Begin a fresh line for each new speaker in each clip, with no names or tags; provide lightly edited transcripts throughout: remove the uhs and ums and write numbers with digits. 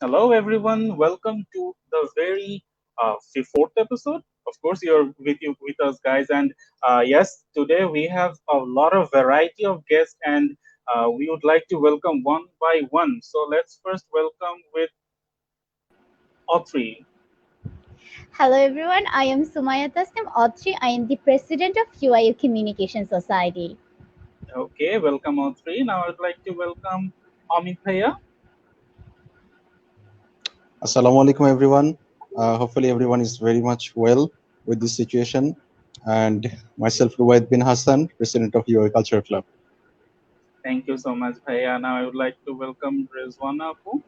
Hello, everyone. Welcome to the very fourth episode. Of course, you're with us, guys. And yes, today we have a lot of variety of guests, and we would like to welcome one by one. So let's first welcome with Autry.
Hello everyone, I am Sumaya Tasnim Autry. I am the president of UIU Communication Society.
Okay, welcome Autry. Now I'd like to welcome Amit Bhaiya.
Assalamu alaikum, everyone. Hopefully, everyone is very much well with this situation. And myself, Ruwaid bin Hassan, president of UA Culture Club.
Thank you so much, Bhaiya. Now I would like to welcome Rizwana Apu.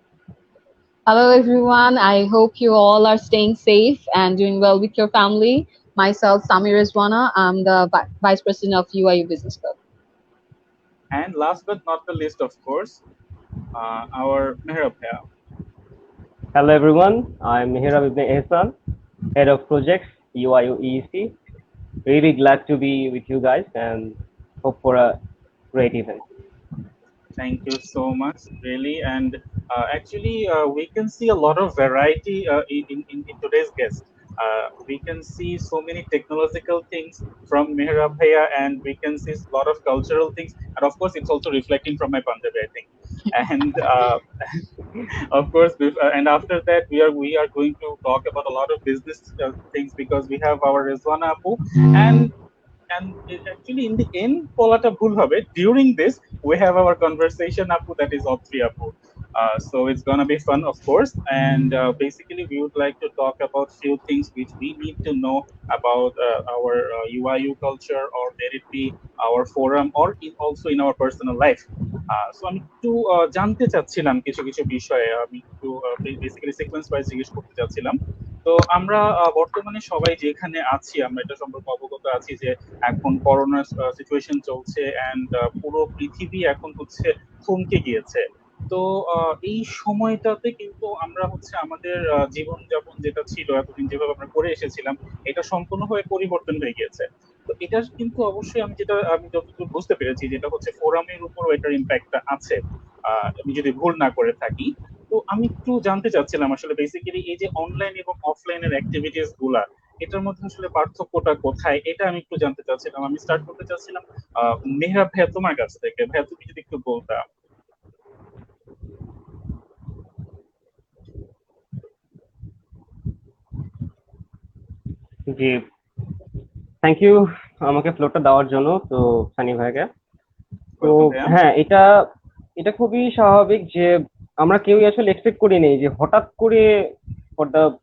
Hello, everyone. I hope you all are staying safe and doing well with your family. Myself, Samir Rizwana. I'm the Vice President of UIU Business Club.
And last but not the least, of course, our Mehrab Bhaiya.
Hello everyone, I'm Mihirab Ibn Ehsan, Head of Projects, UIU EEC. Really glad to be with you guys and hope for a great event.
Thank you so much, really. And actually, we can see a lot of variety in today's guest. We can see so many technological things from Mehrab Bhaiya, and we can see a lot of cultural things. And of course, it's also reflecting from my Punjabi, I think. And of course, and after that, we are going to talk about a lot of business things because we have our Rizwana Apu, actually in the end বলাটা ভুল হবে during this we have our conversation apu that is of three apu. So it's gonna be fun, of course, and basically we would like to talk about few things which we need to know about our UIU culture, or let it be our forum, or also in our personal life. So আমি একটু জানতে চাচ্ছিলাম কিছু কিছু বিষয়ে, আমি একটু basically sequence wise জিজ্ঞেস করতে চাচ্ছিলাম। তো আমরা বর্তমানে সবাই যেখানে আছি আমরা এটা সম্পর্কে অবগত আছি যে এখন করোনা সিচুয়েশন চলছে, এন্ড পুরো পৃথিবী এখন হচ্ছে থমকে গিয়েছে। তো এই সময়টাতে কিন্তু আমরা হচ্ছে আমাদের জীবনযাপন যেটা ছিল এতদিন যেভাবে আমরা করে এসেছিলাম, এটা সম্পূর্ণভাবে পরিবর্তন হয়ে গিয়েছে। তো এটা কিন্তু অবশ্যই আমি যতদূর বুঝতে পেরেছি যেটা হচ্ছে ফোরামের উপর এটার ইম্প্যাক্টটা আছে, আমি যদি ভুল না করে থাকি। তো আমি একটু জানতে চাচ্ছিলাম আসলে বেসিক্যালি এই যে অনলাইন এবং অফলাইনের অ্যাক্টিভিটিস গুলা, এটার মধ্যে আসলে পার্থক্যটা কোথায়, এটা আমি একটু জানতে চাচ্ছিলাম। আমি স্টার্ট করতে চাচ্ছিলাম মেহরাব ভাইয়া তোমার কাছ থেকে। ভাইয়া তুমি যদি একটু বলতা।
জি, থ্যাংক ইউ আমাকে ফ্লোরটা দেওয়ার জন্য, তো সানি ভাইকে। তো হ্যাঁ, এটা এটা খুবই স্বাভাবিক যে আমরা কেউই আসলে এক্সপেক্ট করিনি যে হঠাৎ করে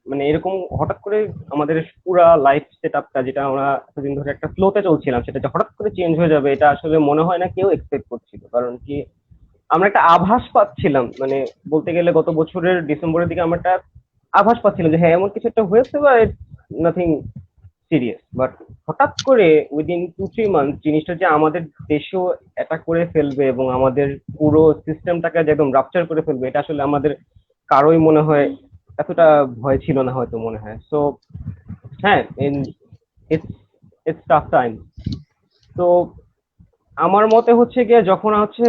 মানে এরকম হঠাৎ করে আমাদের পুরা লাইফ সেট আপটা যেটা আমরা এতদিন ধরে একটা ফ্লোতে চলছিলাম সেটা যে হঠাৎ করে চেঞ্জ হয়ে যাবে, এটা আসলে মনে হয় না কেউ এক্সপেক্ট করছিল। কারণ কি, আমরা একটা আভাস পাচ্ছিলাম, মানে বলতে গেলে গত বছরের ডিসেম্বরের দিকে আমরা একটা আভাস পাচ্ছিলাম যে হ্যাঁ এমন কিছু একটা হয়েছে বা নাথিং সিরিয়াস। বাট হঠাৎ করে উইদিন 2-3 মান্থ জিনিসটা যে আমাদের দেশেও অ্যাটাক করে ফেলবে এবং আমাদের পুরো সিস্টেমটাকে একদম রাপচার করে ফেলবে, এটা আসলে আমাদের কারোই মনে হয় এতটা ভয় ছিল না হয়তো, মনে হয়। সো হ্যাঁ, ইটস টাফ টাইম। তো আমার মতে হচ্ছে গিয়ে যখন হচ্ছে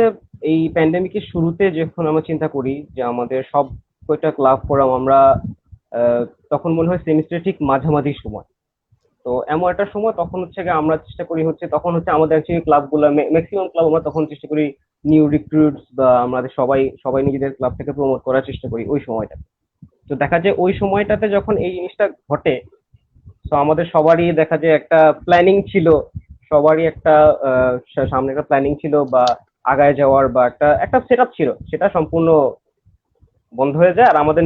এই প্যান্ডেমিকের শুরুতে যখন আমরা চিন্তা করি যে আমাদের সব কয়টা ক্লাব ফোরাম আমরা তখন মনে হয় সেমিস্টার ঠিক মাঝামাঝি সময়। তো এমন একটা সময় তখন হচ্ছে গিয়ে আমরা চেষ্টা করি হচ্ছে তখন হচ্ছে আমাদের অ্যাকচুয়ালি ক্লাবগুলো ম্যাক্সিমাম ক্লাব আমরা তখন চেষ্টা করি নিউ রিক্রুটস বা আমাদের সবাই সবাই নিজেদের ক্লাব থেকে প্রমোট করার চেষ্টা করি ওই সময়টা। তো দেখা যায় ওই সময়টাতে যখন এই জিনিসটা ঘটে, তো আমাদের সবারই দেখা যায় একটা প্ল্যানিং ছিল, সবারই একটা সামনে একটা প্ল্যানিং ছিল বা আগায় যাওয়ার বা একটা একটা সেট আপ ছিল, সেটা সম্পূর্ণ বন্ধ হয়ে যায়। আর আমাদের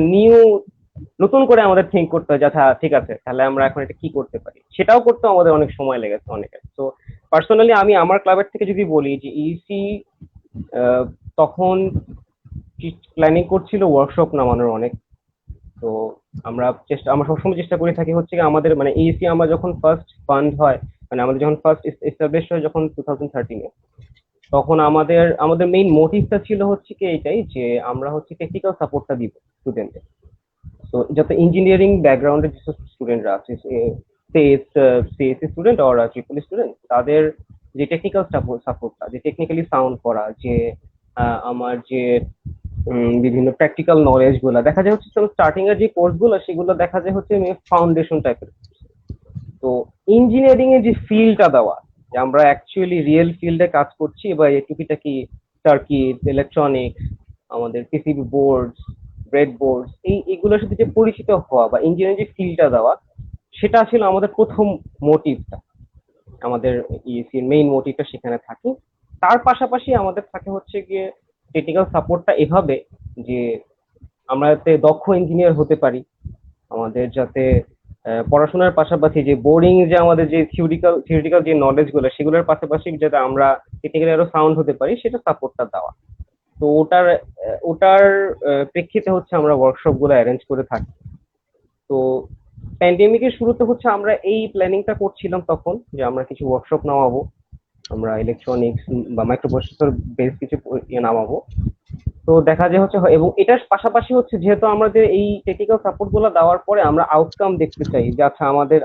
নতুন করে আমাদের থিঙ্ক করতে হয় যে আচ্ছা ঠিক আছে তাহলে আমরা এখন এটা কি করতে পারি, সেটাও করতে আমাদের অনেক সময় লেগেছে অনেকের। তো পার্সোনালি আমি আমার ক্লাবের থেকে যদি বলি যে ইসি তখন প্ল্যানিং করছিল ওয়ার্কশপ নামানোর অনেক। তো আমরা সবসময় চেষ্টা করে থাকি হচ্ছে আমাদের মানে ইসি আমরা যখন ফার্স্ট ফান্ড হয়, মানে আমাদের যখন ফার্স্ট এস্টাবলিশ হয় যখন 2013-এ, তখন আমাদের মেইন মোটিভটা ছিল হচ্ছে কি এইটাই যে আমরা হচ্ছে টেকনিক্যাল সাপোর্টটা দিব স্টুডেন্টদের। তো যত ইঞ্জিনিয়ারিং ব্যাকগ্রাউন্ডের যেসব স্টুডেন্টরা আছে, সিএসসি স্টুডেন্ট আর ট্রিপল স্টুডেন্ট, তাদের যে টেকনিক্যাল সাপোর্টটা, যে টেকনিক্যালি সাউন্ড করা, যে আমার যে বিভিন্ন প্র্যাকটিক্যাল নলেজ গুলা দেখা যায় হচ্ছে স্টার্টিং এর যে কোর্স গুলো সেগুলো দেখা যায় হচ্ছে ফাউন্ডেশন টাইপের। তো ইঞ্জিনিয়ারিং এর যে ফিল্ডটা দেওয়া, যে আমরা অ্যাকচুয়ালি রিয়েল ফিল্ডে কাজ করছি বা এই টুকিটাকি সার্কিট, ইলেকট্রনিক্স, আমাদের পিসিবি বোর্ড, ব্রেড বোর্ড, এইগুলোর সাথে যে পরিচিত হওয়া বা ইঞ্জিনিয়ারিং যে ফিল্ডটা দেওয়া, সেটা ছিল আমাদের প্রথম মোটিভটা, আমাদের ইএসির মেইন মোটিভটা সেখানে থাকে। তার পাশাপাশি আমাদের থাকে হচ্ছে গিয়ে টেকনিক্যাল সাপোর্টটা এভাবে যে আমরা যাতে দক্ষ ইঞ্জিনিয়ার হতে পারি, আমাদের যাতে পড়াশোনার পাশাপাশি যে বোরিং যে আমাদের যে থিওরিটিক্যাল যে নলেজ গুলো সেগুলোর পাশাপাশি যাতে আমরা টেকনিক্যালি আরো সাউন্ড হতে পারি, সেটা সাপোর্টটা দেওয়া। তো ওটার প্রেক্ষিতে হচ্ছে আমরা ওয়ার্কশপ গুলো অ্যারেঞ্জ করে থাকি। তো প্যান্ডেমিকের শুরুতে হচ্ছে আমরা এই প্ল্যানিংটা করছিলাম তখন, যে আমরা কিছু ওয়ার্কশপ নামাবো, আমরা ইলেকট্রনিক্স বা মাইক্রোপ্রসেসর বেস কিছু নামাবো। তো দেখা যায় হচ্ছে, এবং এটার পাশাপাশি হচ্ছে যেহেতু আমাদের এই টেকনিক্যাল সাপোর্ট গুলো দেওয়ার পরে আমরা আউটকাম দেখতে চাই, যে আচ্ছা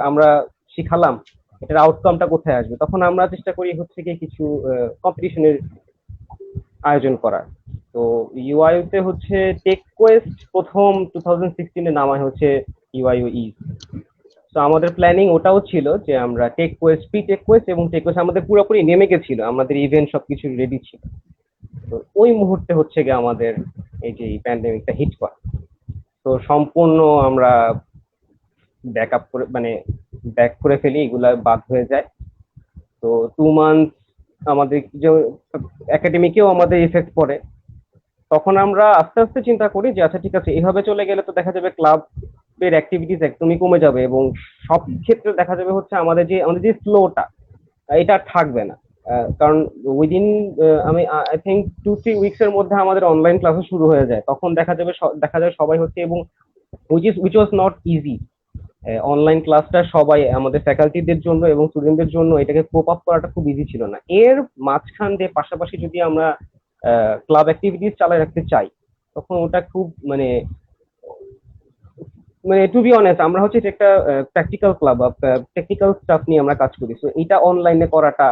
আমরা শিখালাম, এটার আউটকামটা কোথায় আসবে, তখন আমরা চেষ্টা করি হচ্ছে কি কিছু কম্পিটিশনের আয়োজন করার। তো ইউআইতে হচ্ছে টেক কোয়েস্ট প্রথম 2016 এ নামা হচ্ছে ইউআইও ই। তো আমাদের প্ল্যানিং ওটাও ছিল যে আমরা টেক কোয়েস্ট, টেক কোয়েস্ট এবং টেক কোয়েস্ট আমাদের পুরোপুরি নেমে গেছিল, আমাদের ইভেন্ট সবকিছু রেডি ছিল। তো ওই মুহূর্তে হচ্ছে গিয়ে আমাদের এই যে প্যান্ডেমিকটা হিট করে। তো সম্পূর্ণ আমরা ব্যাকআপ করে ব্যাক করে ফেলি, এগুলা বাদ হয়ে যায়। তো 2 মান্থ আমাদের যে একাডেমিকেও আমাদের ইফেক্ট পড়ে। তখন আমরা আস্তে আস্তে চিন্তা করি যে আচ্ছা ঠিক আছে, এইভাবে চলে গেলে তো দেখা যাবে ক্লাবের অ্যাক্টিভিটিস একদমই কমে যাবে, এবং সব ক্ষেত্রে দেখা যাবে হচ্ছে আমাদের যে ফ্লোটা এটা থাকবে না। কারণ উইদিন আই থিঙ্ক 2-3 উইকস এর মধ্যে আমাদের অনলাইন ক্লাসও শুরু হয়ে যায়। তখন দেখা যায় সবাই হচ্ছে, এবং which was not easy. Online ক্লাসটা সবাই আমাদের ফ্যাকাল্টিদের জন্য এবং স্টুডেন্টদের জন্য এটাকে কোপ আপ করাটা খুব ইজি ছিল না। এর মাঝখান দিয়ে পাশাপাশি যদি আমরা ক্লাব অ্যাক্টিভিটিস চালিয়ে রাখতে চাই, তখন ওটা খুব টু বি অনেস্ট আমরা হচ্ছে একটা প্র্যাকটিক্যাল ক্লাব বা টেকনিক্যাল স্টাফ নিয়ে আমরা কাজ করি। তো এটা অনলাইনে করাটা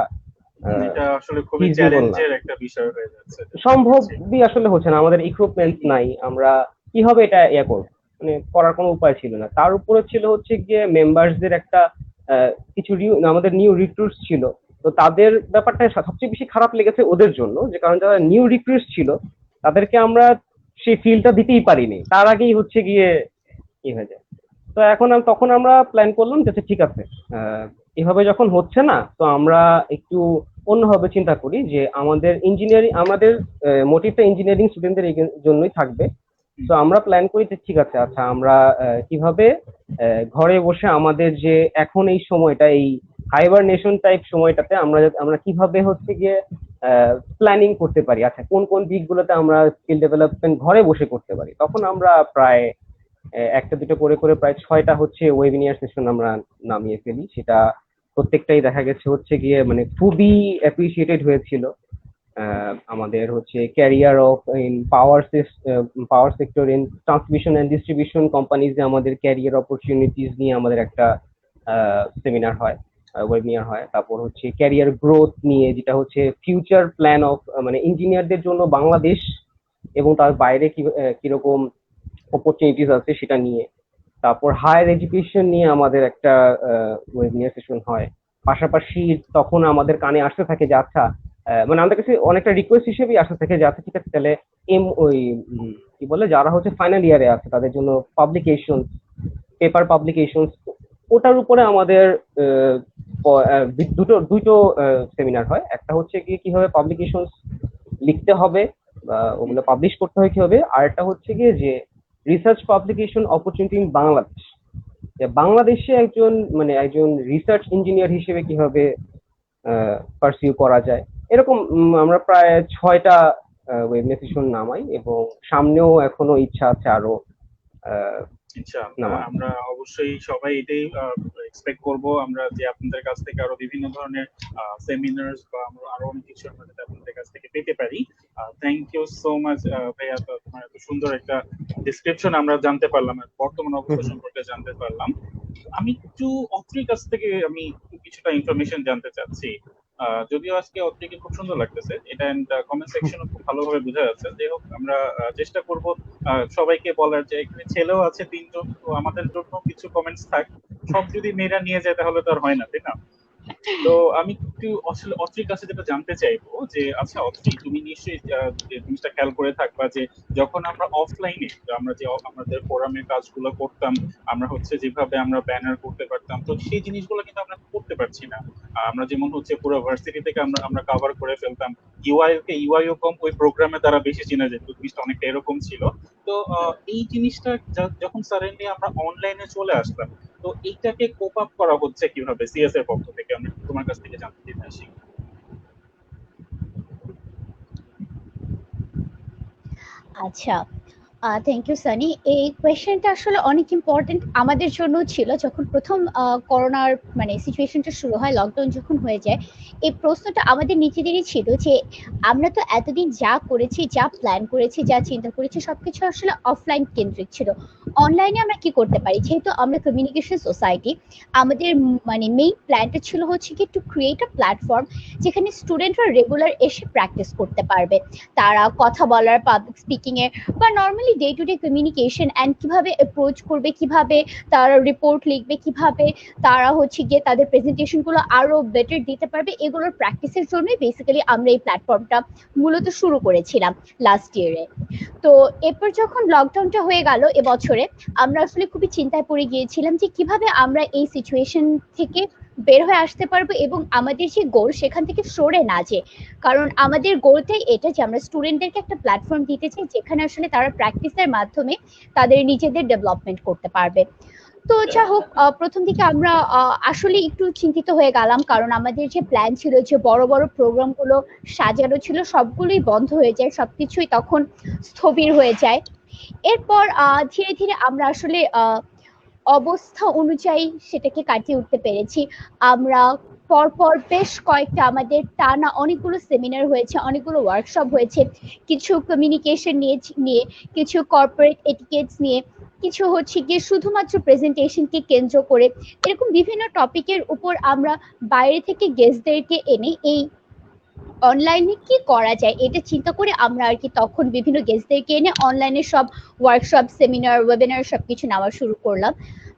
এটা আসলে খুবই চ্যালেঞ্জের একটা বিষয় হয়ে যাচ্ছে,
সম্ভবই আসলে হচ্ছে না, আমাদের ইকুইপমেন্ট নাই, আমরা কিভাবে এটা করব, করার কোনো উপায় ছিল না। তার উপরে ছিল হচ্ছে গিয়ে মেম্বারসদের একটা কিছু আমাদের নিউ রিক্রুটস ছিল। তো তাদের ব্যাপারটা সবচেয়ে বেশি খারাপ লেগেছে ওদের জন্য, যে কারণ যারা নিউ রিক্রুটস ছিল তাদেরকে আমরা সেই ফিল্ডটা দিতেই পারিনি, তার আগেই হচ্ছে গিয়ে হয়ে যায়। তো তখন আমরা প্ল্যান করলাম যে ঠিক আছে, এভাবে যখন হচ্ছে না, তো আমরা একটু অন্যভাবে চিন্তা করি যে আমাদের মোটিভটা ইঞ্জিনিয়ারিং স্টুডেন্টদের জন্যই থাকবে। তো আমরা প্ল্যান করি যে ঠিক আছে, আচ্ছা আমরা কিভাবে ঘরে বসে আমাদের যে এখন এই সময়টা, এই হাইবারনেশন টাইপ সময়টাতে আমরা কিভাবে হচ্ছে গিয়ে প্ল্যানিং করতে পারি, আচ্ছা কোন কোন দিকগুলোতে আমরা স্কিল ডেভেলপমেন্ট ঘরে বসে করতে পারি। তখন আমরা প্রায় একটা দুটো করে প্রায় 6টা হচ্ছে ওয়েবিনার সেশন আমরা নামিয়ে ফেলি। সেটা প্রত্যেকটাই দেখা গেছে হচ্ছে গিয়ে খুবই অ্যাপ্রিসিয়েটেড হয়েছিল। আমাদের হচ্ছে career of in power sector in transmission and distribution companies, আমাদের ক্যারিয়ার অপরচুনিটিস নিয়ে আমাদের একটা সেমিনার হয়, ওয়েবিনার হয়। তারপর হচ্ছে ক্যারিয়ার গ্রোথ নিয়ে, যেটা হচ্ছে ফিউচার প্ল্যান অফ ইঞ্জিনিয়ারদের জন্য বাংলাদেশ এবং তার বাইরে কিরকম অপরচুনিটিস আছে সেটা নিয়ে। তারপর হায়ার এডুকেশন নিয়ে আমাদের একটা ওয়েবিনার সেশন হয়। পাশাপাশি তখন আমাদের কানে আসতে থাকে যে আচ্ছা, আমাদের কাছে অনেকটা রিকোয়েস্ট হিসেবেই আসতে থাকে যে আচ্ছা ঠিক আছে, তাহলে কি বলে যারা হচ্ছে ফাইনাল ইয়ারে আছে তাদের জন্য পাবলিকেশন, পেপার পাবলিকেশন, ওটার উপরে আমাদের দুটো সেমিনার হয়। একটা হচ্ছে গিয়ে কিভাবে পাবলিকেশন লিখতে হবে বা ওগুলো পাবলিশ করতে হয় কিভাবে, আর একটা হচ্ছে গিয়ে যে research publication opportunity in Bangladesh, বাংলাদেশে একজন রিসার্চ ইঞ্জিনিয়ার হিসেবে কিভাবে পারসিউ করা যায়। এরকম আমরা প্রায় 6টা ওয়েবিনার সেশন নামাই, এবং সামনেও এখনো ইচ্ছা আছে আরো
আমরা অবশ্যই সবাই এটাই এক্সপেক্ট করব, আমরা যে আপনাদের কাছ থেকে আরো বিভিন্ন ধরনের সেমিনার্স বা আমরা আরো অনেক কিছু আমরা আপনাদের কাছ থেকে পেতে পারি। থ্যাংক ইউ সো মাচ ভাইয়া, তোমার এত সুন্দর একটা ডেসক্রিপশন আমরা জানতে পারলাম, বর্তমান অবস্থা সম্পর্কে জানতে পারলাম। আমি একটু অত্রির কাছ থেকে কিছুটা ইনফরমেশন জানতে চাচ্ছি। যদিও আজকে অত্রিকে খুব সুন্দর লাগতেছে এটা, এন্ড কমেন্ট সেকশনও খুব ভালোভাবে বোঝা যাচ্ছে। যাই হোক, আমরা চেষ্টা করব সবাইকে বলার যে এখানে ছেলেও আছে 3 জন, তো আমাদের জন্য কিছু কমেন্টস থাক। সব যদি মেয়েরা নিয়ে যায় তাহলে তো আর হয় না, তাই না? তো আমি একটু আসলে অত্রির কাছে যেটা জানতে চাইবো যে, আচ্ছা অত্রি, তুমি নিশ্চয়ই যে জিনিসটা খেয়াল করে থাকবা যে যখন আমরা অফলাইনে আমরা যে আমাদের ফোরামের কাজগুলো করতাম, আমরা হচ্ছে যেভাবে আমরা ব্যানার করতে পারতাম, তো সেই জিনিসগুলো কিন্তু আমরা করতে পারছি না। আমরা যেমন হচ্ছে পুরো ভার্সিটি থেকে আমরা আমরা কভার করে ফেলতাম, ইউআইও কম ওই প্রোগ্রামের দ্বারা বেশি চেনা যেত, জিনিসটা অনেকটা এরকম ছিল। তো এই জিনিসটা যখন সাডেনলি আমরা অনলাইনে চলে আসলাম, তো এইটাকে কোপ আপ করা হচ্ছে কিভাবে সিএস এর পক্ষ থেকে? আমি তোমার কাছ থেকে জানতে চাইছি।
আচ্ছা, থ্যাংক ইউ সানি। এই কোয়েশ্চেনটা আসলে অনেক ইম্পর্টেন্ট আমাদের জন্য ছিল। যখন প্রথম করোনার মানে সিচুয়েশনটা শুরু হয়, লকডাউন যখন হয়ে যায়, এই প্রশ্নটা আমাদের নিজেদেরই ছিল যে আমরা তো এতদিন যা করেছি, যা প্ল্যান করেছি, যা চিন্তা করেছি, সবকিছু আসলে অফলাইন কেন্দ্রিক ছিল। অনলাইনে আমরা কি করতে পারি? যেহেতু আমরা কমিউনিকেশন সোসাইটি, আমাদের মানে মেইন প্ল্যানটা ছিল হচ্ছে কি টু ক্রিয়েট আ প্ল্যাটফর্ম যেখানে স্টুডেন্টরা রেগুলার এসে প্র্যাকটিস করতে পারবে। তারা কথা বলার, পাবলিক স্পিকিং এর বা normally day to day communication and কিভাবে অ্যাপ্রোচ করবে, কিভাবে তারা রিপোর্ট লিখবে, কিভাবে তারা হচ্ছে গিয়ে তাদের প্রেজেন্টেশনগুলো আরো বেটার দিতে পারবে, এগুলোর প্র্যাকটিসের জন্যই বেসিক্যালি আমরা এই প্ল্যাটফর্মটা মূলত শুরু করেছিলাম লাস্ট ইয়ারে। তো এরপর যখন লকডাউনটা হয়ে গেল এবছরে, আমরা আসলে খুবই চিন্তায় পড়ে গিয়েছিলাম যে কিভাবে আমরা এই সিচুয়েশন থেকে বের হয়ে আসতে পারবো এবং আমাদের যে গোল সেখান থেকে সরে না যে, কারণ আমাদের গোলটাই এটা যে আমরা স্টুডেন্টদেরকে একটা প্ল্যাটফর্ম দিতে চাই যেখানে আসলে তারা প্র্যাকটিসের মাধ্যমে তাদের নিজেদের ডেভেলপমেন্ট করতে পারবে। তো যা হোক, প্রথম দিকে আমরা আসলে একটু চিন্তিত হয়ে গেলাম, কারণ আমাদের যে প্ল্যান ছিল, যে বড় বড় প্রোগ্রামগুলো সাজানো ছিল, সবগুলোই বন্ধ হয়ে যায়, সবকিছুই তখন স্থবির হয়ে যায়। এরপর ধীরে ধীরে আমরা আসলে অবস্থা অনুযায়ী সেটাকে কাটিয়ে উঠতে পেরেছি। আমরা পরপর বেশ কয়েকটা আমাদের টানা অনেকগুলো সেমিনার হয়েছে, অনেকগুলো ওয়ার্কশপ হয়েছে, কিছু কমিউনিকেশন নিয়ে, কিছু কর্পোরেট এটিকেটস নিয়ে, কিছু হচ্ছে গিয়ে শুধুমাত্র প্রেজেন্টেশনকে কেন্দ্র করে, এরকম বিভিন্ন টপিকের উপর আমরা বাইরে থেকে গেস্টদেরকে এনে এই অনলাইনে কি করা যায় এটা চিন্তা করে আমরা আর কি তখন বিভিন্ন গেস্টদেরকে এনে অনলাইনে সব ওয়ার্কশপ, সেমিনার, ওয়েবিনার সবকিছু নেওয়া শুরু করলাম।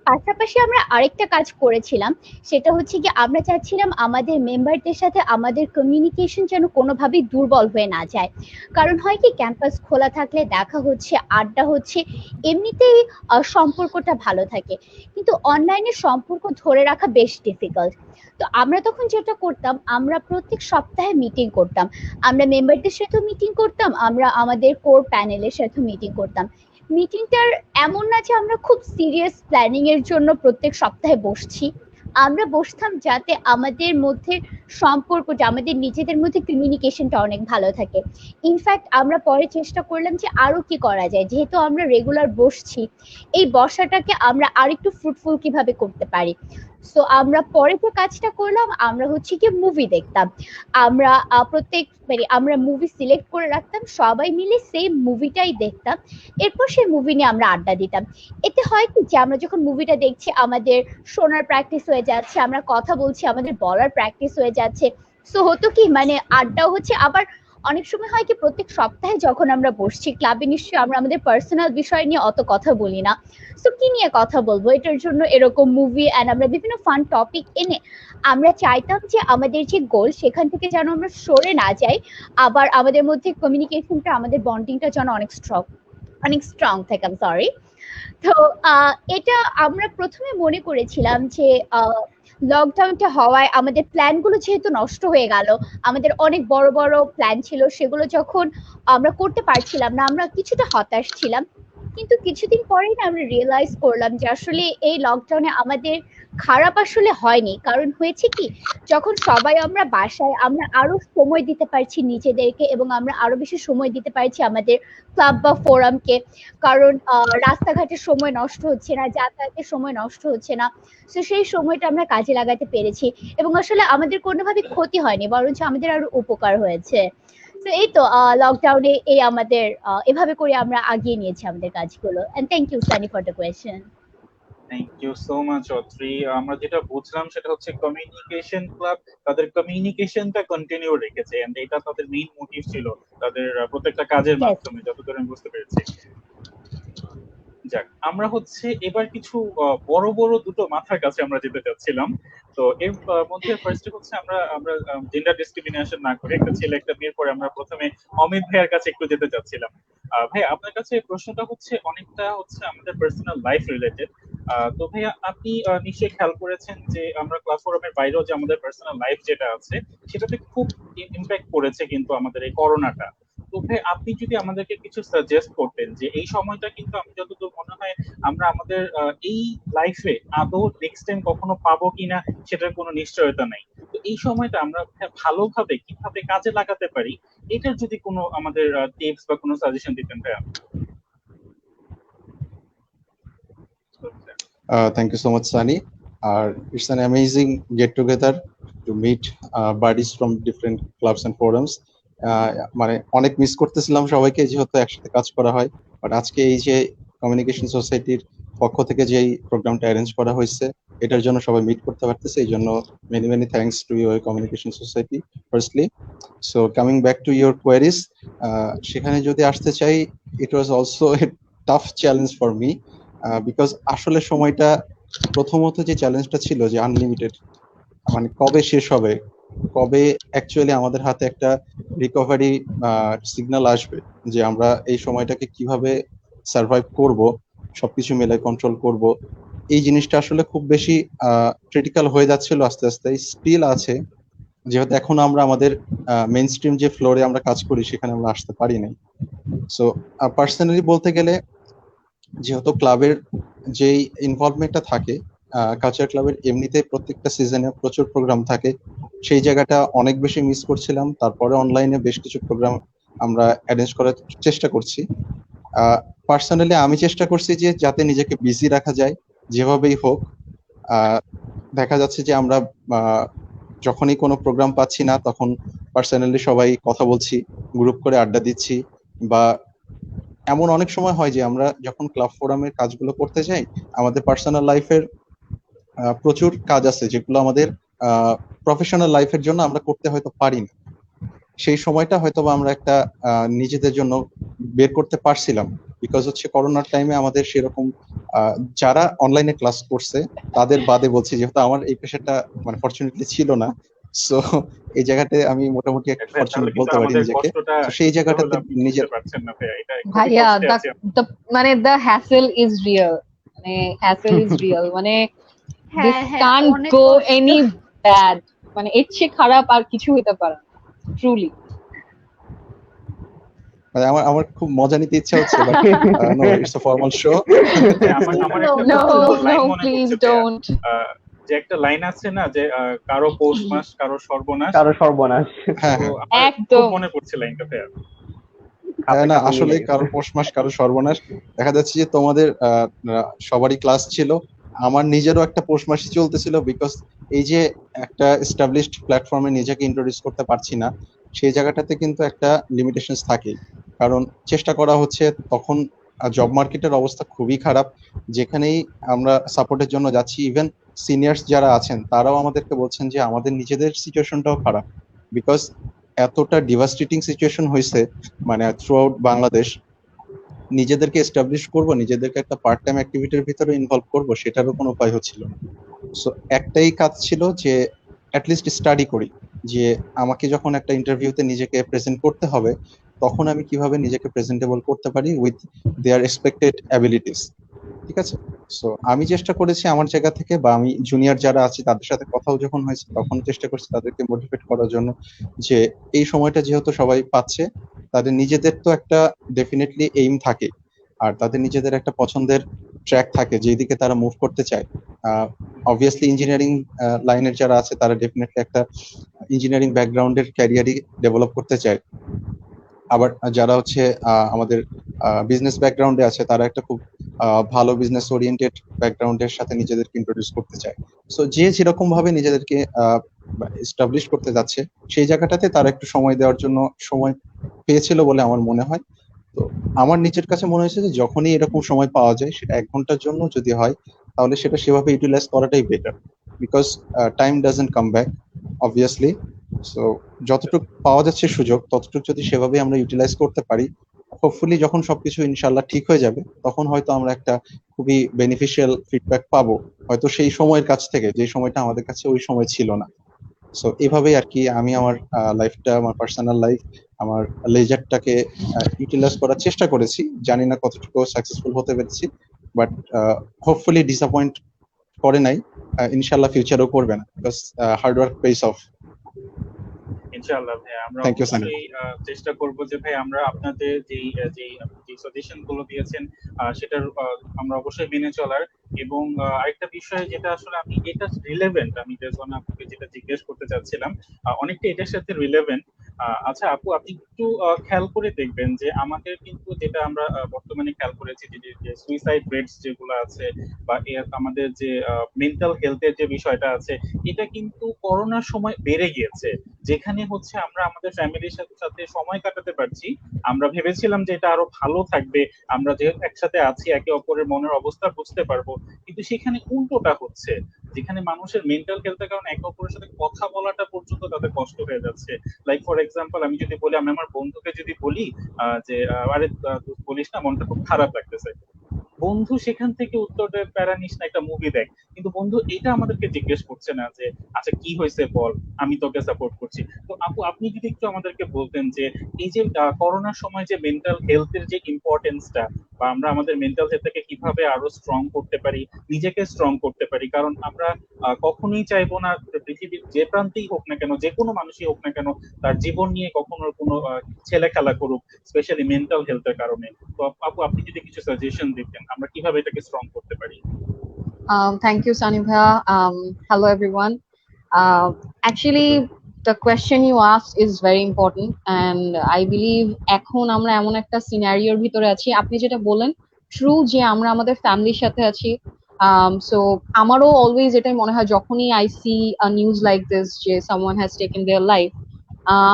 পাশাপাশি আমরা আরেকটা কাজ করেছিলাম, সেটা হচ্ছে কি আমরা চাচ্ছিলাম আমাদের মেম্বারদের সাথে আমাদের কমিউনিকেশন যেন কোনোভাবেই দুর্বল হয়ে না যায়। কারণ হয় কি, ক্যাম্পাস খোলা থাকলে দেখা হচ্ছে, আড্ডা হচ্ছে, এমনিতেই সম্পর্কটা ভালো থাকে, কিন্তু অনলাইনে সম্পর্ক ধরে রাখা বেশ ডিফিকাল্ট। তো আমরা তখন যেটা করতাম, আমরা প্রত্যেক সপ্তাহে মিটিং করতাম, আমরা মেম্বারদের সাথে মিটিং করতাম, আমরা আমাদের কোর প্যানেলের সাথে মিটিং করতাম। মিটিংটার এমন না যে আমরা খুব সিরিয়াস প্ল্যানিং এর জন্য প্রত্যেক সপ্তাহে বসছি, আমরা বসতাম যাতে আমাদের মধ্যে সম্পর্কটা, আমাদের নিজেদের মধ্যে কমিউনিকেশনটা অনেক ভালো থাকে। ইনফ্যাক্ট আমরা পরে চেষ্টা করলাম যে আরো কি করা যায়, যেহেতু আমরা রেগুলার বসছি, এই বসাটাকে আমরা আরেকটু ফ্রুটফুল কিভাবে করতে পারি। সো আমরা পরে যে কাজটা করলাম, আমরা হচ্ছে কি মুভি দেখতাম। আমরা প্রত্যেক মানে আমরা মুভি সিলেক্ট করে রাখতাম, সবাই মিলে সেম মুভিটাই দেখতাম, এরপর সেই মুভি নিয়ে আমরা আড্ডা দিতাম। এতে হয় কি যে আমরা যখন মুভিটা দেখছি আমাদের শোনার প্র্যাকটিস হয়ে যাচ্ছে, আমরা কথা বলছি আমাদের বলার প্র্যাকটিস হয়ে যাচ্ছে। সো হতো কি, মানে আড্ডাও হচ্ছে, আবার অনেক সময় হয় কি প্রত্যেক সপ্তাহে যখন আমরা বসছি ক্লাবে, নিশ্চয়ই আমরা আমাদের পার্সোনাল বিষয় নিয়ে অত কথা বলি না। সো কি নিয়ে কথা বলবো, এটার জন্য এরকম মুভি অ্যান্ড আমরা বিভিন্ন ফান টপিক এনে আমরা চাইতাম যে আমাদের যে গোল সেখান থেকে যেন আমরা সরে না যাই, আবার আমাদের মধ্যে কমিউনিকেশনটা, আমাদের বন্ডিংটা যেন অনেক স্ট্রং থাকে। সরি। তো এটা আমরা প্রথমে মনে করেছিলাম যে লকডাউনটা হওয়ায় আমাদের প্ল্যানগুলো যেহেতু নষ্ট হয়ে গেল, আমাদের অনেক বড় বড় প্ল্যান ছিল, সেগুলো যখন আমরা করতে পারছিলাম না, আমরা কিছুটা হতাশ ছিলাম। কিন্তু কিছুদিন পরেই না আমরা রিয়েলাইজ করলাম যে আসলে এই লকডাউনে আমাদের খারাপ আসলে হয়নি। কারণ হয়েছে কি, যখন সবাই আমরা বাসায়, আমরা আরো সময় দিতে পারছি নিজেদেরকে এবং আমরা আরো বেশি সময় দিতে পারছি আমাদের ক্লাব বা ফোরামকে। কারণ রাস্তাঘাটে সময় নষ্ট হচ্ছে না, যাতায়াতের সময় নষ্ট হচ্ছে না। তো সেই সময়টা আমরা কাজে লাগাতে পেরেছি এবং আসলে আমাদের কোনোভাবে ক্ষতি হয়নি, বরঞ্চ আমাদের আরো উপকার হয়েছে। তো এই তো লকডাউনে এই আমাদের এভাবে করে আমরা আগিয়ে নিয়েছি আমাদের কাজগুলো। And thank you Sunny for the question.
Thank you so much Atri. আমরা যেটা বুঝলাম সেটা হচ্ছে কমিউনিকেশন ক্লাব তাদের কমিউনিকেশনটা কন্টিনিউ রেখেছে, এন্ড এটা তাদের মেইন মোটিভ ছিল তাদের প্রত্যেকটা কাজের
Yes.
মাধ্যমে, যতদূর আমি বুঝতে পেরেছি। যাক, আমরা হচ্ছে এবার কিছু বড় বড় দুটো মাথার কাছে আমরা যেতে চাচ্ছিলাম। তো এর মধ্যে ফার্স্টে হচ্ছে আমরা আমরা জেন্ডার ডিসক্রিমিনেশন না করে একটা ছেলে একটা মেয়ের পরে আমরা প্রথমে অমিত ভাইয়ের কাছে একটু যেতে চাচ্ছিলাম। ভাই, আপনার কাছে প্রশ্নটা হচ্ছে অনেকটা হচ্ছে আমাদের পার্সোনাল লাইফ রিলেটেড। তো ভাইয়া, আপনি নিশ্চয়ই খেয়াল করেছেন যে আমরা ক্লাস ফোরামের বাইরেও যে আমাদের পার্সোনাল লাইফ যেটা আছে সেটাতে খুব ইম্প্যাক্ট করেছে কিন্তু আমাদের এই করোনাটা। তো ভাই, আপনি যদি আমাদেরকে কিছু সাজেস্ট করতেন যে এই সময়টা কিন্তু আমি যতদূর মনে হয় আমরা আমাদের এই লাইফে আদৌ নেক্সট টাইম কখনো পাবো কিনা সেটার কোনো নিশ্চয়তা নাই। তো এই সময়টা আমরা ভালোভাবে কিভাবে কাজে লাগাতে পারি, এটার যদি কোনো আমাদের টিপস বা কোনো সাজেশন দিতেন ভাইয়া।
Thank you so much, Sunny. It's an amazing get together to meet buddies from different clubs and forums. মানে অনেক মিস করতেছিলাম সবাইকে, যেহেতু একসাথে কাজ করা হয়, বাট আজকে এই যে কমিউনিকেশন সোসাইটির পক্ষ থেকে যে প্রোগ্রামটা অ্যারেঞ্জ করা হয়েছে এটার জন্য সবাই মিট করতে পারতেছে, এই জন্য many many thanks to your communication society firstly. So coming back to your queries, সেখানে যদি আসতে চাই, it was also a tough challenge for me, because আসলে সময়টা প্রথমত যে চ্যালেঞ্জটা ছিল যে আনলিমিটেড, মানে কবে শেষ হবে, কবে অ্যাকচুয়ালি আমাদের হাতে একটা রিকভারি সিগন্যাল আসবে যে আমরা এই সময়টাকে কিভাবে সার্ভাইভ করব, সবকিছু মিলে কন্ট্রোল করব, এই জিনিসটা আসলে খুব বেশি ক্রিটিক্যাল হয়ে যাচ্ছিল আস্তে আস্তে, স্টিল আছে, যেহেতু এখন আমরা আমাদের মেইন স্ট্রিম যে ফ্লোরে আমরা কাজ করি সেখানে আমরা আসতে পারি নাই। সো পার্সোনালি বলতে গেলে, যেহেতু ক্লাবের যেই ইনভলভমেন্টটা থাকে, কালচার ক্লাবের এমনিতে প্রত্যেকটা সিজনে প্রচুর প্রোগ্রাম থাকে, সেই জায়গাটা অনেক বেশি মিস করছিলাম। তারপরে অনলাইনে বেশ কিছু প্রোগ্রাম আমরা অ্যারেঞ্জ করার চেষ্টা করছি। পার্সোনালি আমি চেষ্টা করছি যে যাতে নিজেকে বিজি রাখা যায় যেভাবেই হোক। দেখা যাচ্ছে যে আমরা যখনই কোনো প্রোগ্রাম পাচ্ছি না তখন পার্সোনালি সবাই কথা বলছি, গ্রুপ করে আড্ডা দিচ্ছি, বা এমন অনেক সময় হয় যে আমরা যখন ক্লাব ফোরামের কাজগুলো করতে যাই, আমাদের পার্সোনাল লাইফের প্রচুর কাজ আছে যেগুলো আমাদের প্রফেশনাল লাইফের জন্য আমরা করতে হয়তো পারি না, সেই সময়টা হয়তো আমরা একটা নিজেদের জন্য বের করতে পারছিলাম, বিকজ হচ্ছে করোনার টাইমে আমাদের সেরকম যারা অনলাইনে ক্লাস করছে তাদের বাদে বলছি, যেহেতু আমার এই পেশাটা মানে ফরচুনেটলি ছিল না, সো এই জায়গাতে আমি মোটামুটি একটা ফরচুনেট বলতে পারি নিজেকে। সেই জায়গাটাতে নিজের
ভাইয়া মানে the hassle is real, মানে hassle is real, মানে this can't go any bad, মানে এর চেয়ে খারাপ আর কিছু হতে পারে না, ট্রুলি।
মানে আমার খুব মজা নিতে ইচ্ছা হচ্ছে, but no, it's a formal show.
No, please don't.
যে একটা লাইন আছে না যে কারো পৌষ মাস কারো সর্বনাশ,
কারো সর্বনাশ,
হ্যাঁ
একদম
মনে পড়ছে লাইনটা ভাইয়া।
না, আসলে কারো পৌষ মাস কারো সর্বনাশ। দেখা যাচ্ছে যে তোমাদের সবারই ক্লাস ছিল, আমার নিজেরও একটা পৌষ মাসই চলতেছিল, বিকজ এই যে একটা এস্টাবলিশড প্ল্যাটফর্মে নিজেকে ইন্ট্রোডিউস করতে পারছি না, সেই জায়গাটাতে কিন্তু একটা লিমিটেশনস থাকে, কারণ চেষ্টা করা হচ্ছে। তখন জব মার্কেটের অবস্থা খুবই খারাপ, যেখানেই আমরা সাপোর্টের জন্য যাচ্ছি, ইভেন সিনিয়র্স যারা আছেন তারাও আমাদেরকে বলছেন যে আমাদের নিজেদের সিচুয়েশনটাও খারাপ, বিকজ এতটা ডিভাস্টেটিং সিচুয়েশন হয়েছে, মানে থ্রু আউট বাংলাদেশ। নিজেদেরকে এস্টাবলিশ করব, নিজেদেরকে একটা পার্ট টাইম অ্যাক্টিভিটির ভিতরে ইনভলভ করব, সেটারও কোনো উপায় হচ্ছিল না। সো একটাই কাজ ছিল যে অ্যাটলিস্ট স্টাডি করি, যে আমাকে যখন একটা ইন্টারভিউতে নিজেকে প্রেজেন্ট করতে হবে তখন আমি কিভাবে নিজেকে প্রেজেন্টেবল করতে পারি উইথ দেয়ার এক্সপেক্টেড অ্যাবিলিটিস। ঠিক আছে, সো আমি চেষ্টা করেছি আমার জায়গা থেকে, বা আমি জুনিয়র যারা আছে তাদের সাথে কথাও যখন হয়েছে তখন চেষ্টা করছি তাদেরকে মোটিভেট করার জন্য, যে এই সময়টা যেহেতু সবাই পাচ্ছে, তাদের নিজেদের তো একটা ডেফিনেটলি এইম থাকে, আর তাদের নিজেদের একটা পছন্দের ট্র্যাক থাকে যেদিকে তারা মুভ করতে চায়। অবভিয়াসলি ইঞ্জিনিয়ারিং লাইনের যারা আছে তারা ডেফিনেটলি একটা ইঞ্জিনিয়ারিং ব্যাকগ্রাউন্ডের ক্যারিয়ারই ডেভেলপ করতে চায়, আবার যারা হচ্ছে আমাদের বিজনেস ব্যাকগ্রাউন্ডে আছে তারা একটা খুব ভালো বিজনেস ওরিয়েন্টেড ব্যাকগ্রাউন্ডের সাথে নিজেদেরকে ইন্ট্রোডিউস করতে চায়। সো যে যেরকম ভাবে নিজেদেরকে এস্টাবলিশ করতে যাচ্ছে সেই জায়গাটাতে তারা একটু সময় দেওয়ার জন্য সময় পেয়েছিল বলে আমার মনে হয়। তো আমার নিজের কাছে মনে হয়েছে যে যখনই এরকম সময় পাওয়া যায়, সেটা 1 ঘন্টার জন্য যদি হয় তাহলে সেটা সেভাবে ইউটিলাইজ করাটাই better, because time doesn't come back obviously. So যতটুকু পাওয়া যাচ্ছে সুযোগ, ততটুকু যদি সেভাবে আমরা ইউটিলাইজ করতে পারি, হোপফুলি যখন সবকিছু ইনশাল্লাহ ঠিক হয়ে যাবে, তখন হয়তো আমরা একটা খুবই বেনিফিশিয়াল ফিডব্যাক পাবো, হয়তো সেই সময়ের কাছ থেকে, যে সময়টা আমাদের কাছে ওই সময় ছিল না। সো এভাবেই আর কি আমি আমার লাইফটা, আমার পার্সোনাল লাইফ, আমার লেজারটাকে ইউটিলাইজ করার চেষ্টা করেছি। জানি না কতটুকু সাকসেসফুল হতে পেরেছি, বাট হোপফুলি ডিসঅ্যাপয়েন্ট করে নাই, ইনশাল্লাহ ফিউচারও করবে না, because hard work pace of.
ইনশাআল্লাহ ভাই, আমরা অবশ্যই চেষ্টা করব যে ভাই আমরা আপনাদের যে সাজেশন গুলো দিয়েছেন সেটার আমরা অবশ্যই মেনে চলার। এবং আরেকটা বিষয় যেটা আসলে আমি এটা রিলেভেন্ট, আমি আপনাকে যেটা জিজ্ঞেস করতে চাচ্ছিলাম অনেকটা এটার সাথে রিলেভেন্ট। আচ্ছা আপু, আপনি একটু খেয়াল করে দেখবেন যে আমাদের কিন্তু যেটা আমরা বর্তমানে খেয়াল করেছি যে সুইসাইড রেটস যেগুলো আছে বা আমাদের যে মেন্টাল হেলথের যে বিষয়টা আছে, এটা কিন্তু করোনার সময় বেড়ে গিয়েছে। যেখানে হচ্ছে আমরা আমাদের ফ্যামিলির সাথে সময় কাটাতে পারছি, আমরা ভেবেছিলাম যে এটা আরো ভালো থাকবে, আমরা যেহেতু একসাথে আছি একে অপরের মনের অবস্থা বুঝতে পারবো, কিন্তু সেখানে উল্টোটা হচ্ছে, যেখানে মানুষের মেন্টাল হেলথের কারণে একে অপরের সাথে কথা বলাটা পর্যন্ত তাদের কষ্ট হয়ে যাচ্ছে। লাইক ফর এক্সাম্পল আমি যদি বলি, আমি আমার বন্ধুকে যদি বলি যে আরে বলিস না, মনটা খুব খারাপ লাগতেছে, বন্ধু সেখান থেকে উত্তর দেয় প্যারা নিস না, একটা মুভি দেখ। কিন্তু বন্ধু এটা আমাদেরকে জিজ্ঞেস করছে না যে আচ্ছা কি হয়েছে বল, আমি তোকে সাপোর্ট করছি। তো আপু আপনি যদি একটু আমাদেরকে বলতেন যে এই যে করোনার সময় যে মেন্টাল হেলথের যে ইম্পর্টেন্সটা, বা আমরা আমাদের মেন্টাল হেলথটাকে কিভাবে আরো স্ট্রং করতে পারি, নিজেকে স্ট্রং করতে পারি, কারণ আমরা কখনোই চাইবো না পৃথিবীর যে প্রান্তেই হোক না কেন, যে কোনো মানুষই হোক না কেন, তার জীবন নিয়ে কখনো কোনো ছেলে খেলা করুক, স্পেশালি মেন্টাল হেলথের কারণে। তো আপু আপনি যদি কিছু সাজেশন দিতেন আমরা কিভাবে এটাকে স্ট্রং করতে পারি।
Thank you, Sunny Bhaiya. Hello, everyone. Actually, the question you asked is very important, and I believe এখন আমরা এমন একটা সিনারিওর ভিতরে আছি, আপনি যেটা বলেন ট্রু, যে আমরা আমাদের ফ্যামিলির সাথে আছি। সো আমারও অলওয়েজ এটাই মনে হয় যখনই I see a news like this যে someone has taken their life,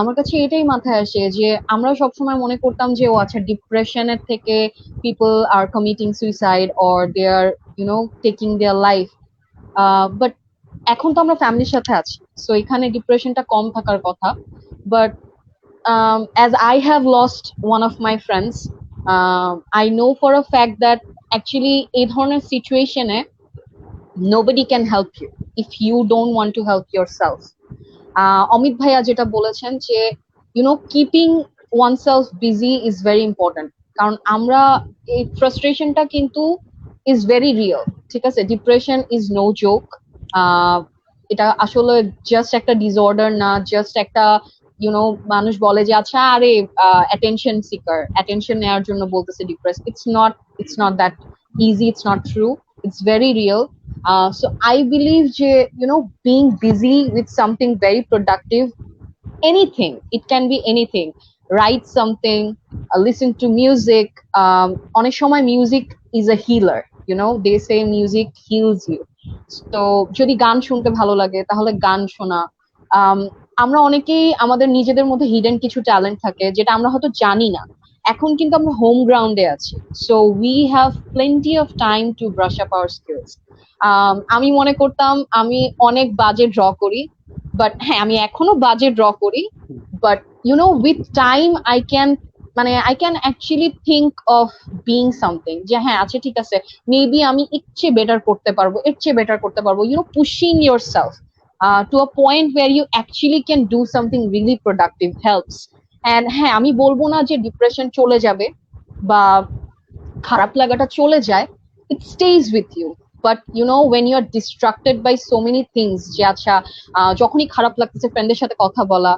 আমার কাছে এটাই মাথায় আসে যে আমরা সবসময় মনে করতাম যে ও আচ্ছা ডিপ্রেশনের থেকে people are committing suicide or they are taking their life, but এখন তো আমরা ফ্যামিলির সাথে আছি, সো এখানে ডিপ্রেশনটা কম থাকার কথা। But as I have lost one of my friends, I know for a fact that actually এই ধরনের সিচুয়েশনে nobody can help you if you don't want to help yourself. Amit ভাইয়া যেটা বলেছেন যে keeping oneself busy is very important, কারণ আমরা এই ফ্রাস্ট্রেশনটা কিন্তু ইজ ভেরি রিয়েল, ঠিক আছে? Depression is no joke. এটা আসলে জাস্ট একটা ডিসঅর্ডার না, জাস্ট একটা মানুষ বলে যে আচ্ছা আরে অ্যাটেনশন সিকার, অ্যাটেনশন নেওয়ার জন্য বলতেছে depress. It's not that easy, it's not true, it's very real. So I believe je being busy with something very productive, anything, it can be anything, write something, listen to music. Onek shomoy music is a healer, they say music heals you. So jodi গান শুনতে ভালো লাগে তাহলে গান শোনা। আমরা অনেকেই আমাদের নিজেদের মধ্যে হিডেন কিছু ট্যালেন্ট থাকে যেটা আমরা হয়তো জানি না, এখন কিন্তু আমরা হোম গ্রাউন্ডে আছি, so we have plenty of time to brush up our skills. আমি মনে করতাম আমি অনেক বাজে ড্র করি, বাট হ্যাঁ আমি এখনো বাজে ড্র করি, but with time I can actually think of being something, যে হ্যাঁ আচ্ছা ঠিক আছে, মেবি আমি এর চেয়ে বেটার করতে পারবো, এর চেয়ে বেটার করতে পারবো, pushing your self to a point where you actually can do something really productive helps. And হ্যাঁ আমি বলবো না যে ডিপ্রেশন চলে যাবে বা খারাপ লাগাটা চলে যায়, it stays with you, but when you are distracted by so many things, যে আচ্ছা যখনই খারাপ লাগতেছে ফ্রেন্ডের সাথে কথা বলা,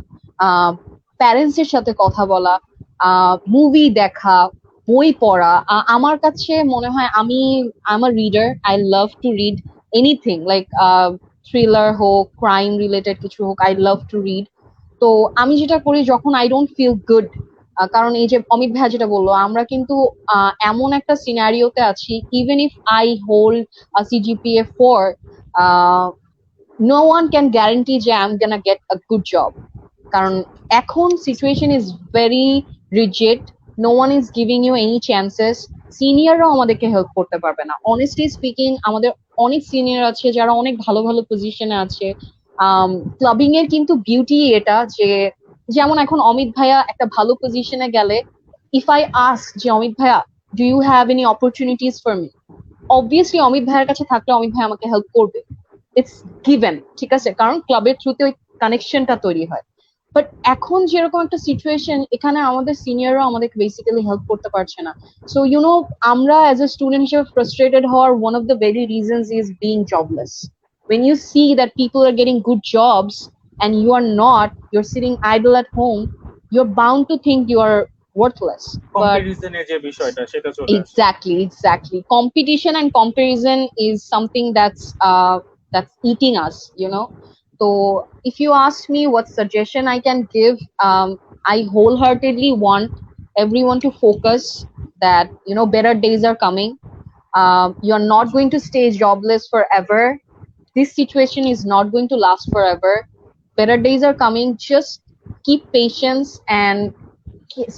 প্যারেন্টস এর সাথে কথা বলা, মুভি দেখা, বই পড়া। আমার কাছে মনে হয় আমি I reader, I love to read anything, like thriller হোক, ক্রাইম রিলেটেড কিছু হোক, আই লাভ টু রিড। তো আমি যেটা করি যখন আই ডোন্ট ফিল গুড, কারণ এই যে অমিত ভাইয়া যেটা বললো, আমরা কিন্তু এমন একটা সিনারিওতে আছি, even if I hold CGPA 4, no one can guarantee যে I'm gonna get a good job, কারণ এখন situation is very rigid, no one is giving you any chances, সিনিয়ররাও আমাদেরকে হেল্প করতে পারবে না। অনেস্টলি স্পিকিং আমাদের অনেক সিনিয়র আছে যারা অনেক ভালো ভালো পজিশনে আছে। ক্লাবিং এর কিন্তু বিউটি এটা যে, যেমন এখন অমিত ভাইয়া একটা ভালো পজিশনে গেলে, ইফ আই আস্ক যে অমিত ভাইয়া do you have any opportunities for me, obviously Amit ভাইয়ের কাছে থাকলে অমিত ভাই আমাকে হেল্প করবে, ইটস গিভেন, ঠিক আছে, কারণ ক্লাবের থ্রুতে ওই কানেকশনটা তৈরি হয়। বাট এখন যেরকম একটা সিচুয়েশন, এখানে আমাদের সিনিয়ররা আমাদেরকে বেসিক্যালি হেল্প করতে পারছে না। সো আমরা অ্যাজ এ স্টুডেন্ট হিসেবে ফ্রাস্ট্রেটেড হওয়ার one of the very reasons is being jobless. When you see that people are getting good jobs and you are not, you're sitting idle at home, you're bound to think you are worthless.
কম্পারিজনের যে বিষয়টা সেটা চলে আসে।
Exactly. Competition and comparison is something that's eating us, So if you ask me what suggestion I can give, I wholeheartedly want everyone to focus that better days are coming. You're not going to stay jobless forever. This situation is not going to last forever. Better days are coming. Just keep patience and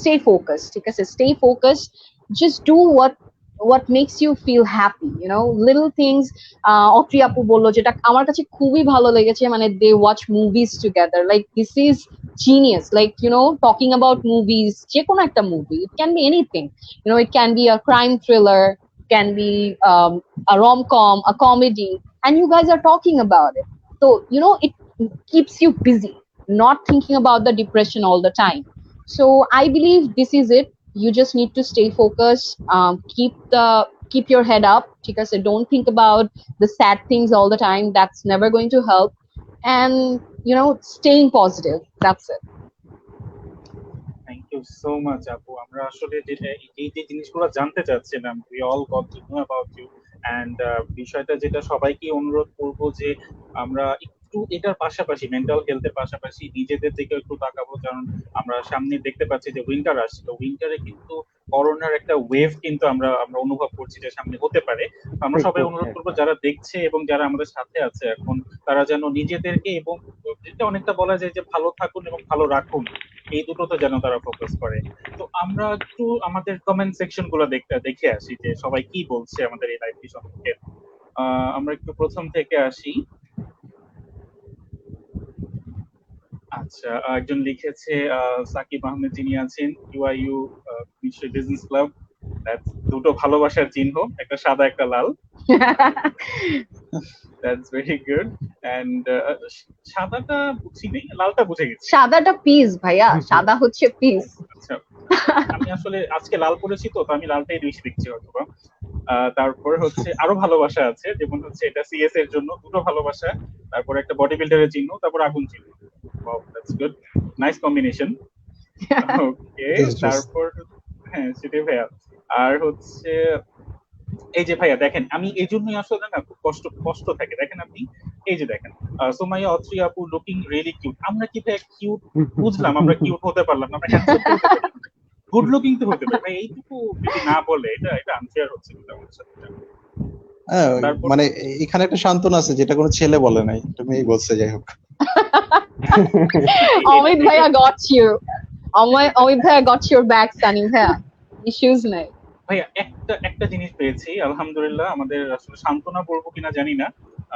stay focused. Stay focused. Just do what makes you feel happy, little things. Otri apu bollo jeta amar kache খুবই ভালো লেগেছে, মানে they watch movies together, like this is genius, like talking about movies, যে কোনো একটা movie, it can be anything, it can be a crime thriller, can be a rom-com, a comedy, and you guys are talking about it. So it keeps you busy, not thinking about the depression all the time. So I believe this is it. You just need to stay focused, keep your head up, because don't think about the sad things all the time. That's never going to help. And staying positive, that's it.
Thank you so much, আপু। আমরা আসলে এই যে জিনিসগুলো জানতে চাচ্ছিলাম, we all got to know about you, and বিষয়টা যেটা সবাইকে অনুরোধ করব যে আমরা একটু এটার পাশাপাশি, মেন্টাল হেলথের পাশাপাশি নিজেদের দিকে একটু তাকাবো, কারণ আমরা সামনে দেখতে পাচ্ছি যে উইন্টার আসছে। উইন্টারে কিন্তু করোনার একটা ওয়েভ কিন্তু আমরা অনুভব করছি যে সামনে হতে পারে। আমরা সবাই অনুরোধ করবো যারা দেখছে এবং যারা আমাদের সাথে আছে এখন, তারা যেন নিজেদেরকে, এবং যেটা অনেকটা বলা যায় যে ভালো থাকুন এবং ভালো রাখুন, এই দুটোতে যেন তারা ফোকাস করে। তো আমরা একটু আমাদের কমেন্ট সেকশন গুলো দেখে আসি যে সবাই কি বলছে আমাদের এই লাইভটি সম্পর্কে। আমরা একটু প্রথম থেকে আসি। আচ্ছা, একজন লিখেছে সাকিব আহমেদ যিনি আছেন ইউআইইউ বিজনেস ক্লাব, দুটো ভালোবাসার চিহ্ন, একটা সাদা একটা লাল। That's very good. And সাদাটা বুঝিনি, লালটা বুঝে গেছি।
সাদাটা পিস ভাইয়া, সাদা হচ্ছে পিস।
আচ্ছা, আমি আসলে আজকে লাল পরেছি তো আমি লালটাই বেশি দেখছি হয়তোবা। তারপর হচ্ছে আরো ভালোবাসা আছে, যেমন হচ্ছে এটা সিএস এর জন্য দুটো ভালোবাসা, তারপর একটা বডি বিল্ডারের চিহ্ন, তারপর আগুন চিহ্ন। Wow, that's good. Nice combination. Okay, তারপর হ্যাঁ সেটাই ভাইয়া। আর হচ্ছে এই যে ভাইয়া দেখেন, আমি এই জন্যই আসলে না খুব কষ্ট থাকে, দেখেন আপনি এই যে দেখেন সোমাইয়া অত্রি আপু লুকিং রিয়েলি কিউট। আমরা কি ভাই কিউট বুঝলাম, আমরা কিউট হতে পারলাম না, আমরা হ্যান্ডসাম হতে পারলাম, গুড লুকিং তো হতে পারে ভাই, এইটুকু যদি না বলে এটা আনফেয়ার হচ্ছে আমাদের সাথে।
মানে এখানে একটা সান্ত্বনা আছে যেটা কোনো ছেলে বলে নাই, তুমি এই বলছে। যাই হোক,
অমিত ভাইয়া গট ইউ, অমিত ভাইয়া গট ইউর ব্যাক, সানি ভাইয়া ইস্যুস নাই।
ভাইয়া একটা জিনিস পেয়েছি আলহামদুলিল্লাহ, আমাদের আসলে সান্ত্বনা বলবো কিনা জানি না।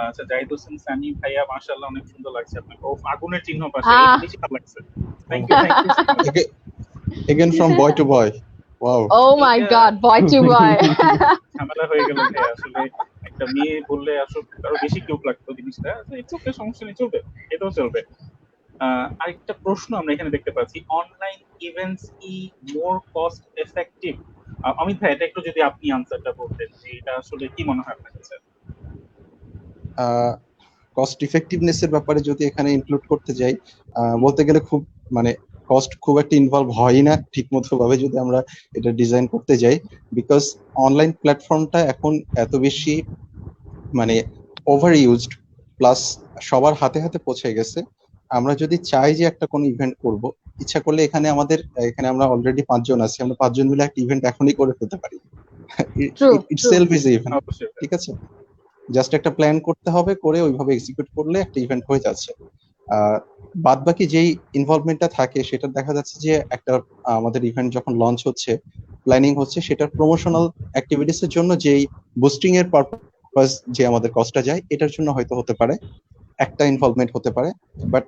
আচ্ছা, জাহিদ হোসেন সানি ভাইয়া মাশাআল্লাহ অনেক সুন্দর লাগছে আপনাকে, ও আগুনের চিহ্ন পাশে বেশি ভালো লাগছে। Thank you
again from boy to boy. Wow,
oh my god, boy to boy.
ঝামেলা হয়ে গেল ভাইয়া, আসলে একটা মেয়ে বললে আসলে আরো বেশি কিউট লাগতো জিনিসটা। ইটস ওকে, সমস্যা নেই, চলবে, এটাও চলবে। আরেকটা প্রশ্ন আমরা এখানে দেখতে পাচ্ছি, অনলাইন ইভেন্টস কি মোর কস্ট এফেক্টিভ? অমিত ভাই, এটা একটু যদি আপনি আনসারটা বলতেন যে এটা আসলে কি মনে হয় আপনার কাছে?
কস্ট ইফেক্টিভনেস এর ব্যাপারে যদি এখানে ইনক্লুড করতে যাই, বলতে গেলে খুব মানে কস্ট খুব একটা ইনভলভ হয় না ঠিকমতো ভাবে যদি আমরা এটা ডিজাইন করতে যাই, বিকজ অনলাইন প্ল্যাটফর্মটা এখন এত বেশি মানে ওভার ইউজড, প্লাস সবার হাতে হাতে পৌঁছে গেছে। আমরা যদি চাই যে একটা কোনো ইভেন্ট করব, ইচ্ছা করলে এখানে আমরা অলরেডি 5 জন আছি, আমরা 5 জন মিলে একটা ইভেন্ট এখনই করে ফেলতে পারি। ইটসেলফ ইজ ইভেন্ট, ঠিক আছে? জাস্ট একটা প্ল্যান করতে হবে, করে ওইভাবে এক্সিকিউট করলে একটা ইভেন্ট হয়ে যাচ্ছে। বাদ বাকি যেই ইনভলভমেন্টটা থাকে সেটা দেখা যাচ্ছে যে একটা আমাদের ইভেন্ট যখন লঞ্চ হচ্ছে, প্ল্যানিং হচ্ছে, সেটার প্রমোশনাল অ্যাক্টিভিটিস এর জন্য যেই বুস্টিং এর পারপাস ফার্স্ট যে আমাদের কস্টটা যায় এটার জন্য হয়তো হতে পারে, একটা ইনভলভমেন্ট হতে পারে। বাট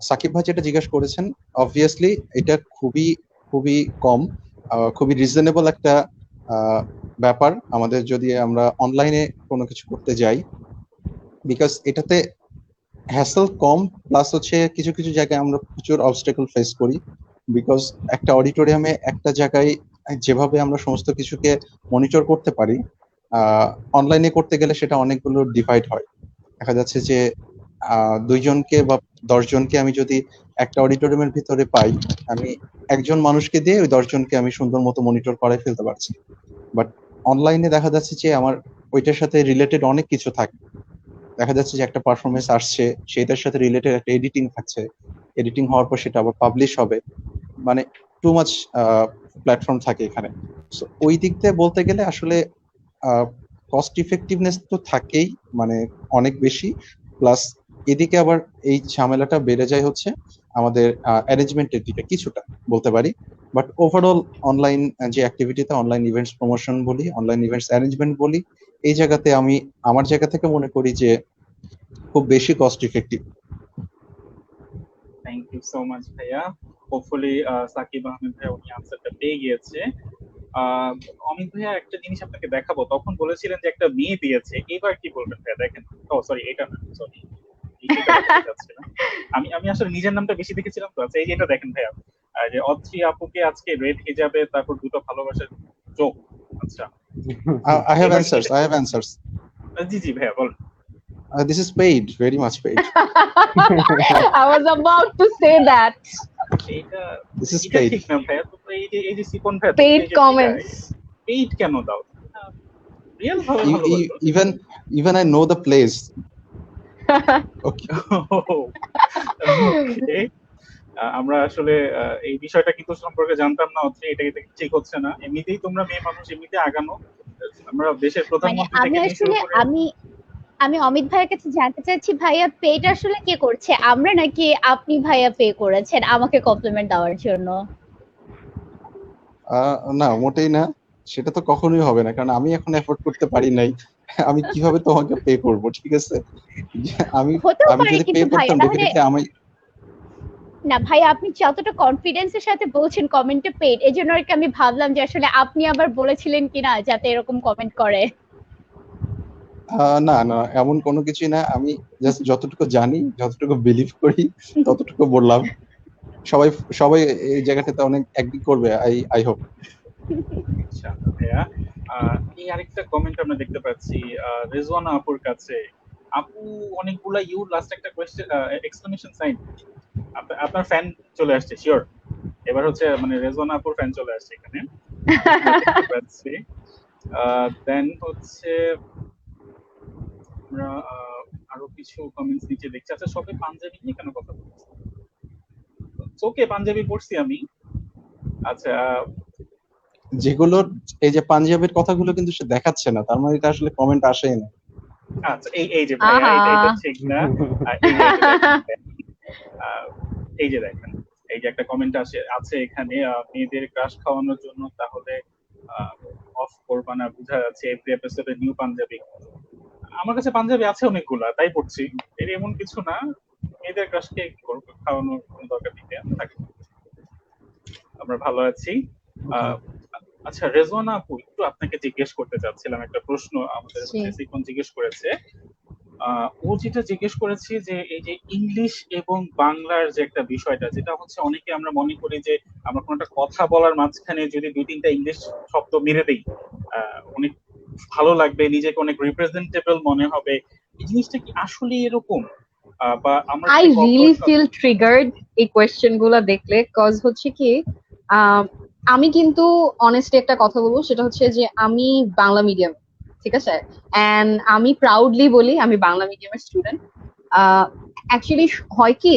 সাকিব ভাই যেটা জিজ্ঞাসা করেছেন, অবভিয়াসলি এটা খুবই খুবই কম, খুবই রিজনেবল একটা ব্যাপার আমাদের যদি আমরা অনলাইনে কোনো কিছু করতে যাই, বিকজ এটাতে হ্যাসেল কম, প্লাস হচ্ছে কিছু কিছু জায়গায় আমরা প্রচুর অবস্টাকল ফেস করি, বিকজ একটা অডিটোরিয়ামে একটা জায়গায় যেভাবে আমরা সমস্ত কিছুকে মনিটর করতে পারি, অনলাইনে করতে গেলে সেটা অনেকগুলো ডিভাইড হয়। দেখা যাচ্ছে যে 2 জনকে বা 10 জনকে আমি যদি একটা অডিটোরিয়ামের ভিতরে পাই, আমি একজন মানুষকে দিয়ে ওই 10 জনকে আমি সুন্দর মতো মনিটর করাই ফেলতে পারছি। বাট অনলাইনে দেখা যাচ্ছে যে আমার ওইটার সাথে রিলেটেড অনেক কিছু থাকে। দেখা যাচ্ছে যে একটা পারফরমেন্স আসছে, সেটার সাথে রিলেটেড একটা এডিটিং থাকছে, এডিটিং হওয়ার পর সেটা আবার পাবলিশ হবে, মানে টু মাচ প্ল্যাটফর্ম থাকে এখানে। সো ওই দিক থেকে বলতে গেলে আসলে কস্ট ইফেক্টিভনেস তো থাকেই, মানে অনেক বেশি, প্লাস এদিকে আবার এই ঝামেলাটা বেড়ে যায় হচ্ছে আমাদের অ্যারেঞ্জমেন্টের দিকে কিছুটা বলতে পারি। বাট ওভারঅল অনলাইন যে অ্যাক্টিভিটিতে অনলাইন ইভেন্টস প্রমোশন বলি, অনলাইন ইভেন্টস অ্যারেঞ্জমেন্ট বলি, এই জায়গাতে আমি আমার জায়গা থেকে মনে করি যে খুব বেশি cost effective.
Thank you so much ভাইয়া। হোপফুলি সাকিব আহমেদ ভাই উনি আনসারটা পেয়ে গিয়েছে। অমিত ভাইয়া একটা জিনিস আপনাকে দেখাবো, তখন বলেছিলেন যে একটা মেয়ে দিয়েছে, এবার কি বলবেন ভাইয়া? দেখেন, ও সরি এটা না, সরি আমি আমি আসলে নিজের নামটা বেশি দেখেছিলাম তো। আচ্ছা এই যে এটা দেখেন ভাইয়া, যে অত্রি আপুকে আজকে রেড হিজাবে, তারপর দুটো ভালোবাসার চোখ। আচ্ছা
I have answers.
জি জি ভাইয়া বলেন।
This is paid, very much paid.
I was about to say that.
This is paid.
ঠিক না ভাইয়া, তো এই যে সিপন ভাইয়া
Paid comments.
পেইড কেন দাও? রিয়েল ভাবে
Even I know the place. Okay.
আমরা আসলে এই বিষয়টা কিন্তু সম্পর্কে জানতাম না, হচ্ছে এটা ঠিক হচ্ছে না। এমনিতেই তোমরা মেয়ে মানুষ, এমনিতে আগানো, আমরা দেশের প্রধানমন্ত্রী থেকে নিয়ে শুরু করে
আমি অমিত ভাইয়ের কাছে জানতে চাচ্ছি, ভাইয়া পেটা আসলে কে করছে, আমরা নাকি আপনি ভাইয়া পে করেছেন আমাকে কমপ্লিমেন্ট দেওয়ার জন্য?
না, মোটেই না, সেটা তো কখনোই হবে না, কারণ আমি এখন এফোর্ড করতে পারি নাই, আমি কিভাবে তোমাকে পে করব? ঠিক আছে, আমি যদি পে করতাম ডেফিনেটলি আমি
না ভাই, আপনি যতটা কনফিডেন্সের সাথে বলছেন কমেন্টে পেড, এজন্য আর কি আমি ভাবলাম যে আসলে আপনি আবার বলেছিলেন কিনা যাতে এরকম কমেন্ট করে।
না না, এমন কোনো কিছুই না, আমি জাস্ট যতটুকু জানি, যতটুকু বিলিভ করি ততটুকু বললাম। সবাই এই জায়গাটাতে অনেক এগ্রি করবে, আই হোপ।
আচ্ছা ভাইয়া, এই আরেকটা কমেন্ট আমরা দেখতে পাচ্ছি রেজওয়ানা আপুর কাছে। আপু অনেকগুলা ইউ লাস্ট একটা কোয়েশ্চেন এক্সক্লেমেশন সাইন, আপনার ফ্যান চলে আসছে শিওর। এবার হচ্ছে মানে রেজওয়ানা আপুর ফ্যান চলে আসছে এখানে। দেন হচ্ছে আমরা আরো কিছু কমেন্টস নিচে দেখছি। আচ্ছা সবে পাঞ্জাবি নিয়ে কেন কথা বলছি? ওকে, পাঞ্জাবি পড়ছি আমি। আচ্ছা
যেগুলো এই যে পাঞ্জাবের কথাগুলো কিন্তু সে দেখাচ্ছে না, তার মানে এটা আসলে কমেন্ট আসেই না।
আচ্ছা এই যে ভাইয়া, এটা ঠিক না। এই যে দেখেন, এই যে একটা কমেন্ট আছে এখানে, মেয়েদের ক্রাশ খাওয়ানোর জন্য তাহলে অফ করবা না, বোঝা যাচ্ছে এভরি এপিসোডে নিউ পাঞ্জাবি। আমার কাছে পাঞ্জাবি আছে অনেকগুলা, তাই পড়ছি, এর এমন কিছু না। মেয়েদের ক্রাশকে খাওয়ানোর কোনো দরকার নেই, আমরা ভালো আছি। আচ্ছা রেজওয়ানা আপু, একটু আপনাকে জিজ্ঞেস করতে চাচ্ছিলাম একটা প্রশ্ন, আমাদের সিকন জিজ্ঞেস করেছে। ও যেটা জিজ্ঞেস করেছে যে এই যে ইংলিশ এবং বাংলার যে একটা বিষয়টা, যেটা হচ্ছে অনেকে আমরা মনে করি যে আমরা কোনো একটা কথা বলার মাঝখানে যদি 2-3টা ইংলিশ শব্দ মেরে দেই অনেক ভালো লাগবে, নিজেকে অনেক রিপ্রেজেন্টেবল মনে হবে। এই জিনিসটা কি আসলে এরকম? বা আমরা
আই রিয়েলি ফিল ট্রিগার্ড এই কোয়েশ্চেন গুলো দেখলে, কজ হচ্ছে কি আমি কিন্তু অনেস্টলি একটা কথা বলবো, সেটা হচ্ছে যে আমি বাংলা মিডিয়াম, ঠিক আছে, এন্ড আমি প্রাউডলি বলি আমি বাংলা মিডিয়ামের স্টুডেন্ট। অ্যাকচুয়ালি হয় কি,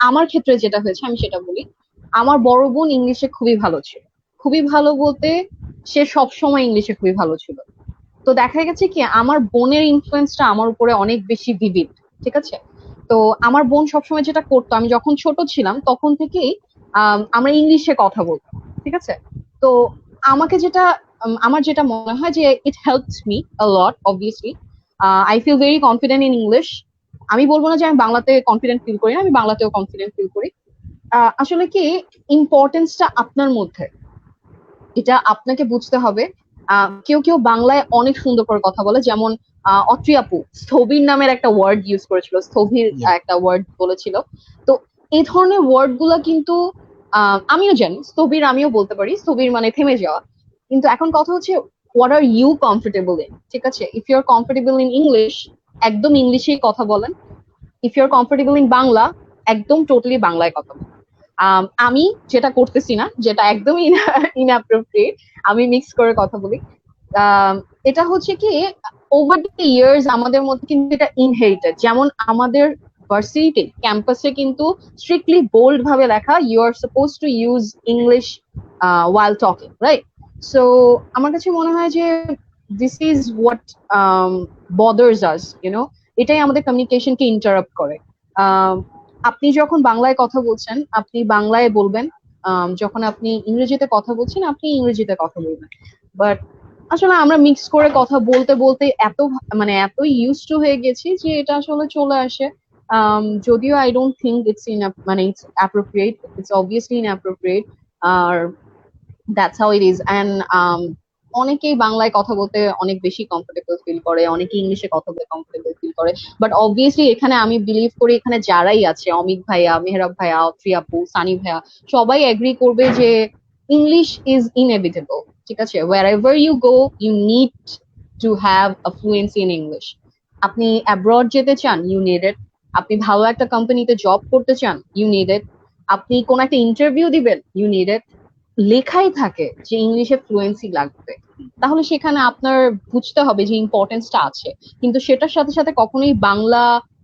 আমার ক্ষেত্রে যেটা হয়েছে আমি সেটা বলি, আমার বড় বোন ইংলিশে খুবই ভালো ছিল, খুবই ভালো বলতে সে সবসময় ইংলিশে খুবই ভালো ছিল। তো দেখা গেছে কি আমার বোনের ইনফ্লুয়েন্সটা আমার উপরে অনেক বেশি ভিভিড, ঠিক আছে। তো আমার বোন সবসময় যেটা করতো, আমি যখন ছোট ছিলাম তখন থেকেই আমরা ইংলিশে কথা বলতাম, ঠিক আছে। তো আমার যেটা মনে হয় যে it helps me a lot obviously, I feel very confident in English. আমি বলবো না যে আমি বাংলাতে কনফিডেন্ট ফিল করি না, আমি বাংলাতেও কনফিডেন্ট ফিল করি। আসলে কি ইম্পর্টেন্সটা আপনার মধ্যে, এটা আপনাকে বুঝতে হবে। কেউ কেউ বাংলায় অনেক সুন্দর করে কথা বলে, যেমন অত্রি আপু স্থবির নামের একটা ওয়ার্ড ইউজ করেছিল, স্থবির একটা ওয়ার্ড বলেছিল। তো এই ধরনের ওয়ার্ড গুলা কিন্তু আমিও জানি, স্থবির আমিও বলতে পারি, স্থবির মানে থেমে যাওয়া। কিন্তু এখন কথা হচ্ছে what are you comfortable in, ঠিক আছে? If you are comfortable in English, একদম ইংলিশেই কথা বলেন। If you are comfortable in Bangla, একদম টোটালি বাংলায় কথা বলেন। আমি যেটা করতেছি না, যেটা একদমই ইনঅ্যাপ্রোপ্রিয়েট, আমি মিক্স করে কথা বলি। এটা হচ্ছে কি ওভার দ্য ইয়ার্স আমাদের মধ্যে কিন্তু এটা ইনহেরিটেড। যেমন আমাদের ভার্সিটি ক্যাম্পাসে কিন্তু স্ট্রিক্টলি বোল্ড ভাবে লেখা, you are suppose to use English while talking, right? So আমার কাছে মনে হয় যে this is what bothers us, you know, এটাই আমাদের কমিউনিকেশনকে ইন্টারাপ্ট করে। আপনি যখন বাংলায় কথা বলছেন আপনি বাংলায় বলবেন, যখন আপনি ইংরেজিতে কথা বলছেন আপনি ইংরেজিতে কথা বলবেন। বাট আসলে আমরা মিক্স করে কথা বলতে বলতে এত ইউজ টু হয়ে গেছি যে এটা আসলে চলে আসে। যদিও I don't think it's it's appropriate, it's obviously inappropriate, আর that's how it is. And অনেকেই বাংলায় কথা বলতে অনেক বেশি কমফোর্টেবল ফিল করে, অনেকে ইংলিশে কথা বলতে কমফোর্টেবল ফিল করে। বাট অবভিয়াসলি এখানে আমি বিলিভ করি এখানে যারাই আছে, অমিত ভাইয়া, মেহরাব ভাইয়া, অত্রি আপু, সানি ভাইয়া, সবাই এগ্রি করবে যে ইংলিশ ইজ ইনএভিটেবল, ঠিক আছে? wherever you go you need to have a fluency in English. আপনি অ্যাব্রড যেতে চান, ইউ নিড ইট। আপনি ভালো একটা কোম্পানিতে জব করতে চান, ইউ নিড ইট। আপনি কোন একটা ইন্টারভিউ দিবেন, ইউ নিড ইট। লেখাই থাকে যে ইংলিশে ফ্লুয়েন্সি লাগবে, তাহলে সেখানে আপনার বুঝতে হবে যে ইম্পর্টেন্সটা আছে। কিন্তু সেটার সাথে সাথে কখনোই বাংলা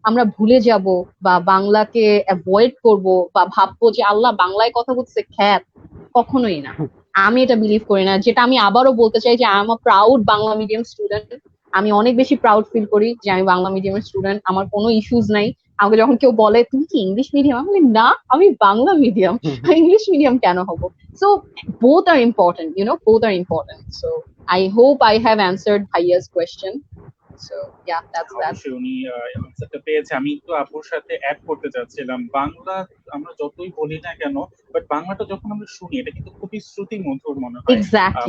আমরা ভুলে যাব বা বাংলাকে অ্যাভয়েড করব বা ভাববো যে আল্লাহ বাংলায় কথা বলছে খ্যাত, কখনোই না। আমি এটা বিলিভ করি না। যেটা আমি আবারও বলতে চাই যে I am a proud Bangla medium student. আমি অনেক বেশি প্রাউড ফিল করি যে আমি বাংলা মিডিয়ামের স্টুডেন্ট, আমার কোনো ইস্যুস নাই। আমাকে যখন কেউ বলে তুমি কি ইংলিশ মিডিয়াম, আমি বলি না, আমি বাংলা মিডিয়াম, ইংলিশ মিডিয়াম কেন হবো? So both are important, both are important. So I hope I have answered Bhaiya's question. So yeah, that's that.
উনি আনসারটা পেয়েছে। আমি একটু আপুর সাথে অ্যাড করতে চাচ্ছিলাম, বাংলা আমরা যতই বলি না কেন, বাট বাংলাটা যখন আমরা শুনি এটা কিন্তু খুবই শ্রুতি মধুর মনে হয়।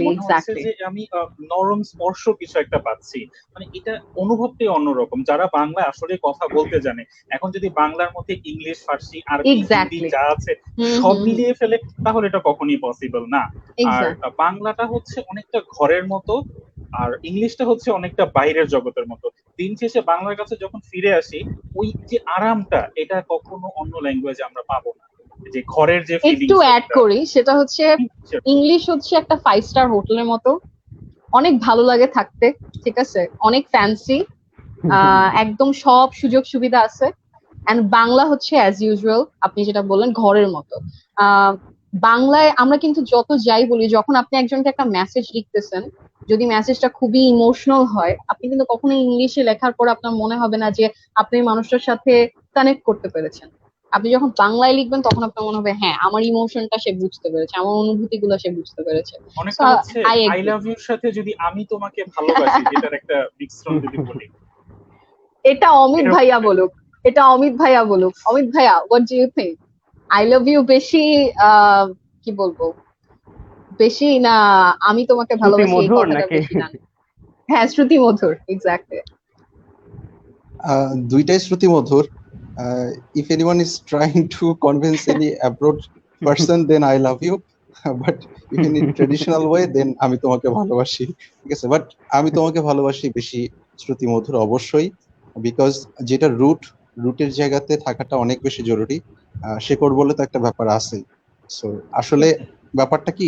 মনে হচ্ছে যে আমি নরম স্পর্শ কিছু একটা পাচ্ছি, মানে এটা অনুভবটাই অন্যরকম। যারা বাংলা আসলে কথা বলতে জানে, এখন যদি বাংলার মধ্যে ইংলিশ, ফার্সি, আরবি, হিন্দি যা আছে সব মিলিয়ে ফেলে তাহলে এটা কখনোই পসিবল না। আর বাংলাটা হচ্ছে অনেকটা ঘরের মতো, আর ইংলিশটা হচ্ছে অনেকটা বাইরের জগতের মতো। দিন শেষে বাংলার কাছে যখন ফিরে আসি, ওই যে আরামটা এটা কখনো অন্য ল্যাঙ্গুয়েজে আমরা পাবো না। যে ঘরের যে
একটু অ্যাড করি, সেটা হচ্ছে ইংলিশ হচ্ছে একটা 5 স্টার হোটেলের মতো, অনেক ভালো লাগে থাকতে, ঠিক আছে? অনেক ফ্যান্সি, একদম সব সুযোগ সুবিধা আছে। এন্ড বাংলা হচ্ছে অ্যাজ ইউজুয়াল, আপনি যেটা বললেন ঘরের মতো। বাংলায় আমরা কিন্তু যত যাই বলি, যখন আপনি একজনকে একটা মেসেজ লিখতেছেন, যদি মেসেজটা খুবই ইমোশনাল হয়, আপনি কিন্তু কখনো ইংলিশে লেখার পর আপনার মনে হবে না যে আপনি মানুষটার সাথে কানেক্ট করতে পেরেছেন। আপনি যখন বাংলায় লিখবেন তখন আপনার মনে হবে হ্যাঁ আমার ইমোশনটা সে বুঝতে পেরেছে, আমার অনুভূতিগুলো সে বুঝতে পেরেছে।
আই লাভ ইউর সাথে যদি আমি তোমাকে ভালোবাসি, এটার একটা মিশ্রণ যদি বলি,
এটা অমিত ভাইয়া বলুক, এটা অমিত ভাইয়া বলুক। অমিত ভাইয়া, what do you think? I love you বেশি কি বলবো, বেশি না আমি তোমাকে ভালোবাসি এই কথাটা বেশি না? হ্যাঁ, শ্রুতি মধুর, এক্স্যাক্টলি।
দুইটাই শ্রুতি মধুর। If anyone is trying to convince any abroad person, then I love you. But if in a traditional way, then আমি তোমাকে ভালোবাসি, ঠিক আছে? বাট আমি তোমাকে ভালোবাসি বেশি শ্রুতি মধুর অবশ্যই, বিকজ যেটা রুটের জায়গাতে থাকাটা অনেক বেশি জরুরি। শেকড় বলে তো একটা ব্যাপার আছে। সো আসলে ব্যাপারটা কি,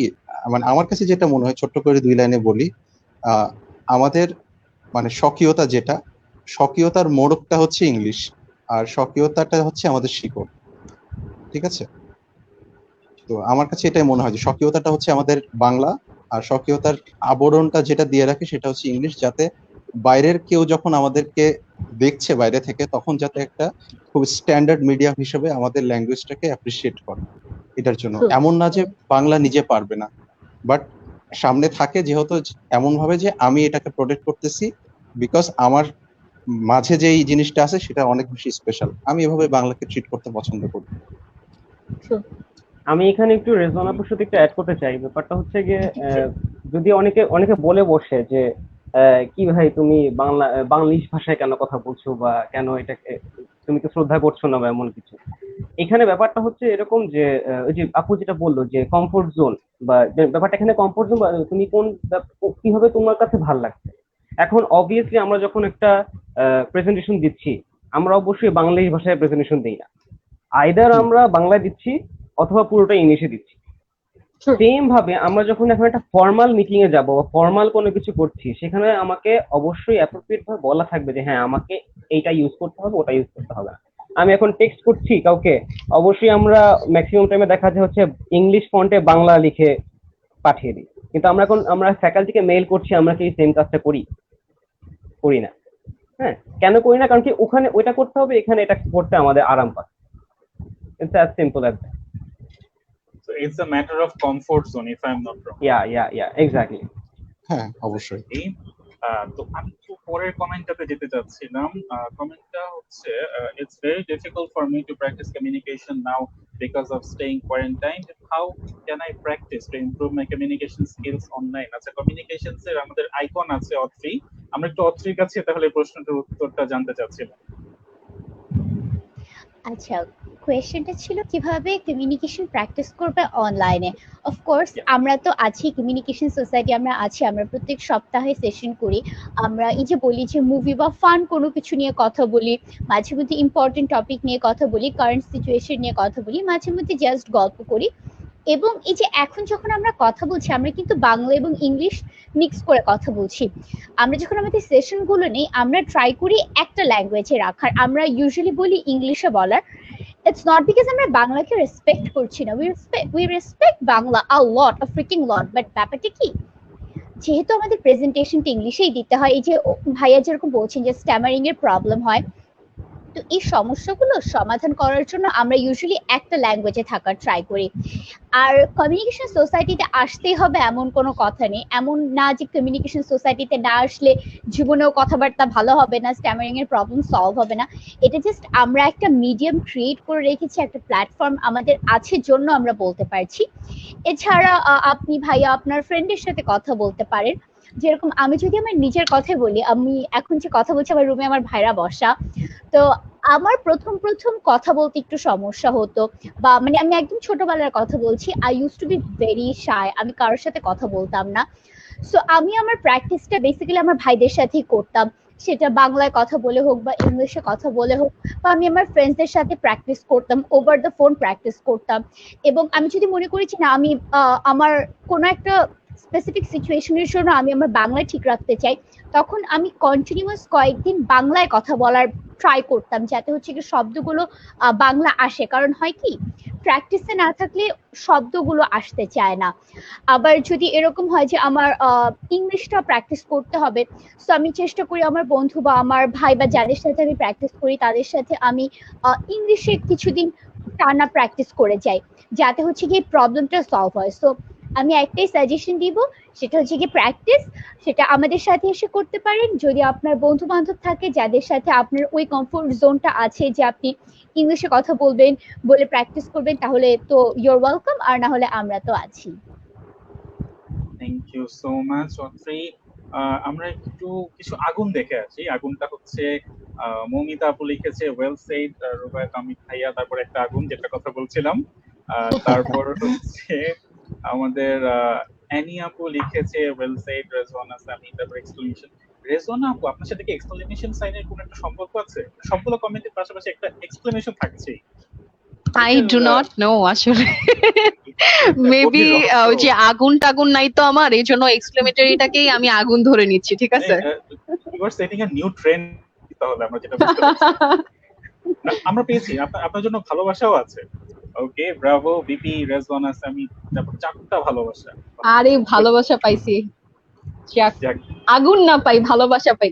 মানে আমার কাছে যেটা মনে হয়, ছোট্ট করে 2 লাইনে বলি, আমাদের মানে স্বকীয়তা, যেটা স্বকীয়তার মোড়কটা হচ্ছে ইংলিশ, আর স্বকীয়তাটা হচ্ছে আমাদের শিকড়, ঠিক আছে? তো আমার কাছে এটাই মনে হয় যে স্বকীয়তাটা হচ্ছে আমাদের বাংলা, আর স্বকীয়তার আবরণটা যেটা দিয়ে রাখে সেটা হচ্ছে ইংলিশ, যাতে বাইরের কেউ যখন আমাদেরকে দেখছে বাইরে থেকে, তখন যাতে একটা খুব স্ট্যান্ডার্ড মিডিয়াম হিসেবে আমাদের ল্যাঙ্গুয়েজটাকে অ্যাপ্রিসিয়েট করে। এটার জন্য এমন না যে বাংলা নিজে পারবে না, বাট সামনে থাকে যেহেতু এমন ভাবে যে আমি এটাকে প্রোটেক্ট করতেছি, বিকজ আমার মাঝে যেই জিনিসটা আছে সেটা অনেক বেশি স্পেশাল। আমি এভাবে বাংলাকে ট্রিট করতে পছন্দ করি।
আমি এখানে একটু রেজওয়ান আপুর সাথে একটু অ্যাড করতে চাই। ব্যাপারটা হচ্ছে গিয়ে যদি অনেকে বলে বসে যে কি ভাই তুমি বাংলিশ ভাষায় কেন কথা বলছো, বা কেন এটাকে তুমি তো শ্রদ্ধা করছো না বা এমন কিছু। এখানে ব্যাপারটা হচ্ছে এরকম যে ওই যে আপু যেটা বললো যে কমফোর্ট জোন, বা ব্যাপারটা এখানে কমফোর্ট জোন, বা তুমি কিভাবে তোমার কাছে ভাল লাগছে। এখন অবভিয়াসলি আমরা যখন একটা প্রেজেন্টেশন দিচ্ছি, আমরা অবশ্যই বাংলিশ ভাষায় প্রেজেন্টেশন দিই না, আইদার আমরা বাংলায় দিচ্ছি অথবা পুরোটা ইংলিশে দিচ্ছি। সেম ভাবে আমরা যখন এখন একটা ফর্মাল মিটিং এ যাবো বা ফর্মাল কোনো কিছু করছি, সেখানে আমাকে অবশ্যই অ্যাপ্রোপ্রিয়েট ভাবে বলা থাকবে যে হ্যাঁ আমাকে এইটা ইউজ করতে হবে, ওটা ইউজ করতে হবে না। আমি এখন টেক্সট করছি কাউকে, অবশ্যই আমরা ম্যাক্সিমাম টাইমে দেখা যায় হচ্ছে ইংলিশ ফন্টে বাংলা লিখে পাঠিয়ে দিই, কিন্তু আমরা ফ্যাকাল্টিকে মেইল করছি, আমরা কি সেম কাজটা করি না? হ্যাঁ, কেন করি না? কারণ কি ওখানে ওইটা করতে হবে, এখানে এটা করতে আমাদের আরাম পায়। It's as simple as that.
So it's a matter of comfort zone, if I'm not wrong.
Yeah, exactly.
হ্যাঁ, অবশ্যই।
তো আমি একটু পরের কমেন্টটাতে যেতে চাচ্ছিলাম। কমেন্টটা হচ্ছে it's very difficult for me to practice communication now because of staying quarantined. How can I practice to improve my communication skills online? আচ্ছা, কমিউনিকেশনস এর আমাদের আইকন আছে অত্রি, আমরা একটু অত্রির কাছে তাহলে প্রশ্নটার উত্তরটা জানতে চাচ্ছিলাম।
আচ্ছা, কোয়েশ্চেনটা ছিল কিভাবে কমিউনিকেশন প্র্যাকটিস করবে অনলাইনে। অফকোর্স আমরা তো আছি, কমিউনিকেশন সোসাইটি আমরা আছি, আমরা প্রত্যেক সপ্তাহে সেশন করি। আমরা এই যে বলি যে মুভি বা ফান কোনো কিছু নিয়ে কথা বলি, মাঝে মধ্যে ইম্পর্টেন্ট টপিক নিয়ে কথা বলি, কারেন্ট সিচুয়েশন নিয়ে কথা বলি, মাঝে মধ্যে জাস্ট গল্প করি। এবং এই যে এখন যখন আমরা কথা বলছি, আমরা কিন্তু বাংলা এবং ইংলিশ মিক্স করে কথা বলছি। আমরা যখন আমাদের সেশনগুলো নেই, আমরা ট্রাই করি একটা ল্যাঙ্গুয়েজে রাখার। আমরা ইউজুয়ালি বলি ইংলিশে বলার। ইটস নট বিকজ আমরা বাংলাকে রেসপেক্ট করছি না, we respect Bangla a lot, a freaking lot. But ব্যাপারটা কি, যেহেতু আমাদের প্রেজেন্টেশনটা ইংলিশেই দিতে হয়, এই যে ভাইয়া যেরকম বলছেন যে স্ট্যামারিং এর প্রবলেম হয়, তো এই সমস্যাগুলো সমাধান করার জন্য আমরা ইউজুয়ালি একটা ল্যাঙ্গুয়েজে থাকার ট্রাই করি। আর কমিউনিকেশন সোসাইটিতে আসতেই হবে এমন কোনো কথা নেই। এমন না যে কমিউনিকেশন সোসাইটিতে না আসলে জীবনেও কথাবার্তা ভালো হবে না, স্ট্যামারিং এর প্রবলেম সলভ হবে না। এটা জাস্ট আমরা একটা মিডিয়াম ক্রিয়েট করে রেখেছি, একটা প্ল্যাটফর্ম আমাদের আছে জন্য আমরা বলতে পারছি। এছাড়া আপনি ভাইয়া আপনার ফ্রেন্ডের সাথে কথা বলতে পারেন। যেরকম আমি যদি আমার নিজের কথাই বলি, আমি এখন যে কথা বলছি আমার রুমে আমার ভাইরা বসা, তো আমার প্রথম কথা বলতে একটু সমস্যা হতো, বা মানে আমি একদম ছোটবেলার কথা বলছি। I use to be very shy, আমি কারোর সাথে কথা বলতাম না। সো আমি আমার প্র্যাকটিসটা বেসিক্যালি আমার ভাইদের সাথেই করতাম, সেটা বাংলায় কথা বলে হোক বা ইংলিশে কথা বলে হোক, বা আমি আমার ফ্রেন্ডসদের সাথে প্র্যাকটিস করতাম, ওভার দ্য ফোন প্র্যাকটিস করতাম। এবং আমি যদি মনে করেছি না আমি আমার কোনো একটা স্পেসিফিক সিচুয়েশনের জন্য আমি আমার বাংলায় ঠিক রাখতে চাই, তখন আমি কন্টিনিউয়াস কয়েকদিন বাংলায় কথা বলার ট্রাই করতাম, যাতে হচ্ছে কি শব্দগুলো বাংলা আসে। কারণ হয় কি, প্র্যাকটিসে না থাকলে শব্দগুলো আসতে চায় না। আবার যদি এরকম হয় যে আমার ইংলিশটা প্র্যাকটিস করতে হবে, তো আমি চেষ্টা করি আমার বন্ধু বা আমার ভাই বা যাদের সাথে আমি প্র্যাকটিস করি তাদের সাথে আমি ইংলিশে কিছুদিন টানা প্র্যাকটিস করে যাই, যাতে হচ্ছে কি প্রবলেমটা সলভ হয়। সো আমি একটাই সাজেশন দিব, সেটা হচ্ছে কি প্র্যাকটিস, সেটা আমাদের সাথে এসে করতে পারেন। যদি আপনার বন্ধু বান্ধব থাকে যাদের সাথে আপনার ওই কমফোর্ট জোনটা আছে যে আপনি ইংলিশে কথা বলবেন, বলে প্র্যাকটিস করবেন, তাহলে তো ইউর ওয়েলকাম, আর না হলে আমরা তো আছি।
Thank you so much Atri. আমরা একটু কিছু আগুন দেখে আসি। আগুনটা হচ্ছে মৌমিতা আপু লিখেছে ওয়েল সেড, রুবায়েত আমিন ভাইয়া, তারপর একটা আগুন যেটা কথা বলছিলাম। তারপর হচ্ছে আমাদের অ্যানি আপু লিখেছে ওয়েল সেড রেজওয়ানা সামি, তারপর এক্সক্লেমেশন। রেজওয়ানা আপু, আপনার সাথে কি এক্সক্লেমেশন সাইনের কোনো একটা সম্পর্ক আছে? সবগুলো কমেন্টের পাশাপাশি একটা এক্সক্লেমেশন থাকছে।
I do not know আসলে মেবি যে আগুন টাগুন নাই তো আমার, এই জন্য এক্সক্লেমেটরিটাকেই আমি আগুন ধরে নিচ্ছি। ঠিক আছে,
you are setting a new trend. তাহলে আমরা যেটা বুঝতে পারছি, আমরা পেয়েছি আপনার জন্য ভালোবাসাও আছে। ওকে, ব্রাভো বিপি, রেজওয়ানা সামি, তারপর চারটা ভালোবাসা।
আরে ভালোবাসা পাইছি, আগুন না পাই, ভালোবাসা পাই।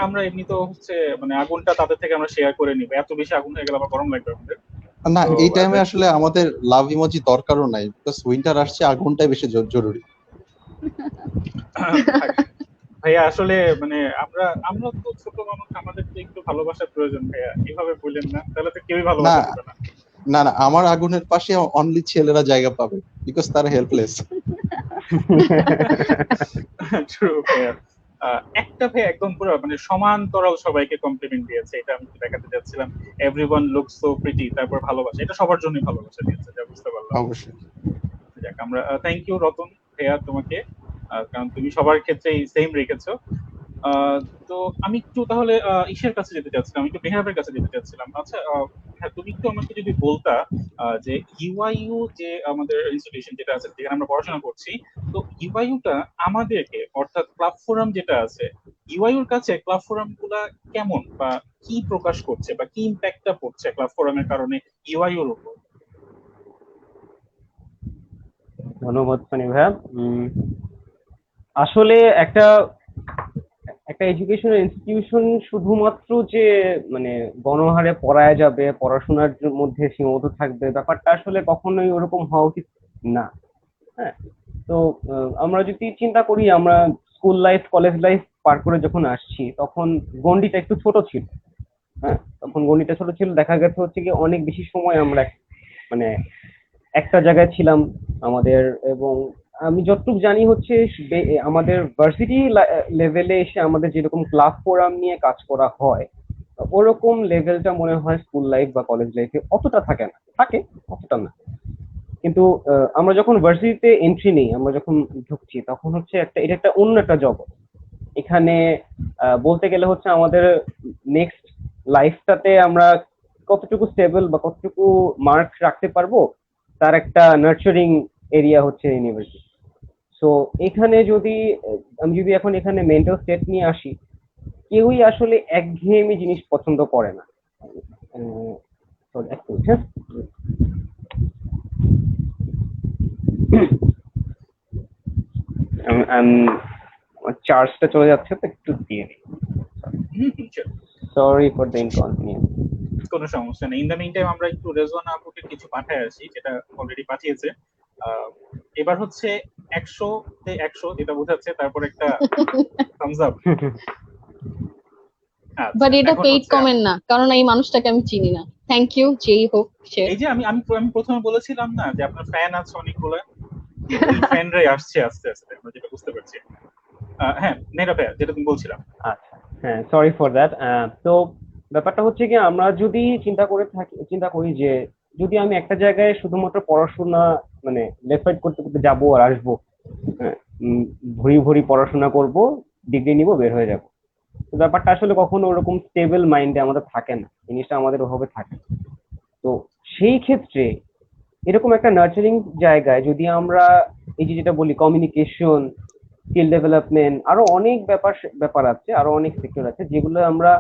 আমরা এমনি তো হচ্ছে মানে আগুনটা তাদের থেকে আমরা শেয়ার করে নিব, এত বেশি আগুন হয়ে গেলে আবার গরম লাগবে আমাদের।
না, এই টাইমে আসলে আমাদের লাভ ইমোজি দরকারও নাই, বিকজ উইন্টার আসছে, আগুনটাই বেশি জরুরি।
ভাইয়া আসলে মানে আমরা তো ছোট মানুষ, আমাদের তো একটু ভালোবাসার প্রয়োজন ভাইয়া, এভাবে বললেন না, তাহলে তো কেউই
না
ভালোবাসা দিবে না।
না না, আমার আগুনের পাশে অনলি ছেলেরা জায়গা পাবে, বিকজ তারা হেল্পলেস।
ট্রু ভাইয়া। একটা ভাইয়া একদম পুরো মানে সমান্তরাল সবাইকে কমপ্লিমেন্ট দিয়েছে, এটা আমি দেখাতে যাচ্ছিলাম। এভরিওয়ান লুকস সো প্রিটি, তারপর ভালোবাসা, এটা সবার জন্যই ভালোবাসা দিয়েছে, যা বুঝতে পারলাম।
অবশ্যই।
যাক, আমরা থ্যাংক ইউ রতন ভাইয়া তোমাকে, কারণ তুমি সবার ক্ষেত্রেই সেম রেখেছো। তো আমি একটু তাহলে ইসের কাছে যেতে চাচ্ছিলাম, একটু মেহরাবের কাছে যেতে চাচ্ছিলাম। আচ্ছা হ্যাঁ, তুমি একটু আমাকে যদি বলতা যে ইউআইইউ যে আমাদের ইনস্টিটিউশন যেটা আছে, যেখানে আমরা পড়াশোনা করছি, তো ইউআইইউটা আমাদেরকে, অর্থাৎ ক্লাব ফোরাম যেটা আছে, ইউআইইউর কাছে ক্লাব ফোরাম গুলা কেমন, বা কি প্রকাশ করছে, বা কি ইম্প্যাক্টটা পড়ছে ক্লাব ফোরামের কারণে ইউআইইউর উপর?
ধন্যবাদ সানি ভাইয়া। আসলে একটা এডুকেশনাল ইনস্টিটিউশন শুধুমাত্র যে মানে গণহারে পড়ায় যাবে, পড়াশোনার মধ্যে সীমাবদ্ধ থাকবে, ব্যাপারটা আসলে কখনোই ওরকম হওয়া উচিত না। হ্যাঁ, তো আমরা যদি চিন্তা করি, আমরা স্কুল লাইফ, কলেজ লাইফ পার করে যখন আসছি, তখন গণ্ডিটা একটু ছোট ছিল। হ্যাঁ, তখন গণ্ডিটা ছোট ছিল, দেখা গেছে হচ্ছে কি অনেক বেশি সময় আমরা মানে একটা জায়গায় ছিলাম আমাদের। এবং আমি যতটুকু জানি হচ্ছে আমাদের ভার্সিটি লেভেলে এসে আমাদের যেরকম ক্লাব ফোরাম নিয়ে কাজ করা হয়, ওরকম লেভেলটা মনে হয় স্কুল লাইফ বা কলেজ লাইফে অতটা থাকে না, থাকে অতটা না। কিন্তু আমরা যখন ভার্সিটিতে এন্ট্রি নেই, আমরা যখন ঢুকছি, তখন হচ্ছে এটা একটা অন্য একটা জগৎ। এখানে বলতে গেলে হচ্ছে আমাদের নেক্সট লাইফটাতে আমরা কতটুকু স্টেবল বা কতটুকু মার্ক রাখতে পারবো, তার একটা নার্চারিং এরিয়া হচ্ছে ইউনিভার্সিটি। সো এখানে আমি যদি এখন এখানে মেন্টাল স্টেট নিয়ে আসি, কেউই আসলে একঘেয়েমি জিনিস পছন্দ করে না। চার্জটা চলে যাচ্ছে, তো একটু দিয়ে নিই। Sorry for the inconvenience.
কোনো সমস্যা নেই। ইন দ্য মিন টাইম আমরা একটু রেজওয়ানা আপুকে কিছু পাঠায় আসি, যেটা অলরেডি পাঠিয়েছে। এবার হচ্ছে 100-তে 100 যেটা বোঝাচ্ছে, তারপর একটা থামস আপ।
বাট এটা পেইড কমেন্ট না, কারণ এই মানুষটাকে আমি চিনি না। থ্যাংক ইউ যেই হোক সে।
এই যে আমি আমি আমি প্রথমে বলেছিলাম না যে আপনার ফ্যান আছে অনেকগুলো, ওই ফ্যানরাই আসছে আস্তে আস্তে, আমরা যেটা বুঝতে পারছি। হ্যাঁ নেহরা ভাইয়া, যেটা তুমি বলছিলাম।
আচ্ছা, হ্যাঁ, সরি ফর দ্যাট। তো ব্যাপারটা হচ্ছে কি, আমরা যদি চিন্তা করি যে যদি আমি একটা জায়গায় শুধুমাত্র পড়াশোনা মানে লেফট রাইট করতে করতে যাবো আর আসবো, ভরি ভরি পড়াশোনা করব, ডিগ্রি নিব, বের হয়ে যাব, তো ব্যাপারটা আসলে কখনো ওরকম স্টেবল মাইন্ডে আমাদের থাকে না, জিনিসটা আমাদের ওভাবে থাকে। তো সেই ক্ষেত্রে এরকম একটা নার্চারিং জায়গায় যদি আমরা এই যে যেটা বলি কমিউনিকেশন, স্কিল ডেভেলপমেন্ট, আরো অনেক ব্যাপার আছে, আরো অনেক সেক্টর আছে যেগুলো আমরা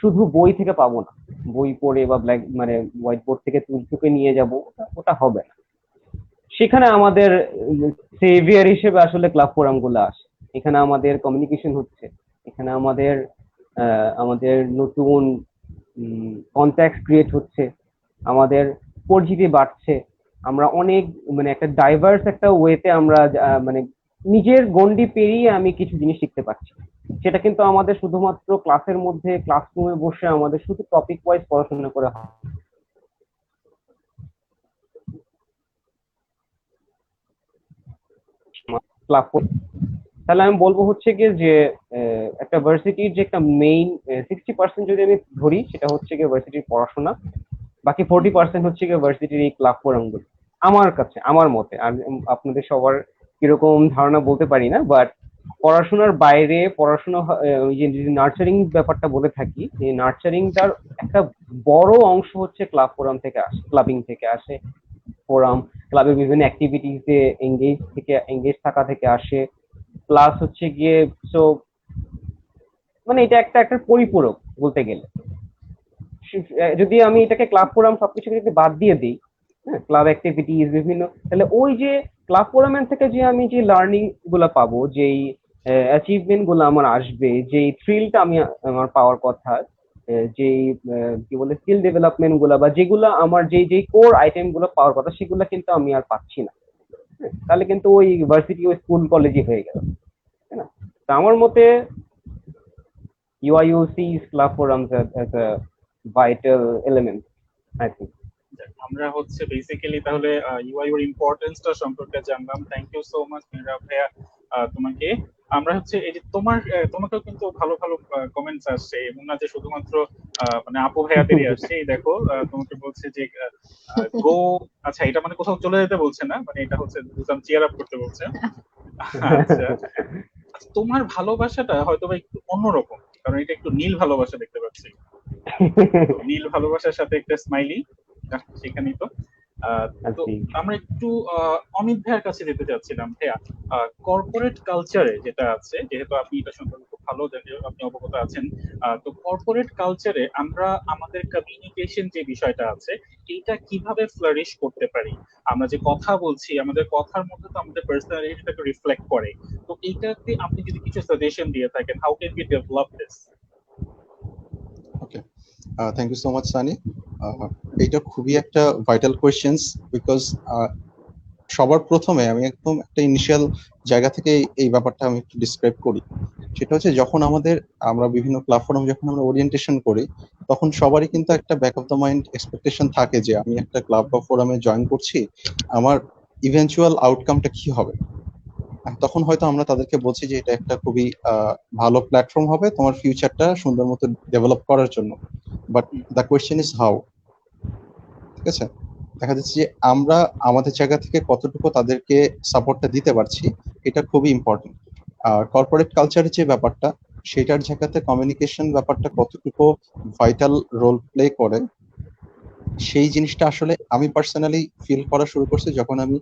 শুধু বই থেকে পাবো না, বই পড়ে বা মানে হোয়াইট বোর্ড থেকে তুলে নিয়ে যাব, ওটা হবে না। সেখানে আমাদের সেভিয়ার হিসেবে আসলে ক্লাব ফোরাম গুলো আসে। এখানে আমাদের কমিউনিকেশন হচ্ছে, এখানে আমাদের নতুন কন্ট্যাক্ট ক্রিয়েট হচ্ছে, আমাদের পরিচিতি বাড়ছে, আমরা অনেক মানে একটা ডাইভার্স একটা ওয়েতে আমরা মানে নিজের গন্ডি পেরিয়ে আমি কিছু জিনিস শিখতে পারছি। সেটা কিন্তু আমাদের শুধুমাত্র ক্লাসের মধ্যে ক্লাসরুমে বসে আমাদের শুধু টপিক ওয়াইজ পড়াশোনা করে হয়। তাহলে আমি বলবো হচ্ছে গিয়ে যে একটা ভার্সিটির যে একটা মেইন 60% যদি আমি ধরি, সেটা হচ্ছে গিয়ে ভার্সিটির পড়াশোনা, বাকি 40% হচ্ছে গিয়ে ভার্সিটির এই ক্লাব ফোরামগুলো। আমার কাছে, আমার মতে, আর আপনাদের সবার কিরকম ধারণা বলতে পারি না, বাট পড়াশোনার বাইরে পড়াশোনা, ওই যে নার্চারিং ব্যাপারটা বলে থাকি, এই নার্চারিংটার একটা বড় অংশ হচ্ছে ক্লাব ফোরাম থেকে আসে, ক্লাবিং থেকে আসে, ফোরাম ক্লাবের বিভিন্ন অ্যাক্টিভিটিসে এঙ্গেজ থাকা থেকে আসে, প্লাস হচ্ছে গিয়ে সো মানে এটা একটা পরিপূরক বলতে গেলে। যদি আমি এটাকে ক্লাব ফোরাম সবকিছু যদি বাদ দিয়ে দিই, হ্যাঁ, ক্লাব অ্যাক্টিভিটিস বিভিন্ন, তাহলে ওই যে ক্লাব ফোরামের থেকে যে আমি যে লার্নিং গুলো পাবো, যেই অ্যাচিভমেন্ট গুলো আমার আসবে, যেই থ্রিলটা আমার পাওয়ার কথা, যেই কি বলে স্কিল ডেভেলপমেন্ট গুলা, বা যেগুলো আমার যেই কোর আইটেম গুলো পাওয়ার কথা, সেগুলো কিন্তু আমি আর পাচ্ছি না। তাহলে কিন্তু ওই ইউনিভার্সিটি, ওই স্কুল কলেজই হয়ে গেল, তাই না? তো আমার মতে UIU sees club forums as a vital element, I think.
আমরা হচ্ছে বেসিক্যালি তাহলে ইউআই এর ইম্পর্টেন্সটা সম্পর্কে জানলাম। থ্যাংক ইউ সো মাচ মিহরাব ভাইয়া তোমাকে। আমরা হচ্ছে এই যে তোমাকেও কিন্তু ভালো ভালো কমেন্টস আসছে, এমন না যে শুধুমাত্র মানে আপু ভাইয়াদেরই আসছে। এই দেখো তোমাকে বলছে যে গো, আচ্ছা এটা মানে কোথাও চলে যেতে বলছে না, মানে এটা হচ্ছে চিয়ার আপ করতে বলছে। আচ্ছা তোমার ভালোবাসাটা হয়তো বা একটু অন্যরকম, কারণ এটা একটু নীল ভালোবাসা দেখতে পাচ্ছি। নীল ভালোবাসার সাথে একটা স্মাইলি, সেখানেই তো। তো আমরা একটু অমিত ভাইয়ের কাছে যেতে চাচ্ছিলাম। ভাইয়া, কর্পোরেট কালচারে যেটা আছে, যেহেতু আপনি এটা সম্পর্কে খুব ভালো আপনি অবগত আছেন, তো কর্পোরেট কালচারে আমরা আমাদের কমিউনিকেশন যে বিষয়টা আছে এটা কিভাবে ফ্লারিশ করতে পারি? আমরা যে কথা বলছি, আমাদের কথার মধ্যে তো আমাদের পার্সোনালিটিটাকে রিফ্লেক্ট করে, তো এইটাতে আপনি যদি কিছু সাজেশন দিয়ে থাকেন, how can we develop this?
Okay, thank you so much Sunny. এটা খুবই একটা ভাইটাল কোয়েশ্চেন্স, বিকজ সবার প্রথমে আমি একদম একটা ইনিশিয়াল জায়গা থেকে এই ব্যাপারটা আমি একটু ডিসক্রাইব করি। সেটা হচ্ছে যখন আমরা বিভিন্ন প্ল্যাটফর্ম যখন আমরা ওরিয়েন্টেশন করি, তখন সবারই কিন্তু একটা back of the mind expectation থাকে যে আমি একটা ক্লাব বা ফোরামে জয়েন করছি, আমার ইভেন্চুয়াল আউটকামটা কি হবে। তখন হয়তো আমরা তাদেরকে বলছি যে এটা একটা খুবই ভালো প্ল্যাটফর্ম হবে তোমার ফিউচারটা সুন্দর মতো ডেভেলপ করার জন্য, but the question is how. ঠিক আছে, দেখা যাচ্ছে যে আমরা আমাদের জায়গা থেকে কতটুকু তাদেরকে সাপোর্টটা দিতে পারছি, এটা খুবই ইম্পর্টেন্ট। আর কর্পোরেট কালচারের যে ব্যাপারটা, সেটার জায়গাতে কমিউনিকেশন ব্যাপারটা কতটুকু ভাইটাল রোল প্লে করে, সেই জিনিসটা আসলে আমি পার্সোনালি ফিল করা শুরু করছি যখন আমি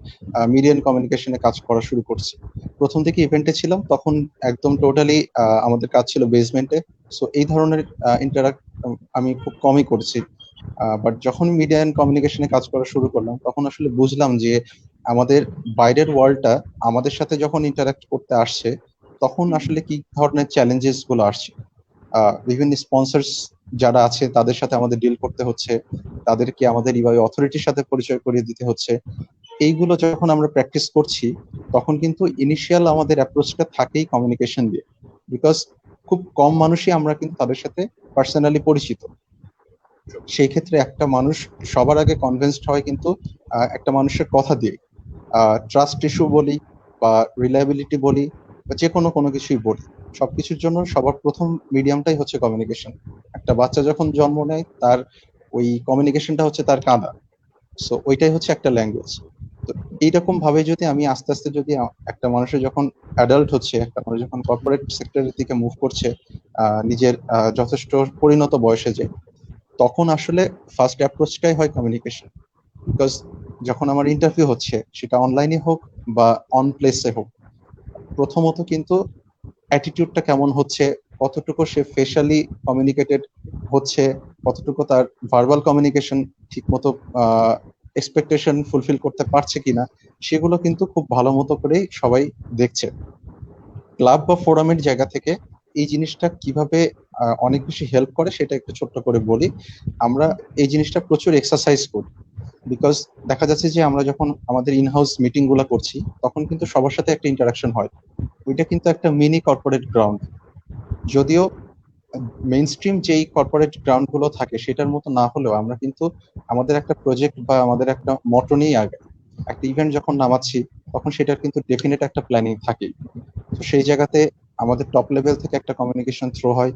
মিডিয়া কমিউনিকেশনে কাজ করা শুরু করছি। প্রথম থেকে ইভেন্টে ছিলাম, তখন একদম টোটালি আমাদের কাজ ছিল বেসমেন্টে, সো এই ধরনের ইন্টারাক্ট আমি খুব কমই করছি। বাট যখন মিডিয়া এন্ড কমিউনিকেশনে কাজ করা শুরু করলাম, তখন আসলে বুঝলাম যে আমাদের বাইরের ওয়ার্ল্ডটা আমাদের সাথে যখন ইন্টারাক্ট করতে আসছে, তখন আসলে কি ধরনের চ্যালেঞ্জেস গুলো আসছে। বিভিন্ন স্পন্সর্স যারা আছে তাদের সাথে আমাদের ডিল করতে হচ্ছে, তাদেরকে আমাদের ইউআই অথরিটির সাথে পরিচয় করিয়ে দিতে হচ্ছে। এইগুলো যখন আমরা প্র্যাকটিস করছি, তখন কিন্তু ইনিশিয়াল আমাদের অ্যাপ্রোচটা থাকেই কমিউনিকেশন দিয়ে, বিকজ খুব কম মানুষই আমরা কিন্তু তাদের সাথে পার্সোনালি পরিচিত। সেই ক্ষেত্রে একটা মানুষ সবার আগে কনভিন্সড হয় কিন্তু একটা মানুষের কথা দিয়ে। ট্রাস্ট ইস্যু বলি বা রিলায়েবিলিটি বলি বা যে কোনো কিছুই বলি, সবকিছুর জন্য সবার প্রথম মিডিয়ামটাই হচ্ছে কমিউনিকেশন। একটা বাচ্চা যখন জন্ম নেয়, তার ওই কমিউনিকেশনটা হচ্ছে তার কাঁদা, সো ওইটাই হচ্ছে একটা ল্যাঙ্গুয়েজ। তো এইরকম ভাবে যদি আমি আস্তে আস্তে যদি একটা মানুষের যখন অ্যাডাল্ট হচ্ছে, একটা মানুষ যখন কর্পোরেট সেক্টরের দিকে মুভ করছে, নিজের যথেষ্ট পরিণত বয়সে, যে তখন আসলে ফার্স্ট অ্যাপ্রোচটাই হয় কমিউনিকেশন। বিকজ যখন আমার ইন্টারভিউ হচ্ছে, সেটা অনলাইনে হোক বা অন প্লেসে হোক, প্রথমত কিন্তু অ্যাটিটিউডটা কেমন হচ্ছে, কতটুকু সে ফেশিয়ালি কমিউনিকেটেড হচ্ছে, কতটুকু তার ভার্বাল কমিউনিকেশন ঠিকমতো এক্সপেকটেশন ফুলফিল করতে পারছে কিনা, সেগুলো কিন্তু খুব ভালো মতো করেই সবাই দেখছে। ক্লাব বা ফোরামের জায়গা থেকে এই জিনিসটা কিভাবে অনেক বেশি হেল্প করে সেটা একটু ছোট্ট করে বলি। আমরা এই জিনিসটা প্রচুর এক্সারসাইজ করি, বিকজ দেখা যাচ্ছে যে আমরা যখন আমাদের ইনহাউস মিটিং গুলা করছি, তখন কিন্তু সবার সাথে একটা ইন্টারাকশন হয়। ওইটা কিন্তু একটা মিনি কর্পোরেট গ্রাউন্ড, যদিও মেইন স্ট্রিম যেই কর্পোরেট গ্রাউন্ড গুলো থাকে সেটার মতো না হলেও আমরা কিন্তু আমাদের একটা প্রজেক্ট বা আমাদের একটা মটো নিয়ে আগে একটা ইভেন্ট যখন নামাচ্ছি, তখন সেটার কিন্তু ডেফিনেট একটা প্ল্যানিং থাকেই। তো সেই জায়গাতে আমাদের টপ লেভেল থেকে একটা কমিউনিকেশন থ্রো হয়,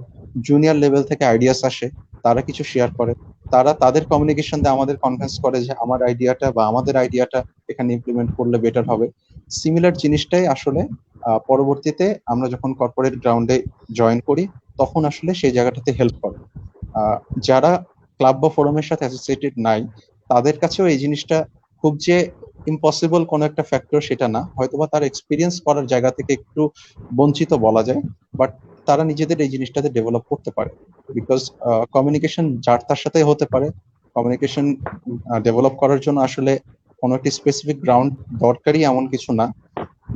জুনিয়র লেভেল থেকে আইডিয়াস আসে, তারা কিছু শেয়ার করে, তারা তাদের কমিউনিকেশন দিয়ে আমাদের কনভিন্স করে যে আমার আইডিয়াটা বা আমাদের আইডিয়াটা এখানে ইমপ্লিমেন্ট করলে বেটার হবে। সিমিলার জিনিসটাই আসলে পরবর্তীতে আমরা যখন কর্পোরেট গ্রাউন্ডে জয়েন করি, তখন আসলে সেই জায়গাটাতে হেল্প করে। যারা ক্লাব বা ফোরামের সাথে অ্যাসোসিয়েটেড নাই, তাদের কাছেও এই জিনিসটা খুব যে ইম্পসিবল কোনো একটা ফ্যাক্টর সেটা না, হয়তোবা তার এক্সপিরিয়েন্স করার জায়গা থেকে একটু বঞ্চিত বলা যায়, বাট তারা নিজেদের এই জিনিসটাতে ডেভেলপ করতে পারে। বিকজ কমিউনিকেশন যার তার সাথে হতে পারে, কমিউনিকেশন ডেভেলপ করার জন্য আসলে কোনো একটি স্পেসিফিক গ্রাউন্ড দরকারই এমন কিছু না,